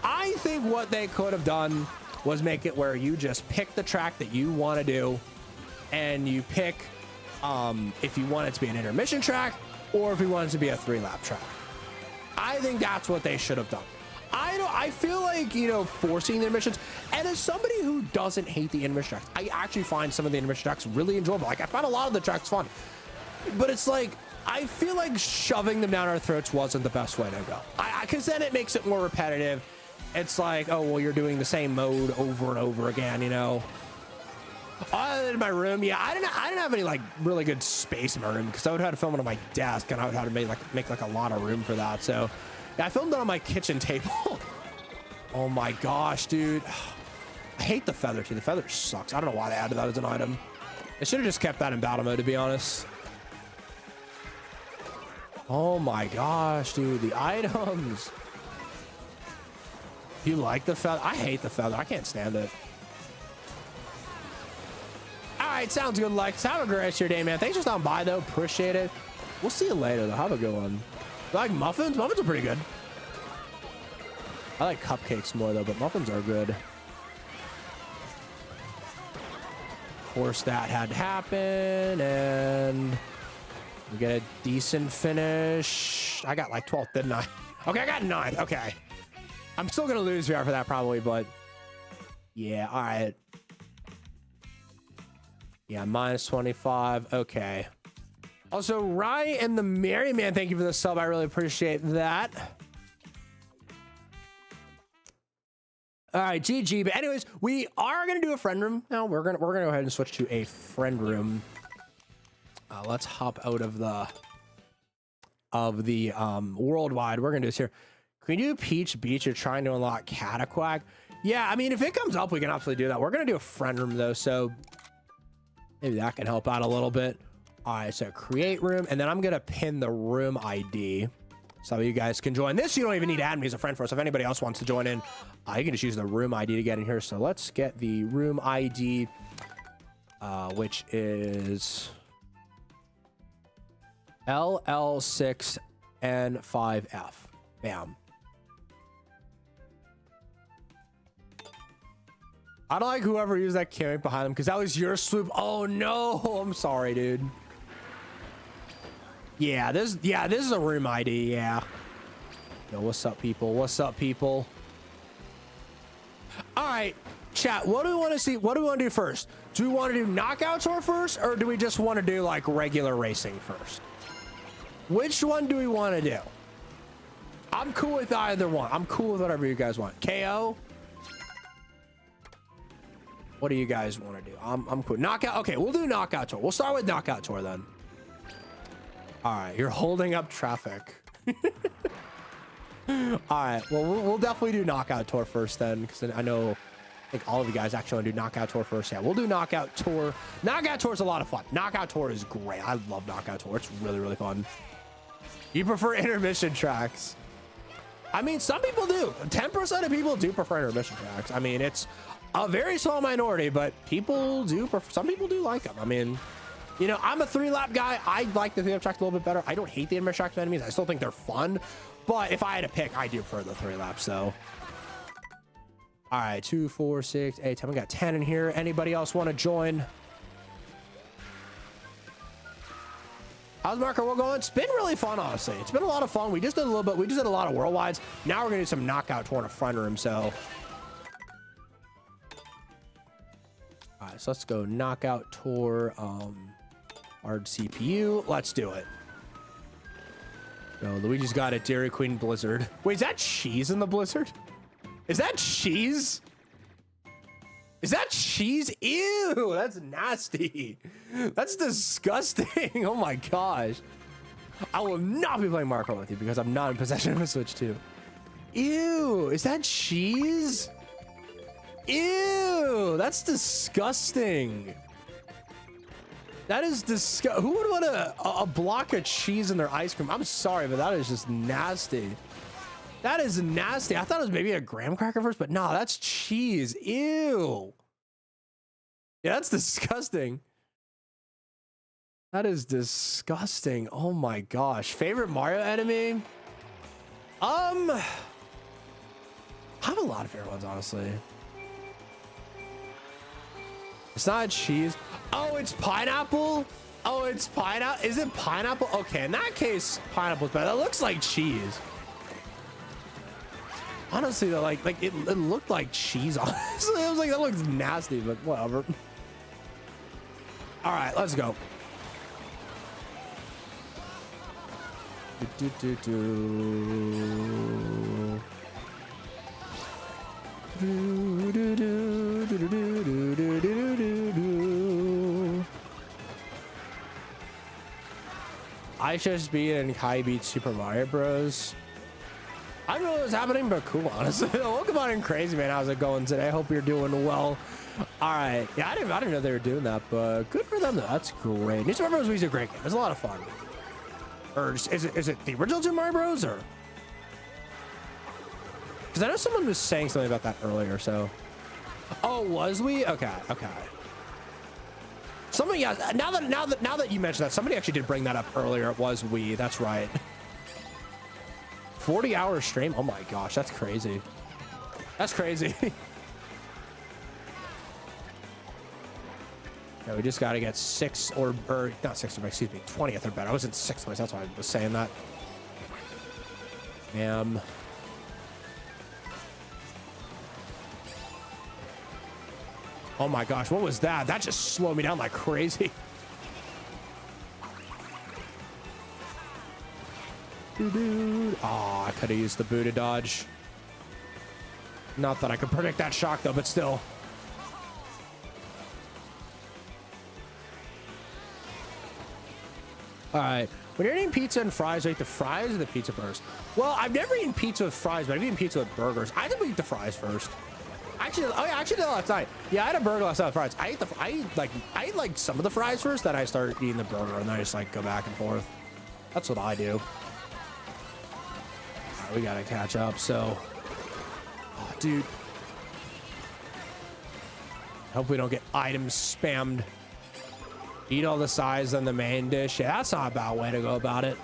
I think what they could have done was make it where you just pick the track that you want to do, and you pick if you want it to be an intermission track or if you want it to be a 3-lap track. I think that's what they should have done. I feel like, you know, forcing the intermissions, and as somebody who doesn't hate the intermission tracks, I actually find some of the intermission tracks really enjoyable. Like, I find a lot of the tracks fun, but it's like, I feel like shoving them down our throats wasn't the best way to go. Because then it makes it more repetitive. It's like, oh, well, you're doing the same mode over and over again, you know. Other than my room, yeah, I didn't have any like really good space in my room, because I would have to film it on my desk, and I would have to make like a lot of room for that. So yeah, I filmed it on my kitchen table. Oh my gosh, dude, I hate the feather too. The feather sucks. I don't know why they added that as an item. They should have just kept that in battle mode, to be honest. Oh my gosh, dude, the items. You like the feather? I hate the feather. I can't stand it. All right, sounds good, Lex. Have a great rest of your day, man. Thanks for stopping by, though. Appreciate it. We'll see you later, though. Have a good one. You like muffins? Muffins are pretty good. I like cupcakes more, though, but muffins are good. Of course, that had to happen, and we get a decent finish. I got like 12th, didn't I? Okay, I got 9th. Okay. I'm still going to lose VR for that, probably, but yeah, all right. Yeah, minus 25. Okay. Also, Rye and the Merry Man, thank you for the sub. I really appreciate that. All right, GG. But anyways, we are gonna do a friend room now. We're gonna go ahead and switch to a friend room. Let's hop out of the worldwide. We're gonna do this here. Can you do Peach Beach? You're trying to unlock Cataquack. Yeah, I mean, if it comes up, we can absolutely do that. We're gonna do a friend room though, so maybe that can help out a little bit. All right, so create room, and then I'm gonna pin the room ID so you guys can join this. You don't even need to add me as a friend first. If anybody else wants to join in, you can just use the room ID to get in here. So let's get the room ID. which is LL6N5F. Bam. I don't like whoever used that carry behind them because that was your swoop. Oh no, I'm sorry, dude. Yeah, this is a room ID. Yeah. Yo, what's up, people? What's up, people? All right, chat. What do we want to see? What do we want to do first? Do we want to do knockout tour first, or do we just want to do like regular racing first? Which one do we want to do? I'm cool with either one. I'm cool with whatever you guys want. KO. What do you guys want to do? I'm cool. Knockout. Okay, we'll do knockout tour. We'll start with knockout tour then. All right, you're holding up traffic. All right, well, we'll definitely do knockout tour first then, because I think all of you guys actually want to do knockout tour first. Yeah, we'll do knockout tour. Knockout tour is a lot of fun. Knockout tour is great. I love knockout tour. It's really, really fun. You prefer intermission tracks? I mean, some people do. 10% of people do prefer intermission tracks. I mean, it's a very small minority, but people do prefer, some people do like them. I mean, you know, I'm a 3-lap guy. I like the 3-lap tracks a little bit better. I don't hate the intermission tracks by any means. I still think they're fun, but if I had to pick, I do prefer the 3-laps. So, all right, 2, 4, 6, 8, 10. We got 10 in here. Anybody else want to join? How's Marco World going? It's been really fun, honestly. It's been a lot of fun. We just did a little bit. We just did a lot of worldwides. Now we're gonna do some knockout tour in a front room. So. All right, so let's go knockout tour, hard CPU. Let's do it. No, Luigi's got a Dairy Queen Blizzard. Wait, is that cheese in the Blizzard? Is that cheese? Is that cheese? Ew, that's nasty. That's disgusting. Oh my gosh. I will not be playing Mario Kart with you because I'm not in possession of a Switch 2. Ew, is that cheese? Ew, that's disgusting. That is disgusting. Who would want a block of cheese in their ice cream? I'm sorry, but that is just nasty. That is nasty. I thought it was maybe a graham cracker first, but no, that's cheese. Ew. Yeah, that's disgusting. That is disgusting. Oh my gosh. Favorite Mario enemy? I have a lot of favorite ones, honestly. It's not cheese. Oh, it's pineapple. Oh, it's pineapple. Is it pineapple? Okay, in that case, pineapple's better. That looks like cheese. Honestly, though, like it looked like cheese. Honestly, I was like, that looks nasty, but whatever. All right, let's go. I just beat and Kai beat Super Mario Bros. I don't know what's happening, but cool, honestly. Welcome on in, crazy man. How's it going today? I hope you're doing well. All right, yeah, I didn't know they were doing that, but good for them though. That's great. New Super Mario Bros. Was a great game. It was a lot of fun. Or is it the original Super Mario Bros. Or? Because I know someone was saying something about that earlier. So, oh, was we? Okay. Somebody, yeah. Now that you mentioned that, somebody actually did bring that up earlier. It was we. That's right. 40-hour stream. Oh my gosh, that's crazy. That's crazy. Yeah, we just got to get 6 or not 6, excuse me, 20th or better. I was in 6th place. That's why I was saying that. Oh my gosh, what was that? That just slowed me down like crazy. Oh, I could have used the Buddha dodge. Not that I could predict that shock though, but still. All right, when you're eating pizza and fries, do you eat the fries or the pizza first? Well, I've never eaten pizza with fries, but I've eaten pizza with burgers. I think we eat the fries first. Actually, oh yeah, actually did last night. Yeah, I had a burger last night with fries. I ate like some of the fries first, then I start eating the burger, and then I just like go back and forth. That's what I do. All right, we gotta catch up. So, oh, dude, hope we don't get items spammed. eat all the sides on the main dish. Yeah, that's not a bad way to go about it.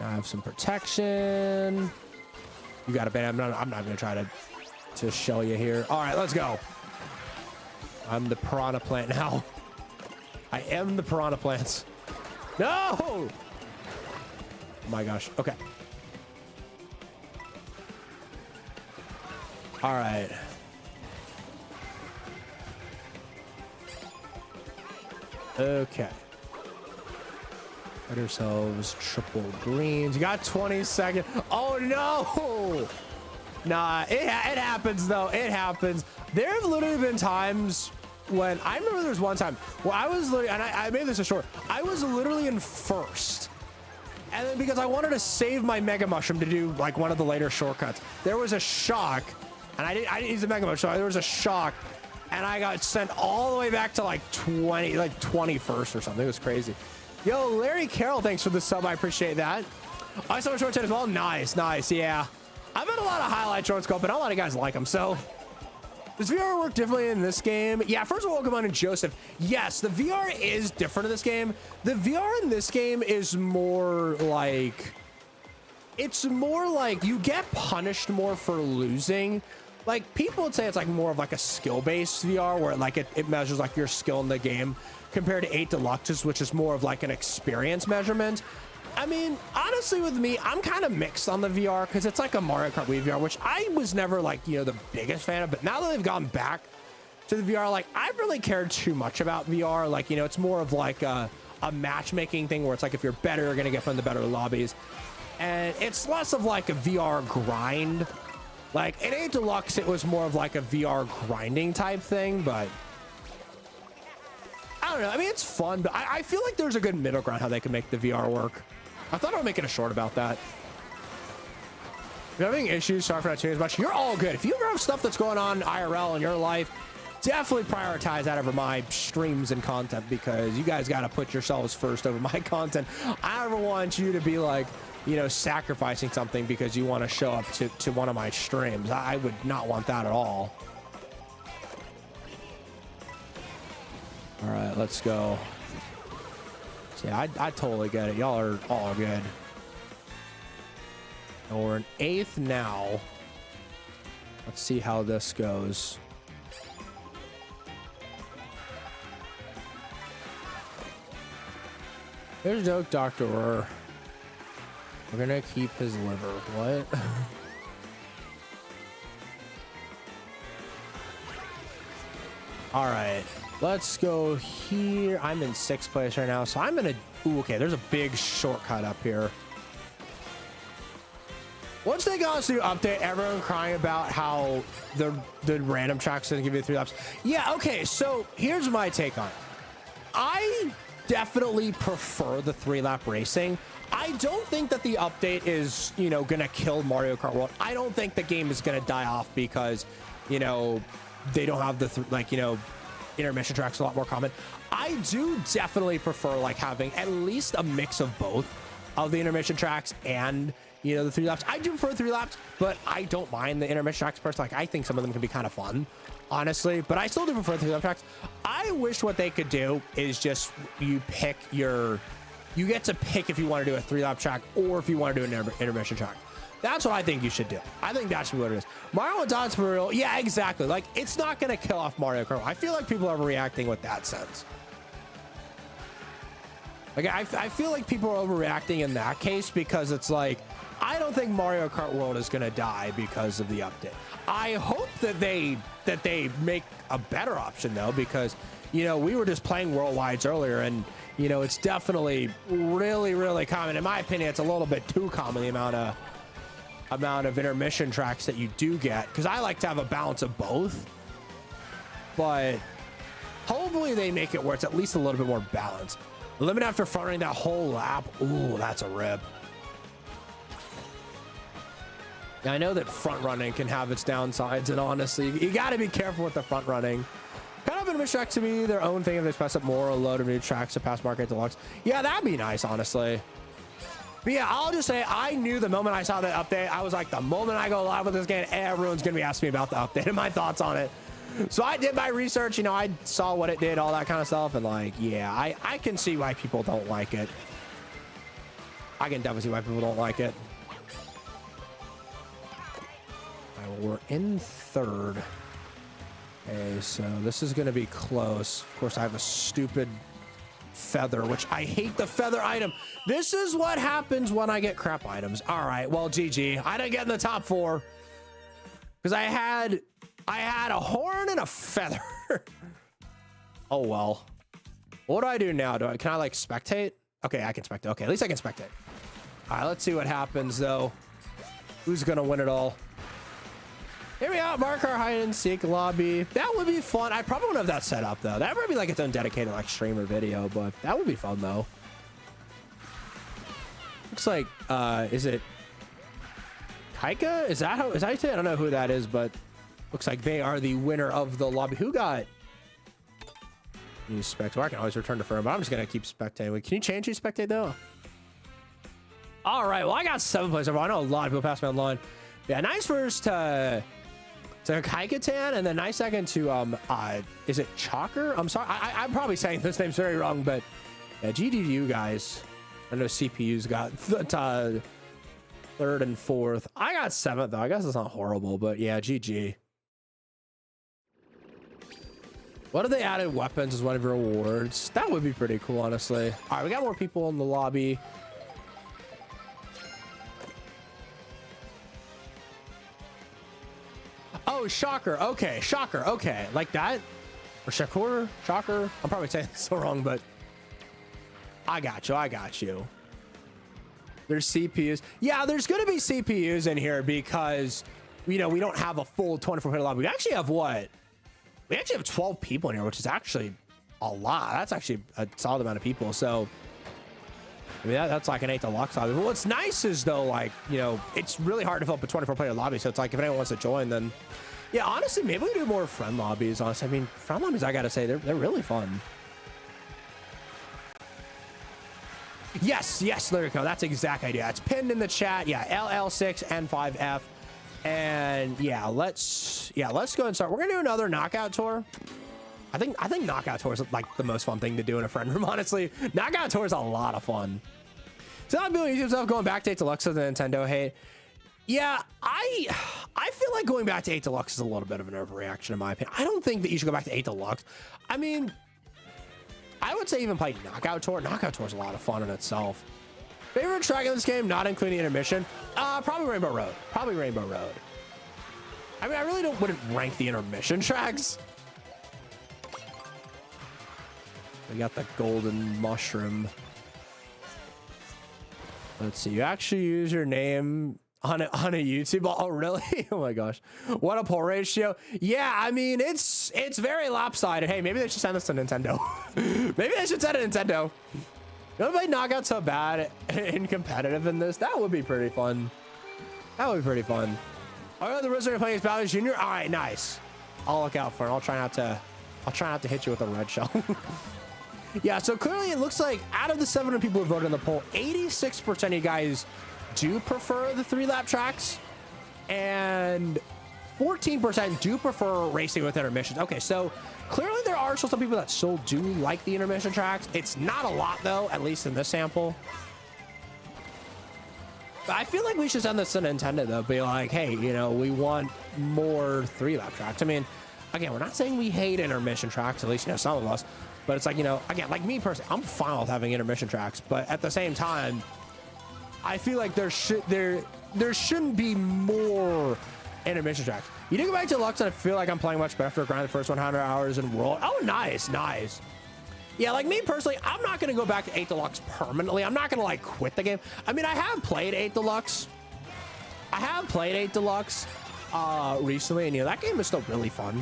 I have some protection. You got a band. I'm not gonna try to show you here. All right, let's go. I'm the piranha plant now. I am the piranha plants. No! Oh my gosh. Okay. All right. Okay. Get ourselves triple greens. You got 20 seconds. Oh no! Nah, it happens though. It happens. There have literally been times when I remember there was one time where I was literally, and I made this a short. I was literally in first, and then because I wanted to save my mega mushroom to do like one of the later shortcuts, there was a shock, and I didn't use the mega mushroom. So there was a shock, and I got sent all the way back to like 21st or something. It was crazy. Yo, Larry Carroll, thanks for the sub. I appreciate that. I saw a short set as well. Nice, nice. Yeah, I've had a lot of highlight shorts go up, and a lot of guys like them. So does VR work differently in this game? Yeah, first of all, welcome on and Joseph. Yes, the VR is different in this game. The VR in this game is more like, it's more like you get punished more for losing. Like people would say it's like more of like a skill-based VR where like it measures like your skill in the game compared to 8 Deluxes, which is more of like an experience measurement. I mean, honestly, with me, I'm kind of mixed on the VR because it's like a Mario Kart Wii VR, which I was never like, you know, the biggest fan of. But now that they've gone back to the VR, like I really cared too much about VR. Like, you know, it's more of like a matchmaking thing where it's like if you're better, you're going to get from the better lobbies. And it's less of like a VR grind. Like in 8 Deluxe, it was more of like a VR grinding type thing, but I don't know. I mean, it's fun, but I feel like there's a good middle ground how they can make the VR work. I thought I would make it a short about that. If you're having issues, sorry for not tuning as much. You're all good. If you ever have stuff that's going on IRL in your life, definitely prioritize that over my streams and content because you guys got to put yourselves first over my content. I never want you to be like, you know, sacrificing something because you want to show up to one of my streams. I would not want that at all. All right, let's go. So yeah, I totally get it. Y'all are all good. And we're in 8th now. Let's see how this goes. There's no Dr. We're gonna keep his liver. What? All right. Let's go here. I'm in 6th place right now, so I'm gonna. Ooh, okay, there's a big shortcut up here. Once they got us to update, everyone crying about how the random tracks didn't give you 3 laps. Yeah, okay. So here's my take on it. I definitely prefer the 3-lap racing. I don't think that the update is, you know, gonna kill Mario Kart World. I don't think the game is gonna die off because, you know, they don't have the like, you know, intermission tracks a lot more common. I do definitely prefer like having at least a mix of both of the intermission tracks and, you know, the 3 laps. I do prefer 3 laps, but I don't mind the intermission tracks personally. Like I think some of them can be kind of fun, honestly, but I still do prefer 3 lap tracks. I wish what they could do is just you pick your, you get to pick if you want to do a 3-lap track or if you want to do an intermission track. That's what I think you should do. I think that should be what it is. Mario and Dodge for real. Yeah, exactly. Like, it's not going to kill off Mario Kart. I feel like people are overreacting with that sense. Like, I feel like people are overreacting in that case because it's like, I don't think Mario Kart World is going to die because of the update. I hope that they make a better option, though, because, you know, we were just playing Worldwides earlier, and, you know, it's definitely really, really common. In my opinion, it's a little bit too common, the amount of intermission tracks that you do get, because I like to have a balance of both, but hopefully they make it where it's at least a little bit more balanced. Limit after front running that whole lap. Ooh, that's a rip. Now, I know that front running can have its downsides, and honestly, you got to be careful with the front running. Kind of intermission tracks to be their own thing if they spice up more, a load of new tracks to pass Market Deluxe. Yeah, that'd be nice, honestly. But yeah, I'll just say I knew the moment I saw that update, I was like, the moment I go live with this game, everyone's going to be asking me about the update and my thoughts on it. So I did my research, you know, I saw what it did, all that kind of stuff, and like, yeah, I can see why people don't like it. I can definitely see why people don't like it. All right, well, we're in third. Okay, so this is going to be close. Of course, I have a stupid feather, which I hate the feather item. This is what happens when I get crap items. All right, well, GG. I didn't get in the top 4 because I had a horn and a feather. Oh, well. What do I do now? Can I like spectate? Okay, I can spectate. Okay, at least I can spectate. All right, let's see what happens though. Who's going to win it all? Here we go, mark our hide and seek lobby. That would be fun. I probably wouldn't have that set up though. That would be like its own dedicated like streamer video, but that would be fun though. Looks like, is it Kaika? Is that how you say it? I don't know who that is, but looks like they are the winner of the lobby. Who got? Use spectate. I can always return to firm, but I'm just gonna keep spectating. Can you change your spectate though? All right, well I got 7th place overall. I know a lot of people passed me online. Yeah, nice first to Kaikatan, and then nice second to is it Chalker? I'm sorry, I'm probably saying this name's very wrong, but yeah, GDU guys. I know CPU's got the 3rd and 4th. I got 7th though. I guess it's not horrible, but yeah, GG. What if they added weapons as one of your awards? That would be pretty cool, honestly. All right, we got more people in the lobby. Oh, shocker. Okay, shocker. Okay, like that. Or Shakur, shocker. I'm probably saying this so wrong, but I got you. I got you. There's CPUs. Yeah, there's going to be CPUs in here because, you know, we don't have a full 24-player lobby. We actually have what? We actually have 12 people in here, which is actually a lot. That's actually a solid amount of people. So, I mean, that's like an 8 deluxe lobby. But what's nice is, though, like, you know, it's really hard to fill up a 24-player lobby. So it's like if anyone wants to join, then, yeah, honestly, maybe we do more friend lobbies. Honestly, I mean, friend lobbies, I got to say, they're really fun. Yes, Lyrico. That's the exact idea. It's pinned in the chat. Yeah, LL6N5F. And yeah, let's go and start. We're gonna do another knockout tour. I think knockout tour is like the most fun thing to do in a friend room, honestly. Knockout tour is a lot of fun. So I'm doing YouTube stuff, going back to 8 Deluxe of the Nintendo hate. Yeah, I feel like going back to 8 Deluxe is a little bit of an overreaction in my opinion. I don't think that you should go back to 8 Deluxe. I mean, I would say even play Knockout Tour. Knockout Tour is a lot of fun in itself. Favorite track in this game, not including Intermission? Probably Rainbow Road. Probably Rainbow Road. I mean, I really wouldn't rank the Intermission tracks. We got the golden mushroom. Let's see. You actually use your name on a YouTube. Oh, really? Oh my gosh. What a pull ratio. Yeah, I mean, it's very lopsided. Hey, maybe they should send this to Nintendo. Maybe they should send it to Nintendo. Nobody knockout so bad and competitive in this. That would be pretty fun. That would be pretty fun. Oh, the Wizard playing as Bowser Jr. All right, nice. I'll look out for it. I'll try not to hit you with a red shell. Yeah, so clearly it looks like out of the 700 people who voted in the poll, 86% of you guys do prefer the 3-lap tracks, and 14% do prefer racing with intermissions. Okay, so clearly there are still some people that still do like the intermission tracks. It's not a lot though, at least in this sample. But I feel like we should send this to Nintendo though, be like, hey, you know, we want more 3-lap tracks. I mean, again, we're not saying we hate intermission tracks, at least, you know, some of us, but it's like, you know, again, like me personally, I'm fine with having intermission tracks, but at the same time, I feel like there shouldn't be more intermission tracks. You do go back to Lux, and I feel like I'm playing much better after grinding the first 100 hours in World. Oh, nice. Yeah, like me personally, I'm not going to go back to 8 Deluxe permanently. I'm not going to like quit the game. I mean, I have played 8 Deluxe. Recently, and you know, that game is still really fun.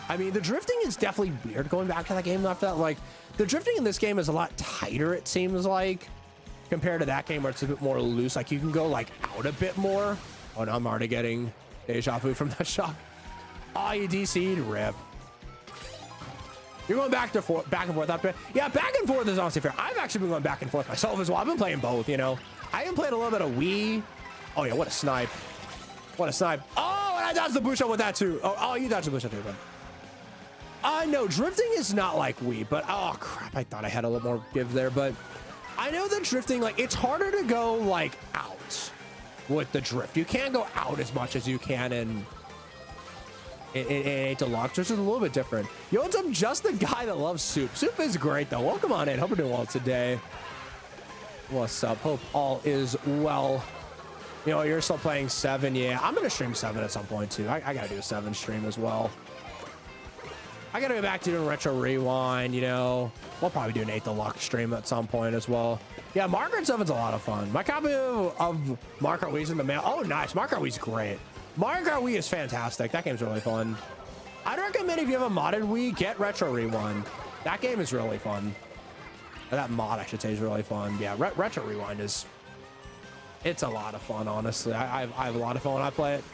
I mean, the drifting is definitely weird going back to that game after that. Like, the drifting in this game is a lot tighter, it seems like, compared to that game where it's a bit more loose. Like, you can go like out a bit more. Oh no, I'm already getting deja vu from that shot. Oh, you DC'd, rip. You're going back and forth up there. Yeah, back and forth is honestly fair. I've actually been going back and forth myself as well. I've been playing both, you know. I even played a little bit of Wii. Oh yeah, what a snipe. Oh, and I dodged the boost shot with that too. Oh, you dodged the boost shot too, bud. No, drifting is not like Wii, but oh crap, I thought I had a little more give there, but I know that drifting, like, it's harder to go like out with the drift. You can't go out as much as you can in 8 Deluxe, which is a little bit different. Yo, what's up? Just the guy that loves soup. Soup is great though. Welcome on in. Hope you're doing well today. What's up? Hope all is well. You know, you're still playing 7. Yeah, I'm gonna stream 7 at some point too. I gotta do a 7 stream as well. I gotta go back to doing Retro Rewind, you know. We'll probably do an 8 Deluxe stream at some point as well. Yeah, Mario Kart 7's a lot of fun. My copy of Mario Kart Wii's in the mail. Oh, nice. Mario Kart Wii's great. Mario Kart Wii is fantastic. That game's really fun. I'd recommend if you have a modded Wii, get Retro Rewind. That game is really fun. Or that mod, I should say, is really fun. Yeah, Retro Rewind is... It's a lot of fun, honestly. I have a lot of fun when I play it.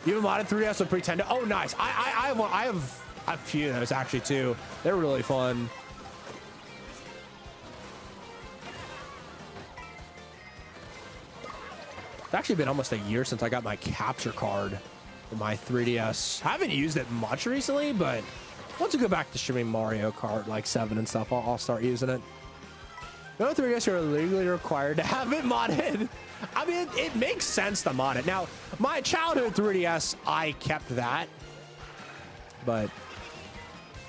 You have a modded 3DS with Pretender? Oh, nice. I have a few of those, actually, too. They're really fun. It's actually been almost a year since I got my capture card for my 3DS. I haven't used it much recently, but once we go back to streaming Mario Kart like 7 and stuff, I'll start using it. No 3DS are legally required to have it modded. I mean, it makes sense to mod it. Now, my childhood 3DS, I kept that, but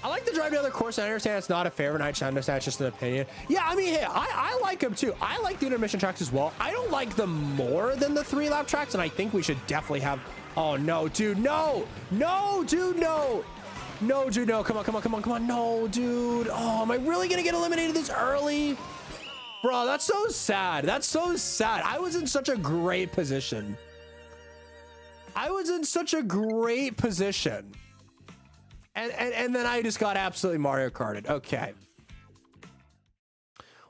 I like to drive the other course. I understand it's not a favorite. I understand it's just an opinion. Yeah, I mean, hey, I like them too. I like the intermission tracks as well. I don't like them more than the 3-lap tracks, and I think we should definitely have... Oh, no, dude, no. No, dude, no. No, dude, no. Come on, come on, come on, come on. No, dude. Oh, am I really going to get eliminated this early? Bro, that's so sad. That's so sad. I was in such a great position. I was in such a great position. And then I just got absolutely Mario Karted. Okay.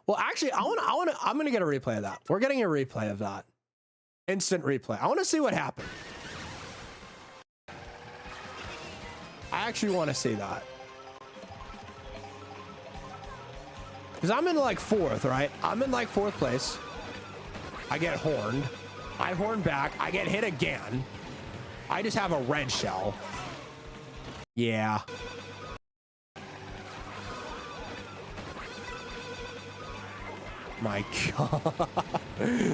Well, actually, I'm gonna get a replay of that. We're getting a replay of that. Instant replay. I want to see what happened. I actually want to see that. Because I'm in like 4th, right? I'm in like 4th place. I get horned. I horn back. I get hit again. I just have a red shell. Yeah. My God.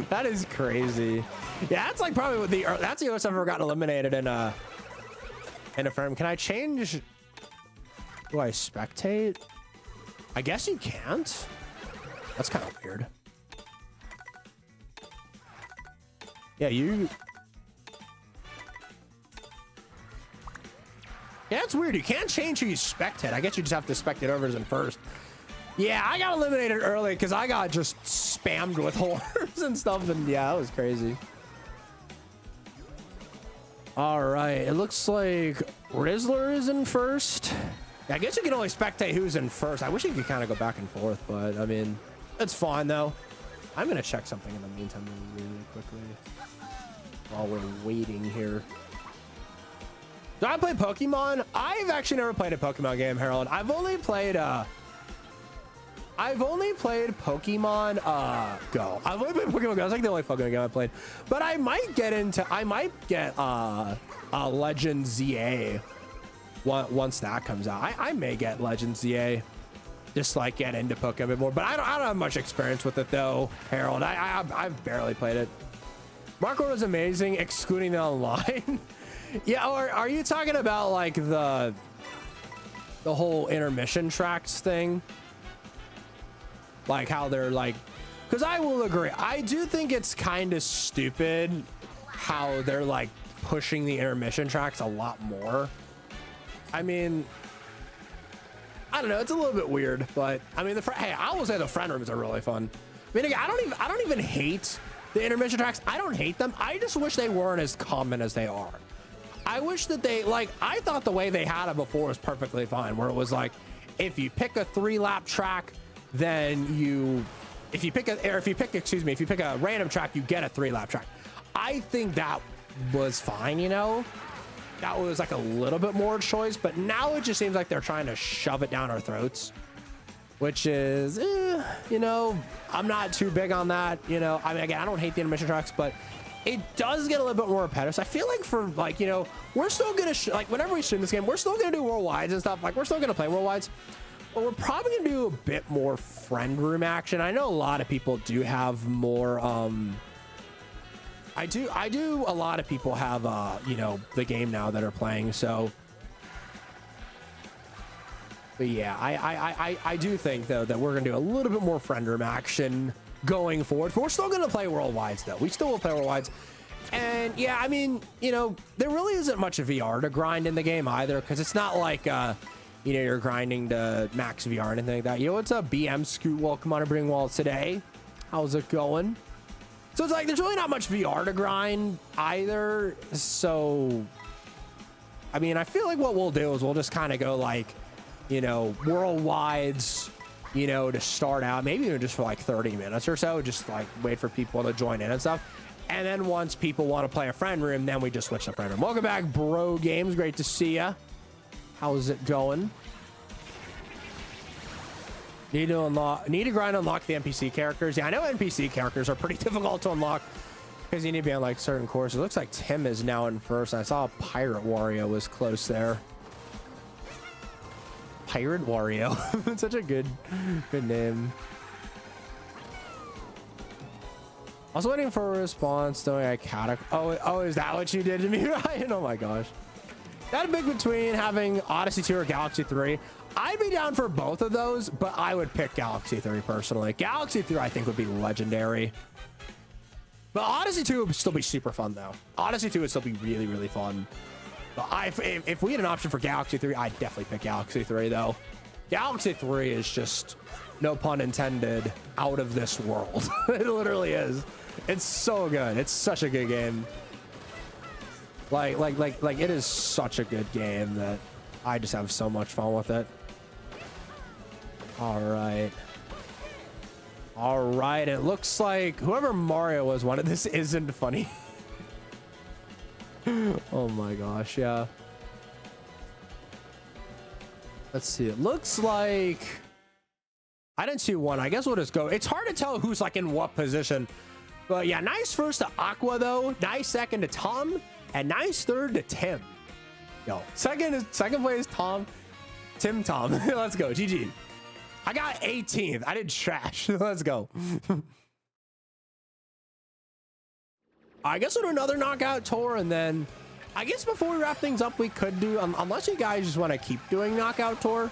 That is crazy. Yeah, that's like probably what that's the OS I've ever gotten eliminated in a firm. Can I change? Do I spectate? I guess you can't. That's kind of weird. Yeah, you... Yeah, it's weird. You can't change who you spectate. I guess you just have to spectate others in first. Yeah, I got eliminated early because I got just spammed with horns and stuff. And yeah, that was crazy. All right. It looks like Rizzler is in first. I guess you can only spectate who's in first. I wish you could kind of go back and forth, but I mean, it's fine though. I'm going to check something in the meantime really quickly while we're waiting here. Do I play Pokemon? I've actually never played a Pokemon game, Harold. I've only played Pokemon Go. I've only played Pokemon Go. That's like the only Pokemon game I played. But I might get Legend ZA once that comes out. I may get Legend ZA. Just like get into Pokemon a bit more. But I don't have much experience with it though, Harold. I've barely played it. Marco was amazing, excluding the online. Yeah, or are you talking about like the whole intermission tracks thing? Like how they're like, because I will agree. I do think it's kind of stupid how they're like pushing the intermission tracks a lot more. I mean, I don't know. It's a little bit weird, but I mean, hey, I will say the friend rooms are really fun. I mean, again, I don't even hate the intermission tracks. I don't hate them. I just wish they weren't as common as they are. I wish that they, like, I thought the way they had it before was perfectly fine, where it was like, if you pick a 3-lap track, then if you pick a random track, you get a 3-lap track. I think that was fine, you know? That was like a little bit more choice, but now it just seems like they're trying to shove it down our throats, which is, you know, I'm not too big on that, you know? I mean, again, I don't hate the intermission tracks, but it does get a little bit more repetitive. So I feel like for like, you know, we're still gonna like whenever we stream this game, we're still gonna do worldwides and stuff. Like we're still gonna play worldwides, but we're probably gonna do a bit more friend room action. I know a lot of people do have more I do a lot of people have you know, the game now that are playing, so but yeah, I do think though that we're gonna do a little bit more friend room action going forward. But we're still gonna play worldwides though. We still will play worldwides. And yeah, I mean, you know, there really isn't much of VR to grind in the game either, because it's not like you know, you're grinding to max VR or anything like that. Yo, what's up, BM Scoot? Welcome on to Bring Wall today. How's it going? So it's like there's really not much VR to grind either. So I mean, I feel like what we'll do is we'll just kind of go like, you know, worldwides, you know, to start out, maybe even just for like 30 minutes or so, just like wait for people to join in and stuff. And then once people want to play a friend room, then we just switch to friend room. Welcome back, Bro Games. Great to see ya. How's it going? Need to grind to unlock the NPC characters. Yeah, I know NPC characters are pretty difficult to unlock because you need to be on like certain courses. It looks like Tim is now in first. I saw Pirate Wario was close there. Pirate Wario. It's such a good name. I was waiting for a response knowing I cat. Oh, is that what you did to me, Ryan? Oh my gosh. That big between having Odyssey 2 or Galaxy 3. I'd be down for both of those, but I would pick Galaxy 3 personally. Galaxy 3 I think would be legendary. But Odyssey 2 would still be super fun though. Odyssey 2 would still be really, really fun. But if we had an option for Galaxy 3, I'd definitely pick Galaxy 3 though. Galaxy 3 is just, no pun intended, out of this world. It literally is. It's so good. It's such a good game. Like it is such a good game that I just have so much fun with it. All right. It looks like whoever Mario was wanted this isn't funny. Oh my gosh, yeah. Let's see. It looks like I didn't see one. I guess we'll just go. It's hard to tell who's like in what position. But yeah, nice first to Aqua though. Nice second to Tom. And nice third to Tim. Yo, second place Tom. Tim Tom. Let's go. GG. I got 18th. I did trash. Let's go. I guess we'll do another knockout tour, and then I guess before we wrap things up, we could do unless you guys just want to keep doing knockout tour,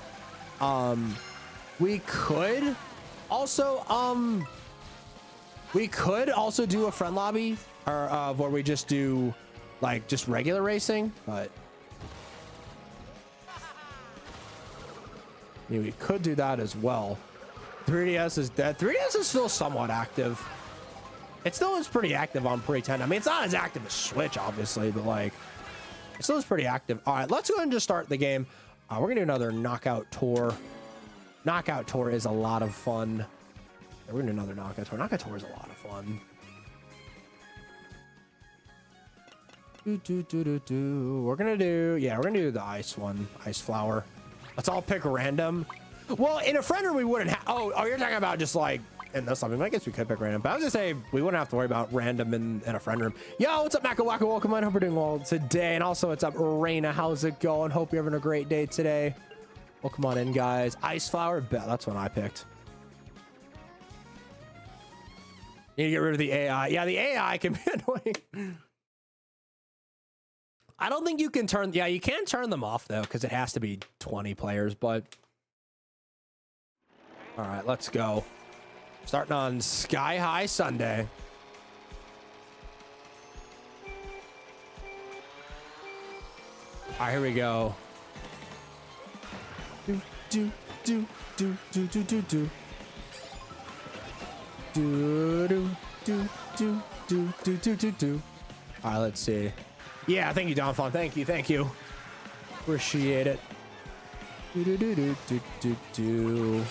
we could also do a friend lobby or where we just do like just regular racing, but I mean, we could do that as well. 3DS is dead. 3DS is still somewhat active. It still is pretty active on Pre-10. I mean, it's not as active as Switch, obviously, but like, it still is pretty active. All right, let's go ahead and just start the game. We're gonna do another knockout tour. Knockout tour is a lot of fun. Yeah, we're gonna do another knockout tour. Knockout tour is a lot of fun. We're gonna do the ice one, ice flower. Let's all pick random. Well, in a friend room we wouldn't have. Oh, you're talking about just like in this. I mean, I guess we could pick random, but I was gonna say we wouldn't have to worry about random in a friend room. Yo, what's up, Maka Waka? Welcome on. Hope we're doing well today. And also, what's up, Raina? How's it going? Hope you're having a great day today. Welcome on in, guys. Ice flower, bet that's one I picked. Need to get rid of the AI. Yeah, the AI can be annoying. I don't think you can turn. Yeah, you can turn them off though, because it has to be 20 players. But all right, let's go. Starting on Sky High Sunday. All right, here we go. Do do do do do do do do do do do do do do do do. All right, let's see. Yeah, thank you, Don Fon. Thank you. Appreciate it. Do do do do do do do.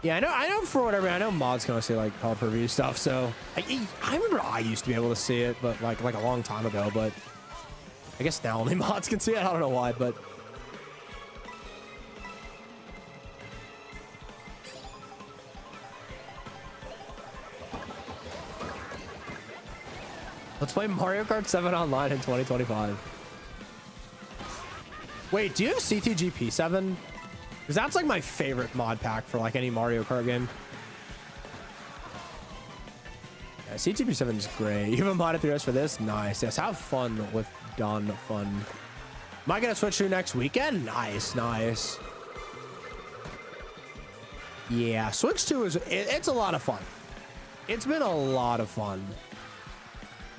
Yeah, I know. For whatever, I know mods can only say like call per view stuff. So I remember I used to be able to see it, but like a long time ago. But I guess now only mods can see it. I don't know why, but. Let's play Mario Kart 7 online in 2025. Wait, do you have CTGP 7? Because that's like my favorite mod pack for like any Mario Kart game. Yeah, CTGP 7 is great. You have a modded 3DS for this? Nice. Yes, have fun with Dawn Fun. Am I gonna switch to next weekend? Nice, nice. Yeah, Switch 2 is it's a lot of fun. It's been a lot of fun.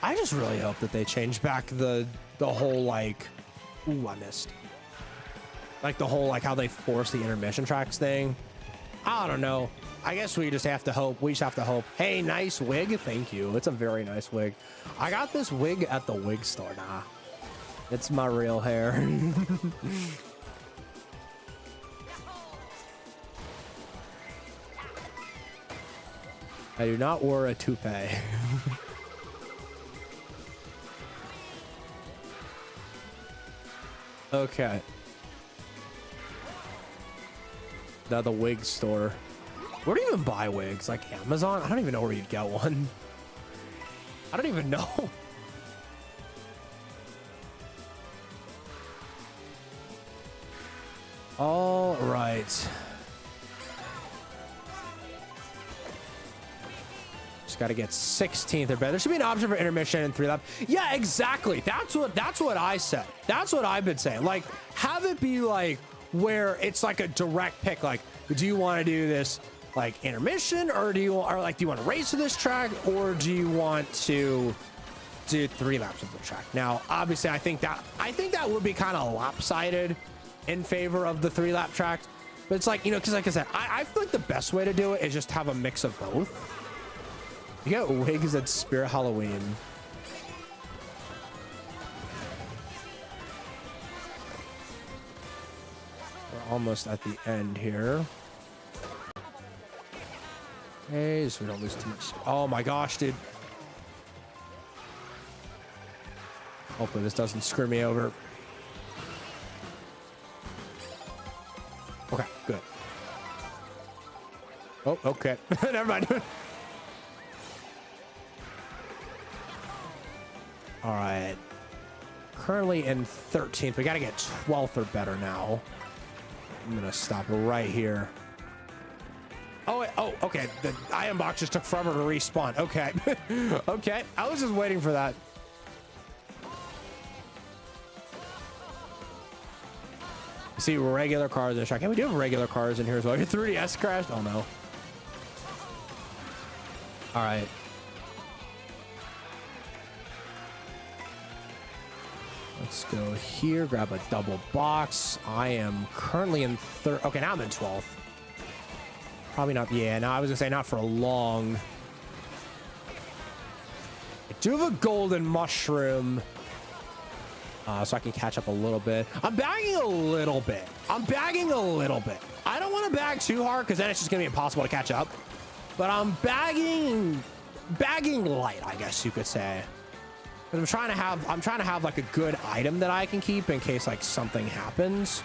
I just really hope that they change back the whole like, ooh, I missed. Like the whole like how they force the intermission tracks thing. I don't know. I guess we just have to hope. We just have to hope. Hey, nice wig. Thank you. It's a very nice wig. I got this wig at the wig store. Nah, it's my real hair. I do not wear a toupee. Okay. The wig store. Where do you even buy wigs? Like Amazon? I don't even know where you'd get one. I don't even know. All right. Just got to get 16th or better. There should be an option for intermission and 3 lap. Yeah, exactly. That's what I said. That's what I've been saying. Like, have it be like where it's like a direct pick. Like, do you want to do this like intermission, or do you want to race to this track, or do you want to do 3 laps of the track? Now, obviously, I think that would be kind of lopsided in favor of the 3 lap tracks. But it's like, you know, because like I said, I feel like the best way to do it is just have a mix of both. You get wigs at Spirit Halloween. We're almost at the end here. Okay, so we don't lose too much. Oh my gosh, dude. Hopefully this doesn't screw me over. Okay, good. Oh, okay. Never mind. All right. Currently in 13th. We got to get 12th or better now. I'm going to stop right here. Oh, wait, oh, okay. The item box just took forever to respawn. Okay. Okay. I was just waiting for that. You see regular cars in the track. Hey, we do have regular cars in here as well. Your 3DS crashed? Oh, no. All right. Let's go here, grab a double box. I am currently in third. Okay, now I'm in 12th. Probably not. Yeah, no, I was gonna say not for long. I do have a golden mushroom. So I can catch up a little bit. I'm bagging a little bit. I don't want to bag too hard because then it's just gonna be impossible to catch up. But I'm bagging light, I guess you could say. I'm trying to have like a good item that I can keep in case like something happens,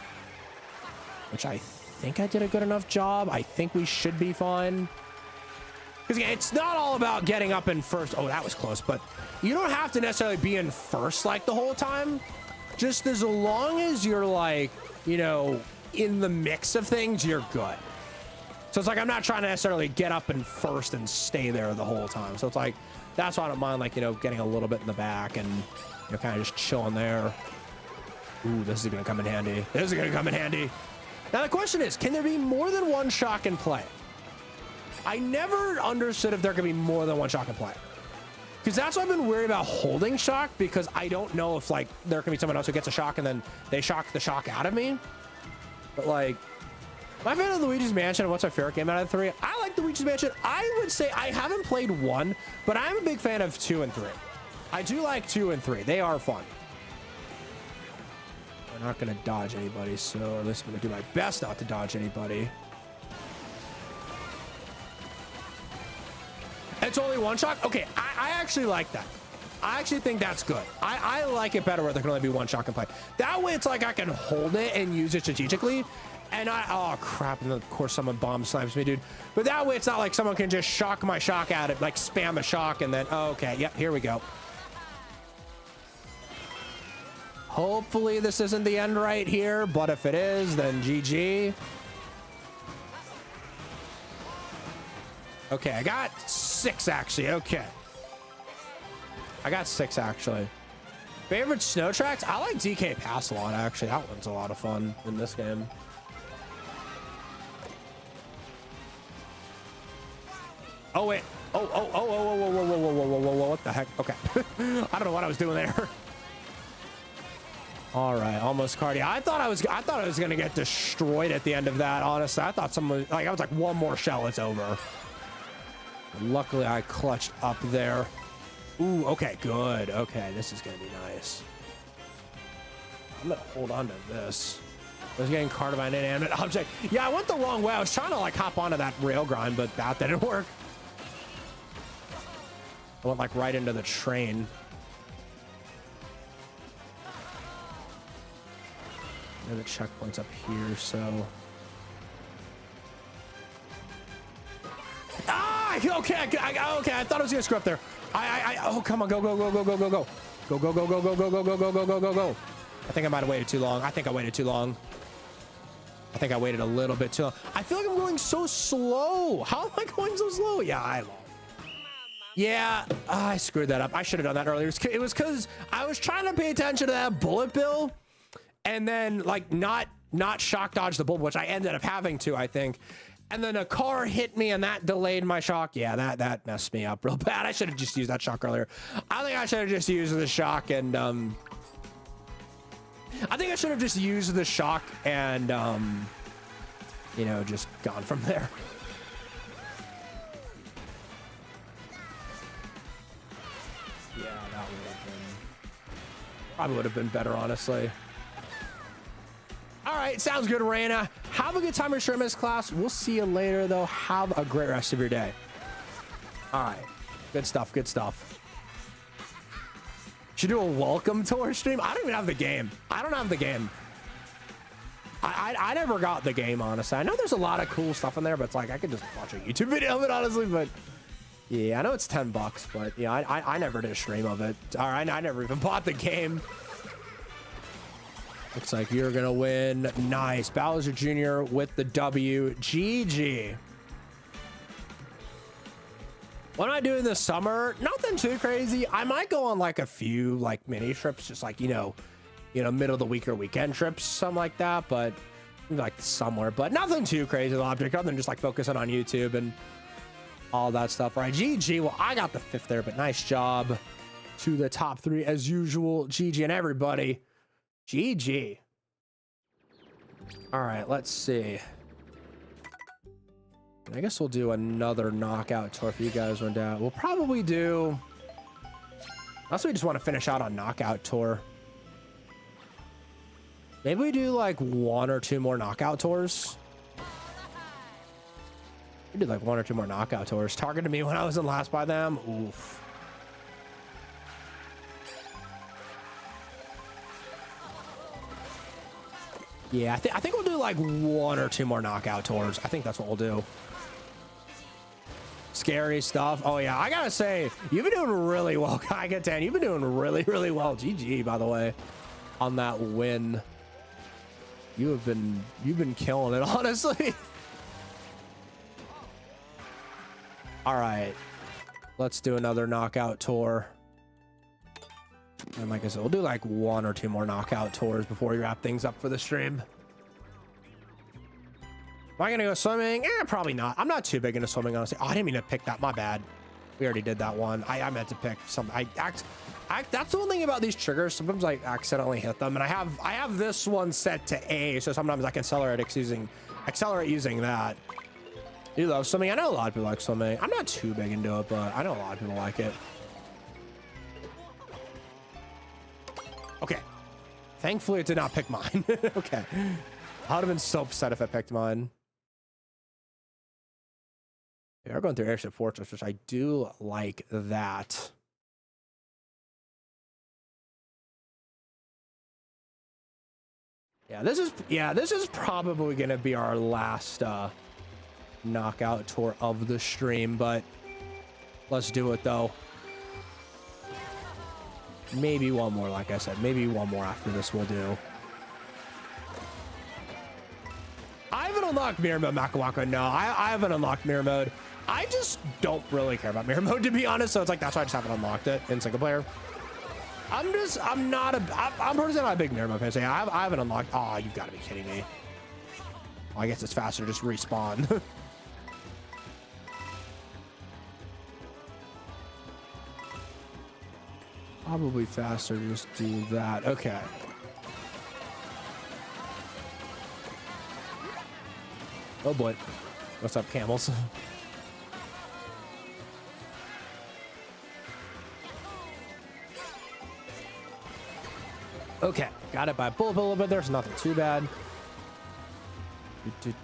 which I think I did a good enough job. I think we should be fine. Because again, it's not all about getting up in first. Oh, that was close, but you don't have to necessarily be in first like the whole time. Just as long as you're like, you know, in the mix of things, you're good. So it's like, I'm not trying to necessarily get up in first and stay there the whole time. So it's like, that's why I don't mind, like, you know, getting a little bit in the back and, you know, kind of just chilling there. Ooh, this is going to come in handy. Now, the question is, can there be more than one shock in play? I never understood if there could be more than one shock in play. Because that's why I've been worried about holding shock, because I don't know if, like, there can be someone else who gets a shock and then they shock the shock out of me. But, like, my fan of Luigi's Mansion and what's my favorite game out of the 3? I like the Luigi's Mansion. I would say I haven't played 1, but I'm a big fan of 2 and 3. I do like 2 and 3. They are fun. We're not going to dodge anybody, so at least I'm going to do my best not to dodge anybody. It's only one shock? Okay, I actually like that. I actually think that's good. I like it better where there can only be one shock in play. That way it's like I can hold it and use it strategically. And oh crap, and of course someone bomb slams me, dude. But that way it's not like someone can just shock my shock at it, like spam a shock and then, oh, okay, yep, here we go. Hopefully this isn't the end right here, but if it is, then GG. Okay, I got 6 actually. Okay. I got 6 actually. Favorite snow tracks? I like DK Pass a lot actually. That one's a lot of fun in this game. Oh wait. Oh, whoa, what the heck? Okay. I don't know what I was doing there. All right, almost cardio. I thought I was gonna get destroyed at the end of that. Honestly, I thought someone like I was like one more shell, it's over. Luckily, I clutched up there. Ooh, okay, good. Okay, this is gonna be nice. I'm gonna hold on to this. I was getting caught by an inanimate object. Yeah, I went the wrong way. I was trying to like hop onto that rail grind, but that didn't work. I went like right into the train. And the checkpoint's up here, so. Ah, okay, okay. I thought I was gonna screw up there. Oh, come on, go. Go. I think I might have waited too long. I think I waited too long. I think I waited a little bit too long. I feel like I'm going so slow. How am I going so slow? Yeah, Yeah, I screwed that up. I should have done that earlier. It was because I was trying to pay attention to that bullet bill and then like not shock dodge the bullet, which I ended up having to, I think. And then a car hit me and that delayed my shock. Yeah, that messed me up real bad. I should have just used that shock earlier. I think I should have just used the shock and you know, just gone from there. Yeah, that probably would have been better, honestly. All right, sounds good, Raina. Have a good time in your class. We'll see you later, though. Have a great rest of your day. All right, good stuff. Should do a welcome tour stream. I don't even have the game. I don't have the game. I never got the game, honestly. I know there's a lot of cool stuff in there, but it's like I could just watch a YouTube video of it, honestly. But yeah, I know it's $10, but yeah, I never did a stream of it. All right, I never even bought the game. Looks like you're gonna win. Nice. Bowser Jr. with the W. GG. What am I doing this summer? Nothing too crazy. I might go on like a few like mini trips, just like, you know, middle of the week or weekend trips, something like that, but like somewhere, but nothing too crazy object other than just like focusing on YouTube and all that stuff. All right, GG. Well, I got the 5th there, but nice job to the top 3 as usual. GG and everybody. GG. All right, let's see. I guess we'll do another knockout tour if you guys went down. We'll probably do, unless we just want to finish out on knockout tour. Maybe we do like 1 or 2 more knockout tours. We did like 1 or 2 more knockout tours. Targeted me when I was in last by them. Oof. Yeah, I think we'll do like 1 or 2 more knockout tours. I think that's what we'll do. Scary stuff. Oh yeah, I gotta say, you've been doing really well, Kaiga10. You've been doing really well. GG, by the way, on that win. You've been killing it, honestly. All right, let's do another knockout tour. And like I said, we'll do like 1 or 2 more knockout tours before we wrap things up for the stream. Am I gonna go swimming? Probably not. I'm not too big into swimming, honestly. Oh, I didn't mean to pick that. My bad. We already did that one. I meant to pick some. That's the one thing about these triggers. Sometimes I accidentally hit them, and I have this one set to A, so sometimes I can accelerate using that. You love swimming? I know a lot of people like swimming. I'm not too big into it, but I know a lot of people like it. Okay. Thankfully, it did not pick mine. Okay. I would have been so upset if I picked mine. We are going through Airship Fortress, which I do like that. Yeah, this is probably going to be our last knockout tour of the stream, but let's do it though. Maybe one more, like I said. Maybe one more after this will do. I haven't unlocked mirror mode, Makawaka. No, I haven't unlocked mirror mode. I just don't really care about mirror mode, to be honest. So it's like, that's why I just haven't unlocked it in single player. I'm personally not a big mirror mode fan. So yeah, I haven't unlocked. Oh, you've got to be kidding me. Well, I guess it's faster to just respawn. Probably faster to just do that. Okay. Oh boy. What's up, camels? Okay, got it by bullet a little bit. There's nothing too bad.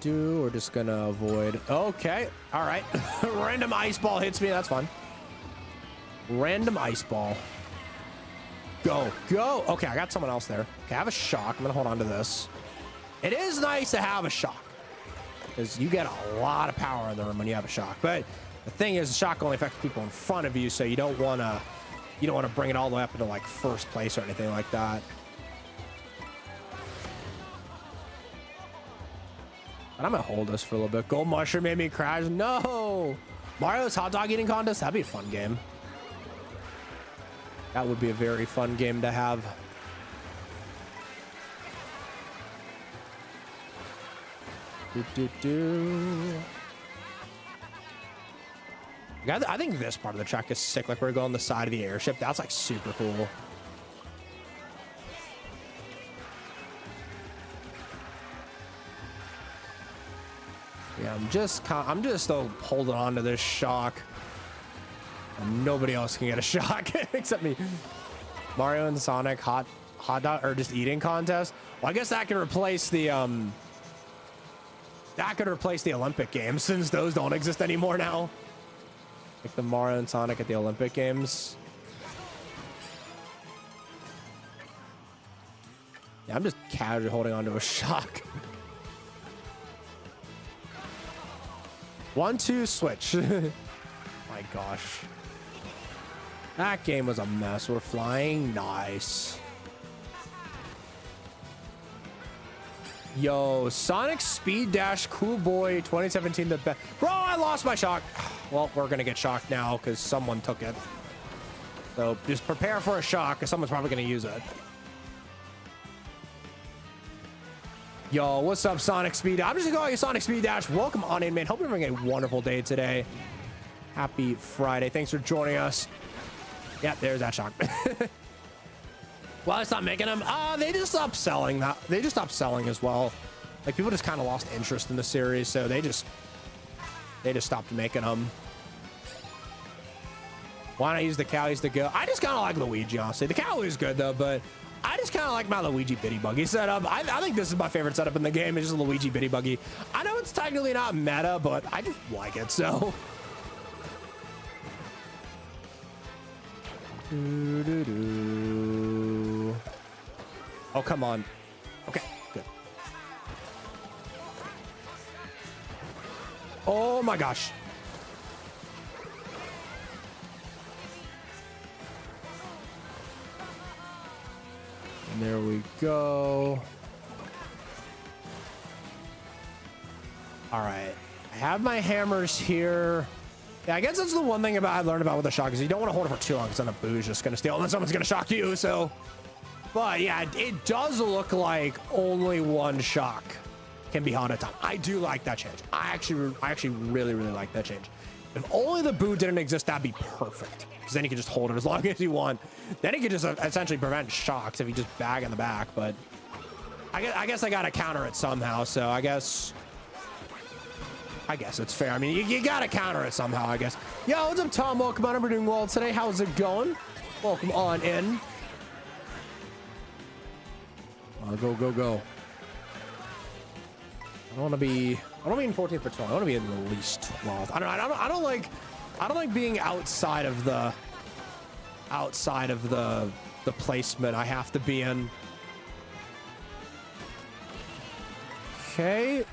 We're just gonna avoid. Okay, all right. Random ice ball hits me. That's fun. Random ice ball. Go, go. Okay, I got someone else there. Okay, I have a shock. I'm gonna hold on to this. It is nice to have a shock because you get a lot of power in the room when you have a shock. But the thing is, the shock only affects people in front of you, so you don't want to bring it all the way up into like first place or anything like that. But I'm gonna hold this for a little bit. Gold mushroom made me crash. No, Mario's hot dog eating contest. That'd be a fun game. That would be a very fun game to have. I think this part of the track is sick. Like we're going on the side of the airship. That's like super cool. Yeah, I'm just holding on to this shock. And nobody else can get a shock except me. Mario and Sonic hot dog or just eating contest. Well, I guess that can replace the Olympic Games since those don't exist anymore now. Like the Mario and Sonic at the Olympic Games. Yeah, I'm just casually holding on to a shock. 1, 2, switch. My gosh. That game was a mess. We're flying. Nice. Yo, Sonic Speed Dash Cool Boy 2017. The best. Bro, I lost my shock. Well, we're going to get shocked now because someone took it. So just prepare for a shock because someone's probably going to use it. Yo, what's up, Sonic Speed? I'm just going to call you Sonic Speed Dash. Welcome on in, man. Hope you're having a wonderful day today. Happy Friday. Thanks for joining us. Yeah, there's that shock. Well, I stopped making them. They just stopped selling that. They just stopped selling as well. Like people just kind of lost interest in the series, so they just stopped making them. Why not use the cow? Use the go. I just kind of like Luigi, honestly. The cow is good though, but I just kind of like my Luigi Bitty Buggy setup. I think this is my favorite setup in the game. It's just a Luigi Bitty Buggy. I know it's technically not meta, but I just like it so. Oh, come on. Okay, good. Oh my gosh. And there we go. All right. I have my hammers here. Yeah, I guess that's the one thing I learned about with the shock is you don't want to hold it for too long because then a boo's just going to steal and then someone's going to shock you. So, but yeah, it does look like only one shock can be held at a time. I do like that change. I actually really like that change. If only the boo didn't exist, that'd be perfect because then you can just hold it as long as you want. Then you can just essentially prevent shocks if you just bag in the back. But I guess I got to counter it somehow. So I guess it's fair. I mean, you gotta counter it somehow, I guess. Yo, what's up, Tom? Welcome on. We're doing well today. How's it going? Welcome on in. Go. I don't want to be in 14th for 12. I want to be in at least 12th. I don't like being outside of the placement I have to be in. Okay.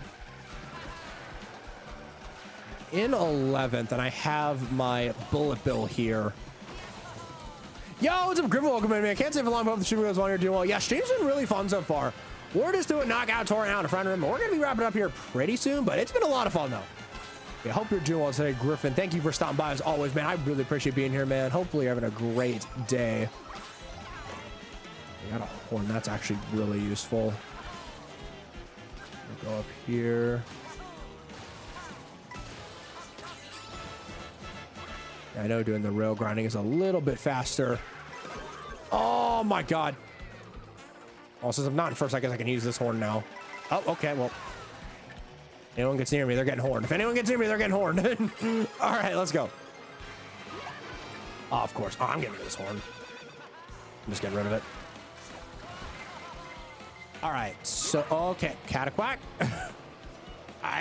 In 11th, and I have my bullet bill here. Yo, what's up, Griffin? Welcome in, man. Can't say for long, but hope the stream goes on. You're doing well. Yeah, stream's been really fun so far. We're just doing knockout tour now in a friend room. We're gonna be wrapping up here pretty soon, but it's been a lot of fun though. Yeah, hope you're doing well today, Griffin. Thank you for stopping by as always, man. I really appreciate being here, man. Hopefully you're having a great day. We got a horn. That's actually really useful. We'll go up here. I know doing the rail grinding is a little bit faster. Oh my god. Oh, since I'm not in first, I guess I can use this horn now. Oh, okay, well. Anyone gets near me, they're getting horned. If anyone gets near me, they're getting horned. All right, let's go. Oh, of course. Oh, I'm getting rid of this horn. I'm just getting rid of it. All right, so, okay, cataquack.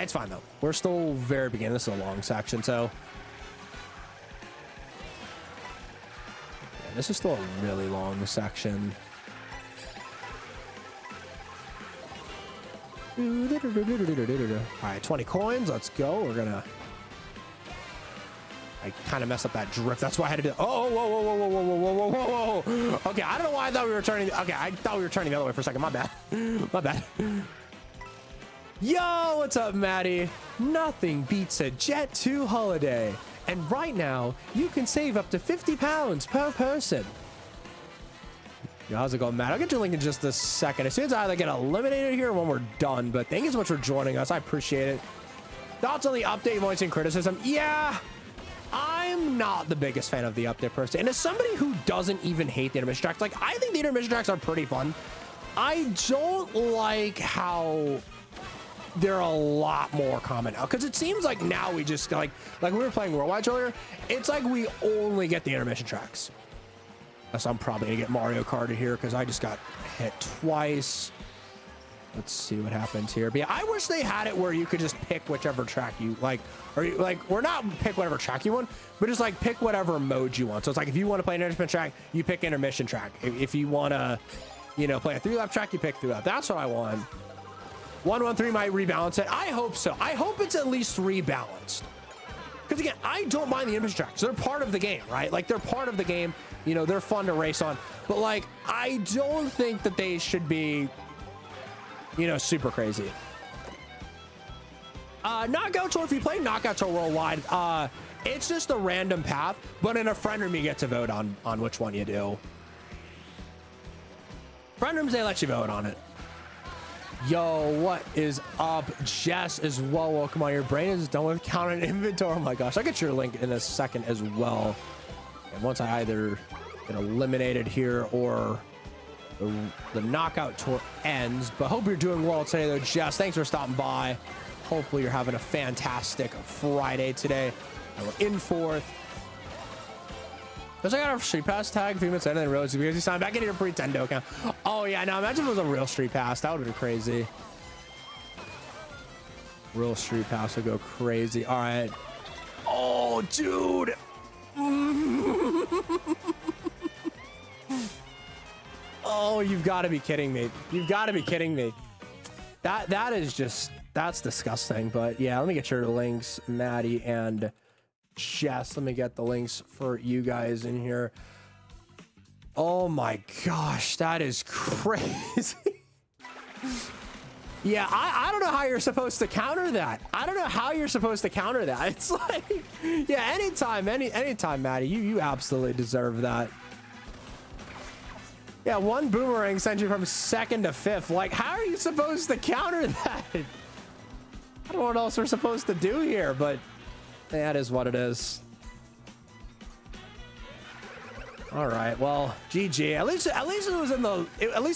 It's fine, though. We're still very beginning. This is a long section, so. Yeah, this is still a really long section. All right, 20 coins. Let's go. We're gonna. I kind of messed up that drift. That's why I had to do. Oh, whoa, whoa, whoa, whoa, whoa, whoa, whoa, whoa, whoa. Okay, I don't know why I thought we were turning. Okay, I thought we were turning the other way for a second. My bad. My bad. Yo, what's up, Maddie? Nothing beats a Jet 2 holiday, and right now you can save up to £50 per person. Yo, how's it going, Matt? I'll get your link in just a second. As soon as I either get eliminated here or when we're done. But thank you so much for joining us. I appreciate it. Thoughts on the update, voicing criticism? Yeah, I'm not the biggest fan of the update per se. And as somebody who doesn't even hate the intermission tracks, like, I think the intermission tracks are pretty fun. I don't like how they're a lot more common now, because it seems like now we just like we were playing Worldwide earlier. It's like we only get the intermission tracks. So I'm probably gonna get Mario Karting here because I just got hit twice. Let's see what happens here. But yeah, I wish they had it where you could just pick whichever track you like, or you, like, or not pick whatever track you want, but just like pick whatever mode you want. So it's like if you want to play an intermission track, you pick intermission track. If you want to, you know, play a 3-lap track, you pick 3-lap. That's what I want. 1-1-3 might rebalance it. I hope so. I hope it's at least rebalanced. Because again, I don't mind the intermission tracks. They're part of the game, right? Like, they're part of the game. You know, they're fun to race on. But like, I don't think that they should be, you know, super crazy. Knockout Tour, if you play Knockout Tour Worldwide, it's just a random path, but in a friend room you get to vote on which one you do. Friend rooms, they let you vote on it. Yo, what is up? Jess as well. Welcome on. Your brain is done with counting inventory. Oh my gosh, I'll get your link in a second as well. And once I either get eliminated here or the knockout tour ends. But hope you're doing well today though, Jess. Thanks for stopping by. Hopefully you're having a fantastic Friday today. And we're in fourth. Because I got a street pass tag a few minutes in and then realized because you signed back into your pretendo account. Oh yeah, now imagine if it was a real street pass. That would have been crazy. Real street pass would go crazy. All right. Oh, dude. Oh, you've got to be kidding me. You've got to be kidding me. That is just, that's disgusting. But yeah, let me get your links, Maddie and Jess. Let me get the links for you guys in here. Oh my gosh, that is crazy. Yeah, I don't know how you're supposed to counter that. I don't know how you're supposed to counter that. It's like, yeah, anytime, Maddie, you absolutely deserve that. Yeah, one boomerang sent you from second to fifth. Like, how are you supposed to counter that? I don't know what else we're supposed to do here, but that is what it is. All right, well, GG. At least it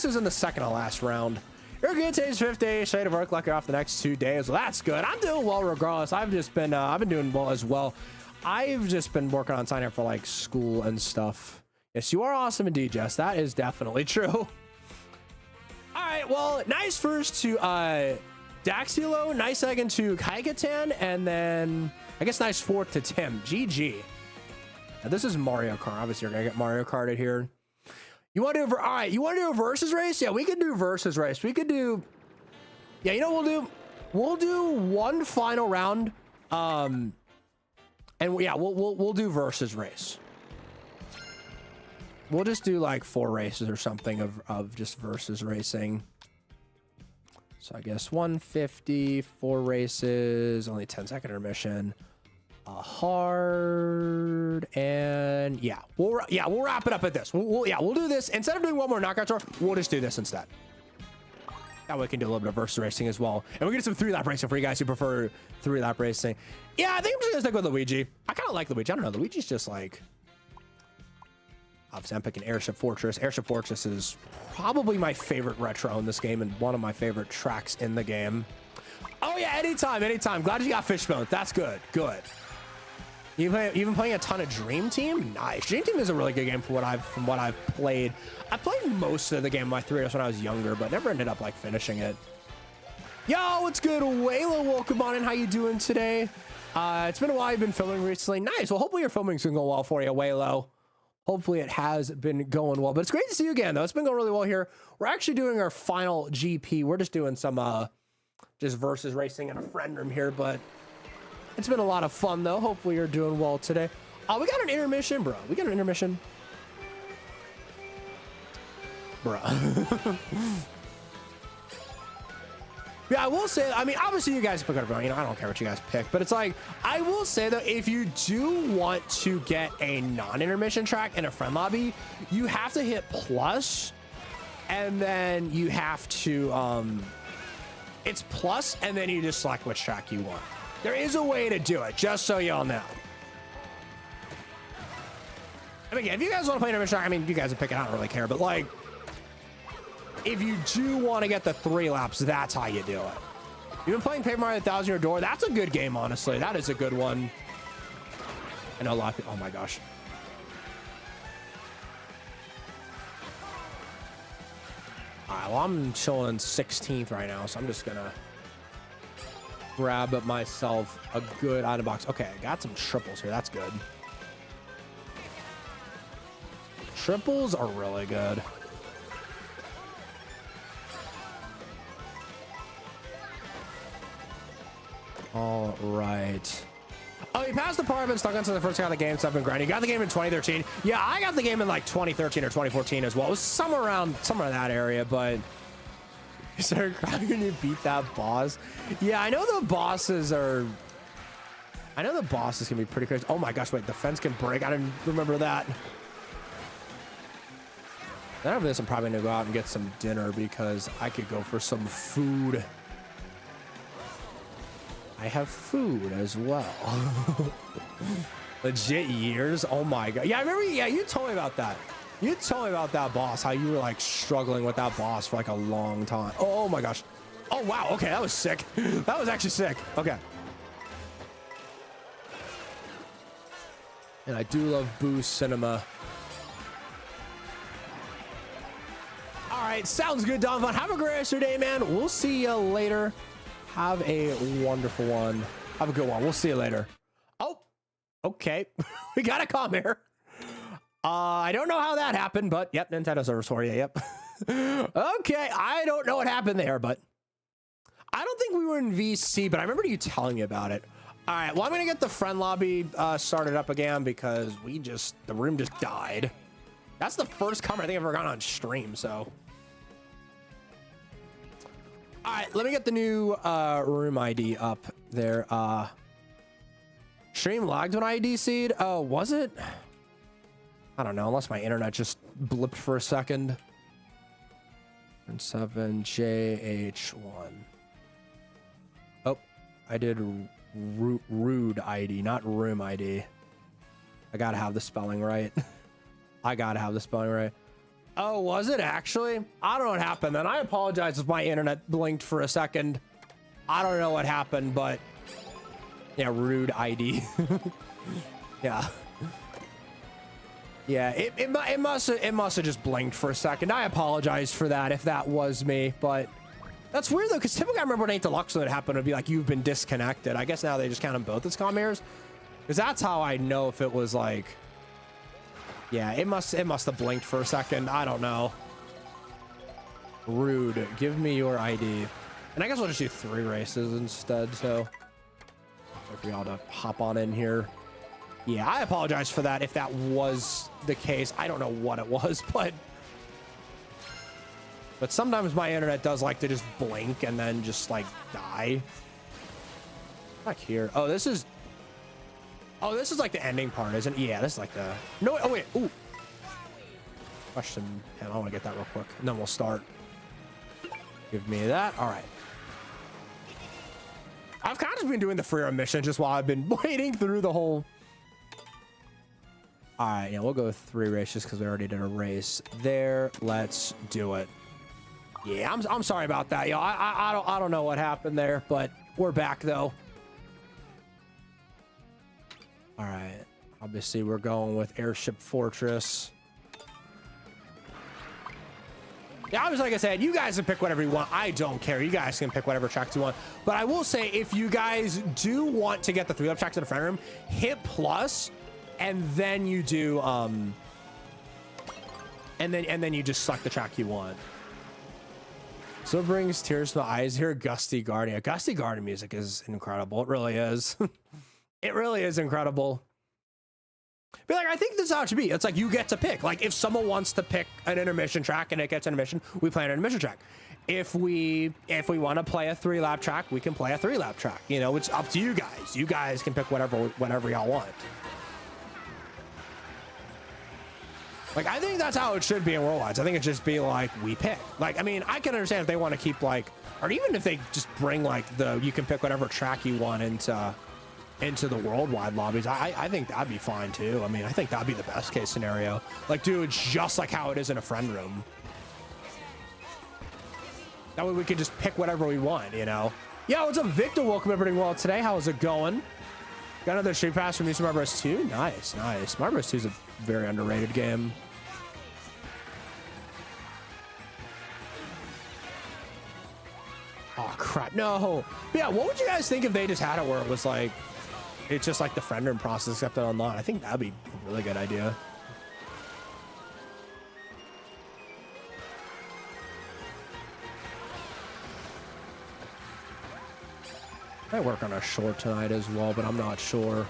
was in the second to last round. You're good. Today's 5th day. Shade of work like you're off the next 2 days. Well, that's good. I'm doing well regardless. I've been doing well as well. I've just been working on signing up for like school and stuff. Yes, you are awesome indeed, Jess. That is definitely true. All right, well, nice first to Daxilo, nice second to Kaikatan, and then I guess nice fourth to Tim. GG. Now, this is Mario Kart. Obviously, you're gonna get Mario Karted here. You want to do? All right, you want to do a versus race? Yeah, we could do versus race. We could do. Yeah, you know what we'll do? We'll do one final round. And yeah, we'll do versus race. We'll just do like 4 races or something of just versus racing. So I guess 150, 4 races, only 10-second intermission. Hard, and yeah, we'll wrap it up at this. We'll do this instead of doing one more knockout tour. We'll just do this instead. That way we can do a little bit of versus racing as well, and we get some 3-lap racing for you guys who prefer 3-lap racing. Yeah, I think I'm just gonna stick with Luigi. I kind of like Luigi. I don't know, Luigi's just like, obviously I'm picking Airship Fortress. Airship Fortress is probably my favorite retro in this game and one of my favorite tracks in the game. Oh yeah, anytime. Glad you got Fishbone. That's good. You've been playing a ton of Dream Team? Nice. Dream Team is a really good game from what I've played. I played most of the game on my 3DS when I was younger, but never ended up like finishing it. Yo, what's good? Waylo, welcome on in. How you doing today? It's been a while you've been filming recently. Nice. Well, hopefully your filming's been going well for you, Waylo. Hopefully it has been going well, but it's great to see you again though. It's been going really well here. We're actually doing our final GP. We're just doing some just versus racing in a friend room here, but it's been a lot of fun though. Hopefully you're doing well today. We got an intermission, bro. We got an intermission. Bro. Yeah, I will say, I mean, obviously you guys pick whatever, you know, I don't care what you guys pick, but it's like, I will say though, if you do want to get a non-intermission track in a friend lobby, you have to hit plus, and then you have to, it's plus, and then you just select which track you want. There is a way to do it, just so y'all know. I mean, if you guys want to play intermission track, I mean, you guys are picking, I don't really care, but like, if you do want to get the 3 laps, that's how you do it. You've been playing Paper Mario 1,000 Year Door. That's a good game, honestly. That is a good one. I know a lot of people. Oh my gosh. All right, well, I'm chilling 16th right now, so I'm just gonna grab myself a good item box. Okay, I got some triples here. That's good. Triples are really good. All right. Oh, you passed the part. I've been stuck into the first guy of the game, so I've been grinding. You got the game in 2013. Yeah, I got the game in like 2013 or 2014 as well. It was somewhere in that area, but you started crying when you beat that boss. Yeah, I know the bosses can be pretty crazy. Oh my gosh, wait, the fence can break. I didn't remember that. Then after this, I'm probably gonna go out and get some dinner because I could go for some food. I have food as well. Legit years. Oh my god. Yeah, I remember. Yeah, you told me about that. You told me about that boss. How you were like struggling with that boss for like a long time. Oh my gosh. Oh wow. Okay, that was sick. That was actually sick. Okay. And I do love Boo Cinema. All right, sounds good, Don Von. Have a great rest of your day, man. We'll see you later. Have a wonderful one. Have a good one. We'll see you later. Oh, okay. We got a comment here. I don't know how that happened, but yep, Nintendo servers for you. Yep. Okay, I don't know what happened there, but I don't think we were in VC, but I remember you telling me about it. All right, well, I'm gonna get the friend lobby started up again because the room just died. That's the first comment I think I've ever gotten on stream, so. All right, let me get the new room ID up there. Stream lagged when I DC'd. Oh, was it? I don't know, unless my internet just blipped for a second. 7JH1. Oh, I did rude ID, not room ID. I gotta have the spelling right. I gotta have the spelling right. Oh, was it actually? I don't know what happened then. I apologize if my internet blinked for a second. I don't know what happened, but yeah, rude ID. Yeah. Yeah, it must have just blinked for a second. I apologize for that if that was me, but that's weird though, because typically I remember when 8 Deluxe when it happened, it'd be like, you've been disconnected. I guess now they just count them both as comm errors, because that's how I know if it was like. Yeah, it must have blinked for a second. I don't know. Rude. Give me your ID. And I guess we'll just do 3 races instead, so. Wait for y'all to hop on in here. Yeah, I apologize for that if that was the case. I don't know what it was, but sometimes my internet does like to just blink and then just like die. Back here. Oh, this is like the ending part, isn't it? Yeah, this is like the... No, oh wait, ooh. Question, and I want to get that real quick, and then we'll start. Give me that. All right. I've kind of just been doing the free run mission just while I've been waiting through the whole... All right, yeah, we'll go with 3 races because we already did a race there. Let's do it. Yeah, I'm sorry about that. Yo, I don't know what happened there, but we're back though. All right, obviously we're going with Airship Fortress. Yeah, I was like I said, you guys can pick whatever you want. I don't care. You guys can pick whatever tracks you want. But I will say, if you guys do want to get the 3-lap tracks in the front room, hit plus, and then you do and then you just select the track you want. So it brings tears to the eyes here. Gusty Garden. Yeah, Gusty Garden music is incredible. It really is. It really is incredible. But like, I think this is how it should be. It's like you get to pick. Like if someone wants to pick an intermission track and it gets intermission, we play an intermission track. If we want to play a 3-lap track, we can play a 3-lap track. You know, it's up to you guys. You guys can pick whatever y'all want. Like, I think that's how it should be in Worldwides. I think it just be like, we pick. Like, I mean, I can understand if they want to keep like, or even if they just bring like you can pick whatever track you want into the worldwide lobbies. I think that'd be fine too. I mean, I think that'd be the best case scenario. Like, dude, just like how it is in a friend room. That way we could just pick whatever we want, you know? Yo, what's up, Victor? Welcome everybody. Well, today, how's it going? Got another street pass from New Super Mario Bros. 2. Nice, nice. Mario Bros. 2 is a very underrated game. Oh crap, no. But yeah, what would you guys think if they just had it where it was like, it's just like the friend room process except online? I think that'd be a really good idea. I work on a short tonight as well, but I'm not sure.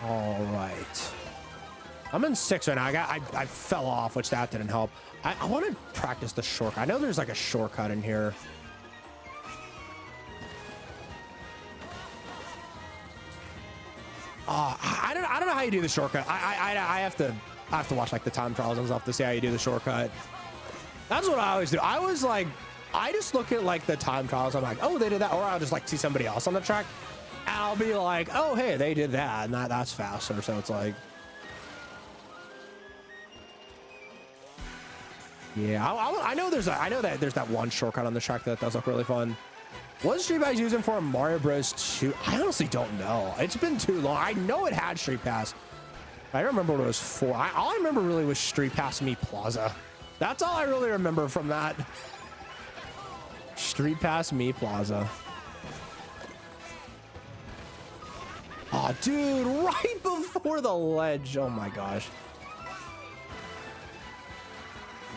All right. I'm in 6 right now. I fell off, which that didn't help. I want to practice the shortcut. I know there's like a shortcut in here. I don't know how you do the shortcut. I have to watch like the time trials and stuff to see how you do the shortcut. That's what I always do. I was like, I just look at like the time trials. I'm like, oh, they did that, or I'll just like see somebody else on the track. And I'll be like, oh, hey, they did that, and that's faster. So it's like, yeah, I know that there's that one shortcut on the track that does look really fun. What Street Pass using for Mario Bros. 2? I honestly don't know. It's been too long. I know it had Street Pass. I don't remember what it was for. All I remember really was Street Pass Me Plaza. That's all I really remember from that. Street Pass Me Plaza. Oh, dude, right before the ledge. Oh my gosh.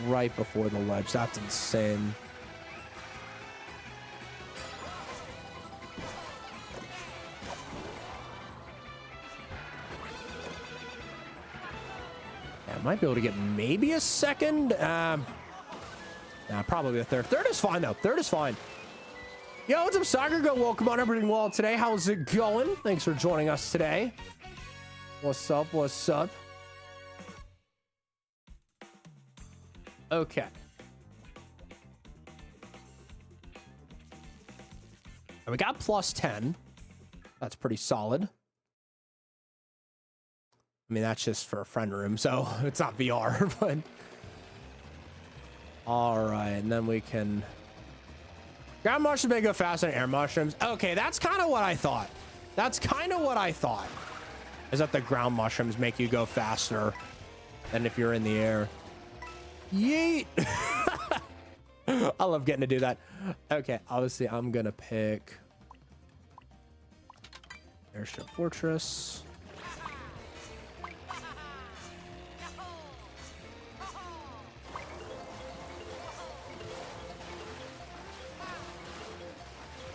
Right before the ledge. That's insane. Yeah, I might be able to get maybe a second. Nah, probably a third. Third is fine, though. Third is fine. Yo, what's up, Soccer Go? Welcome on everything well today. How's it going? Thanks for joining us today. What's up? What's up? Okay. We got plus 10. That's pretty solid. I mean, that's just for a friend room, so it's not VR, but... All right, and then we can... Ground mushrooms may go faster than air mushrooms. Okay, that's kind of what I thought. That's kind of what I thought. Is that the ground mushrooms make you go faster than if you're in the air. Yeet! I love getting to do that. Okay, obviously I'm gonna pick Airship Fortress.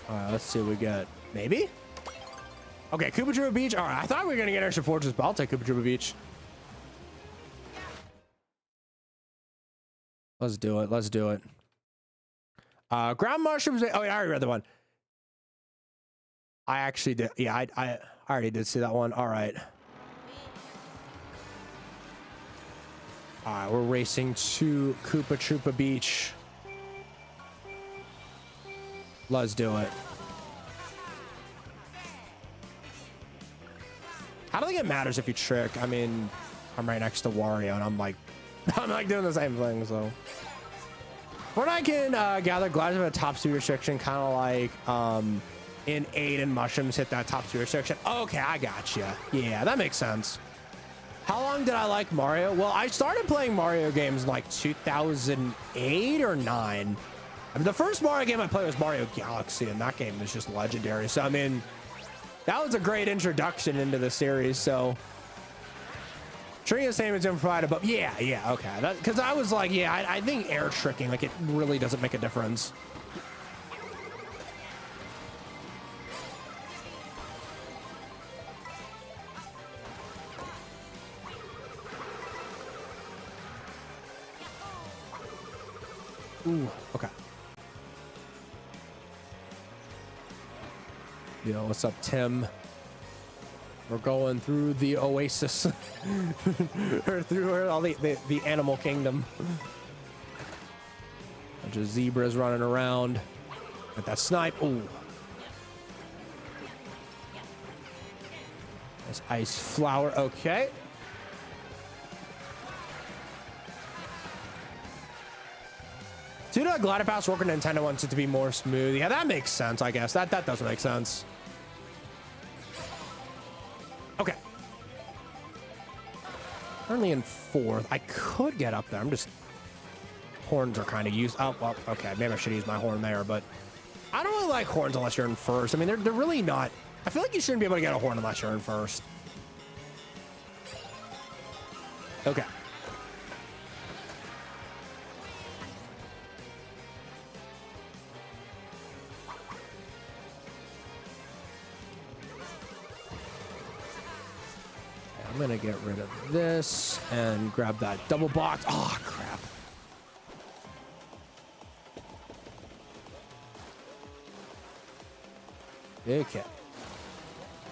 All right, let's see what we get. Maybe? Okay, Koopa Troopa Beach. All right, I thought we were going to get Airship Fortress, but I'll take Koopa Troopa Beach. Let's do it. Let's do it. Ground mushrooms. Oh, yeah, I already read the one. I actually did. Yeah, I already did see that one. All right. All right, we're racing to Koopa Troopa Beach. Let's do it. I don't think it matters if you trick. I mean, I'm right next to Wario, and I'm like doing the same thing. So, when I can gather gliders with a top speed restriction, kind of like in 8 and mushrooms hit that top speed restriction. Okay, I got you. Yeah, that makes sense. How long did I like Mario? Well, I started playing Mario games in like 2008 or 9. I mean, the first Mario game I played was Mario Galaxy, and that game is just legendary. So, I mean, that was a great introduction into the series. So, treating the same as provided, but yeah, okay. Because I was like, yeah, I think air tricking, like, it really doesn't make a difference. Ooh, okay. Yo, what's up, Tim? We're going through the oasis. Or through all the animal kingdom. Bunch of zebras running around. With that snipe. Ooh. Nice ice flower. Okay. Do the glider pass work on Nintendo wants it to be more smooth? Yeah, that makes sense, I guess. That does make sense. Okay. Currently in 4th. I could get up there. I'm just... Horns are kind of used. Oh, well, okay. Maybe I should use my horn there, but... I don't really like horns unless you're in 1st. I mean, they're really not... I feel like you shouldn't be able to get a horn unless you're in 1st. Okay. I'm gonna get rid of this and grab that double box. Oh, crap. Okay.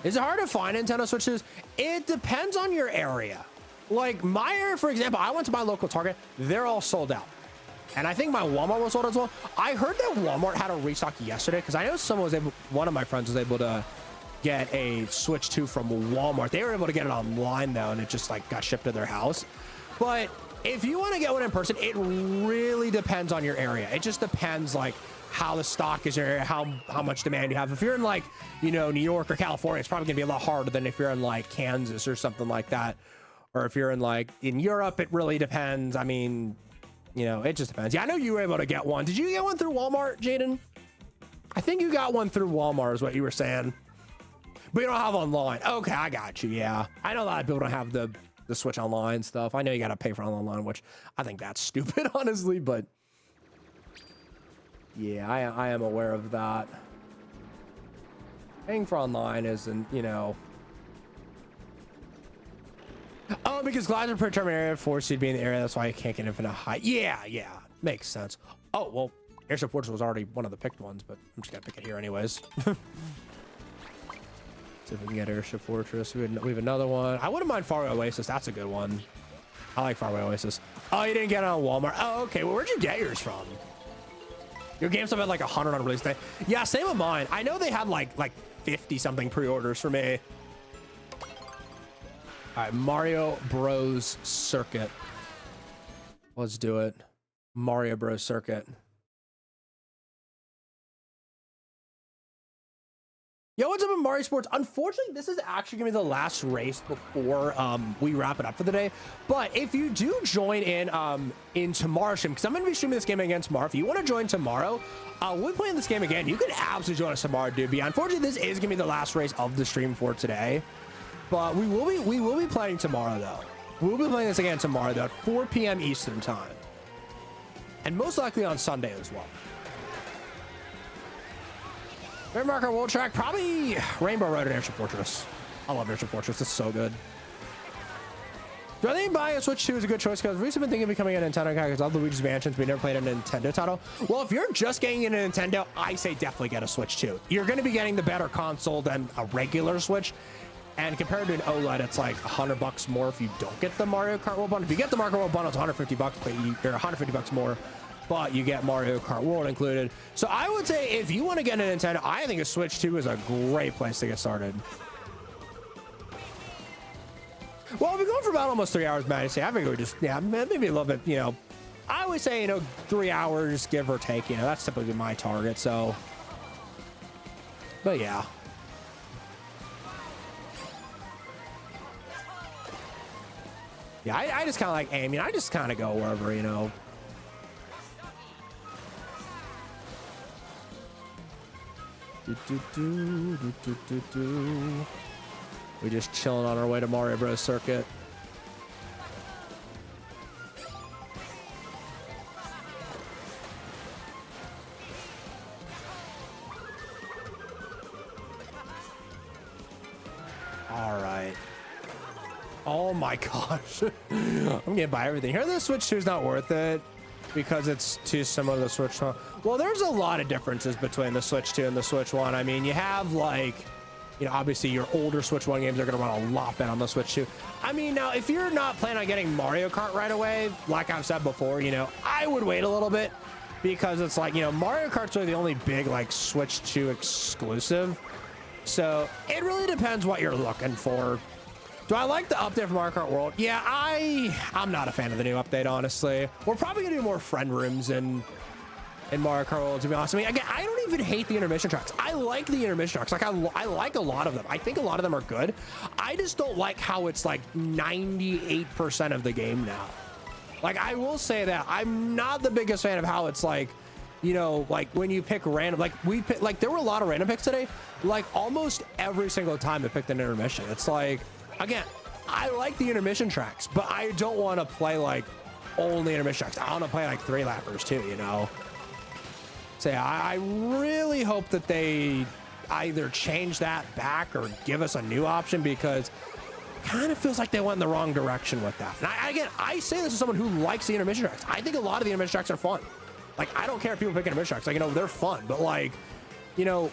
Is it hard to find Nintendo Switches? It depends on your area. Like my area, for example, I went to my local Target. They're all sold out. And I think my Walmart was sold as well. I heard that Walmart had a restock yesterday because I know one of my friends was able to get a Switch 2 from Walmart. They were able to get it online though, and it just like got shipped to their house. But if you want to get one in person, it really depends on your area. It just depends like how the stock is, or how much demand you have. If you're in like, you know, New York or California, it's probably gonna be a lot harder than if you're in like Kansas or something like that. Or if you're in Europe, it really depends. I mean, you know, it just depends. Yeah, I know you were able to get one. Did you get one through Walmart, Jaden? I think you got one through Walmart is what you were saying. But you don't have online. Okay, I got you. Yeah, I know a lot of people don't have the Switch Online stuff. I know you got to pay for online, which I think that's stupid, honestly. But yeah, I am aware of that. Paying for online isn't, you know. Oh, because glides are predetermined area force you to be in the area. That's why you can't get infinite height. Yeah, makes sense. Oh well, Airship Fortress was already one of the picked ones, but I'm just gonna pick it here anyways. See if we can get Airship Fortress. We have another one. I wouldn't mind Faraway Oasis. That's a good one. I like Faraway Oasis. Oh, you didn't get it on Walmart. Oh, okay. Well, where'd you get yours from? Your GameStop had like 100 on release day. Yeah, same with mine. I know they had like 50 something pre-orders for me. All right, Mario Bros. Circuit. Let's do it. Mario Bros. Circuit. Yo, what's up in Mario Sports? Unfortunately, this is actually gonna be the last race before we wrap it up for the day. But if you do join in tomorrow's stream, because I'm gonna be streaming this game again tomorrow. If you want to join tomorrow, we're playing this game again. You can absolutely join us tomorrow, dude. But unfortunately, this is gonna be the last race of the stream for today. But we will be playing tomorrow though. We'll be playing this again tomorrow though at 4 p.m. Eastern time, and most likely on Sunday as well. Mario Kart World track, probably Rainbow Road and Airship Fortress. I love Airship Fortress. It's so good. Do I think buying a Switch 2 is a good choice? Because we've recently been thinking of becoming a Nintendo guy because I love Luigi's Mansions. We never played a Nintendo title. Well, if you're just getting into Nintendo, I say definitely get a Switch 2. You're going to be getting the better console than a regular Switch. And compared to an OLED, it's like $100 more if you don't get the Mario Kart World bundle. If you get the Mario Kart World bundle, it's $150, but you're $150 more, but you get Mario Kart World included. So I would say if you want to get a Nintendo, I think a Switch 2 is a great place to get started. Well, we've been going for about almost 3 hours, man. I think we just, yeah, maybe a little bit, you know, I always say, you know, 3 hours, give or take, you know, that's typically my target. So, but yeah. Yeah, I just kind of like aiming. I just kind of go wherever, you know. We just chilling on our way to Mario Bros. Circuit. All right. Oh my gosh. I'm gonna buy everything here. The Switch 2 is not worth it because it's too similar to the Switch 1. Well, there's a lot of differences between the Switch 2 and the Switch 1. I mean, you have like, you know, obviously your older Switch 1 games are going to run a lot better on the Switch 2. I mean, now, if you're not planning on getting Mario Kart right away, like I've said before, you know, I would wait a little bit because it's like, you know, Mario Kart's really the only big, like, Switch 2 exclusive. So it really depends what you're looking for. Do I like the update from Mario Kart World? Yeah, I'm not a fan of the new update, honestly. We're probably going to do more friend rooms in Mario Kart World, to be honest. I mean, again, I don't even hate the intermission tracks. I like the intermission tracks. Like, I like a lot of them. I think a lot of them are good. I just don't like how it's like 98% of the game now. Like, I will say that I'm not the biggest fan of how it's like, you know, like when you pick random, like like there were a lot of random picks today. Like almost every single time I picked an intermission. It's like, again, I like the intermission tracks, but I don't want to play like only intermission tracks. I want to play like 3-lappers too, you know? So yeah, I really hope that they either change that back or give us a new option because it kind of feels like they went in the wrong direction with that. And I say this as someone who likes the intermission tracks. I think a lot of the intermission tracks are fun. Like, I don't care if people pick intermission tracks. Like, you know, they're fun, but like, you know,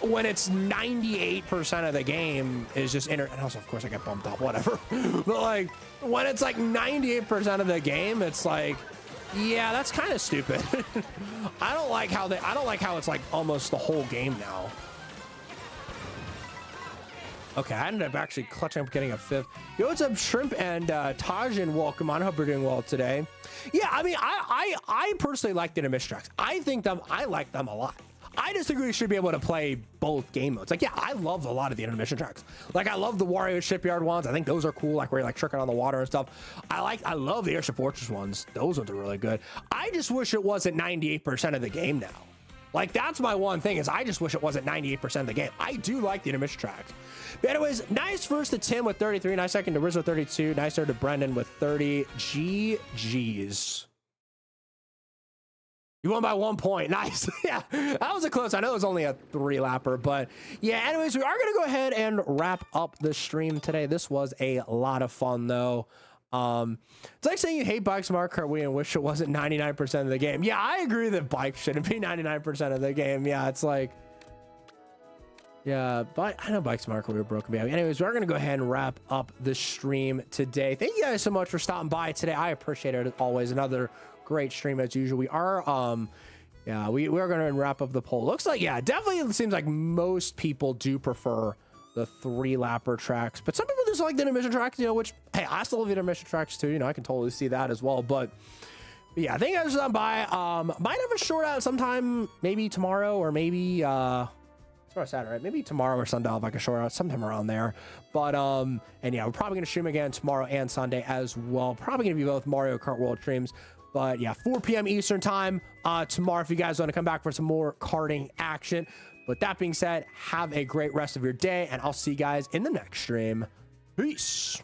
when it's 98% of the game is just and also of course I get bumped off, whatever. But like when it's like 98% of the game, it's like, yeah, that's kind of stupid. I don't like how it's like almost the whole game now. Okay, I ended up actually clutching up getting a 5th. Yo, what's up, Shrimp and Tajin? Welcome on. I hope you're doing well today. Yeah, I mean, I personally like the intermission tracks. I like them a lot. I just think we should be able to play both game modes. Like, yeah, I love a lot of the intermission tracks. Like, I love the Wario Shipyard ones. I think those are cool, like where you're like tricking on the water and stuff. I love the Airship Fortress ones. Those ones are really good. I just wish it wasn't 98% of the game now. Like, that's my one thing is I just wish it wasn't 98% of the game. I do like the intermission tracks. But anyways, nice first to Tim with 33. Nice second to Rizzo 32. Nice third to Brendan with 30. GG's. You won by 1 point. Nice. Yeah, that was a close. I know it was only a 3-lapper, but yeah, anyways, we are going to go ahead and wrap up the stream today. This was a lot of fun, though. It's like saying you hate bikes, Mario Kart Wii, and wish it wasn't 99% of the game. Yeah, I agree that bikes shouldn't be 99% of the game. Yeah, it's like, yeah, but I know bikes, Mario Kart Wii were broken. But anyways, we're going to go ahead and wrap up the stream today. Thank you guys so much for stopping by today. I appreciate it as always. Another great stream as usual. We are yeah, we're gonna wrap up the poll. Looks like, yeah, definitely it seems like most people do prefer the 3-lapper tracks, but some people just like the intermission tracks, you know, which, hey, I still love the intermission tracks too, you know, I can totally see that as well. But yeah, I think I was on by might have a short out sometime, maybe tomorrow or maybe tomorrow Saturday, right? Maybe tomorrow or Sunday I'll have like a short out sometime around there. But and yeah, we're probably gonna stream again tomorrow and Sunday as well. Probably gonna be both Mario Kart World streams. But yeah, 4 p.m. Eastern time tomorrow if you guys want to come back for some more karting action. But that being said, have a great rest of your day, and I'll see you guys in the next stream. Peace.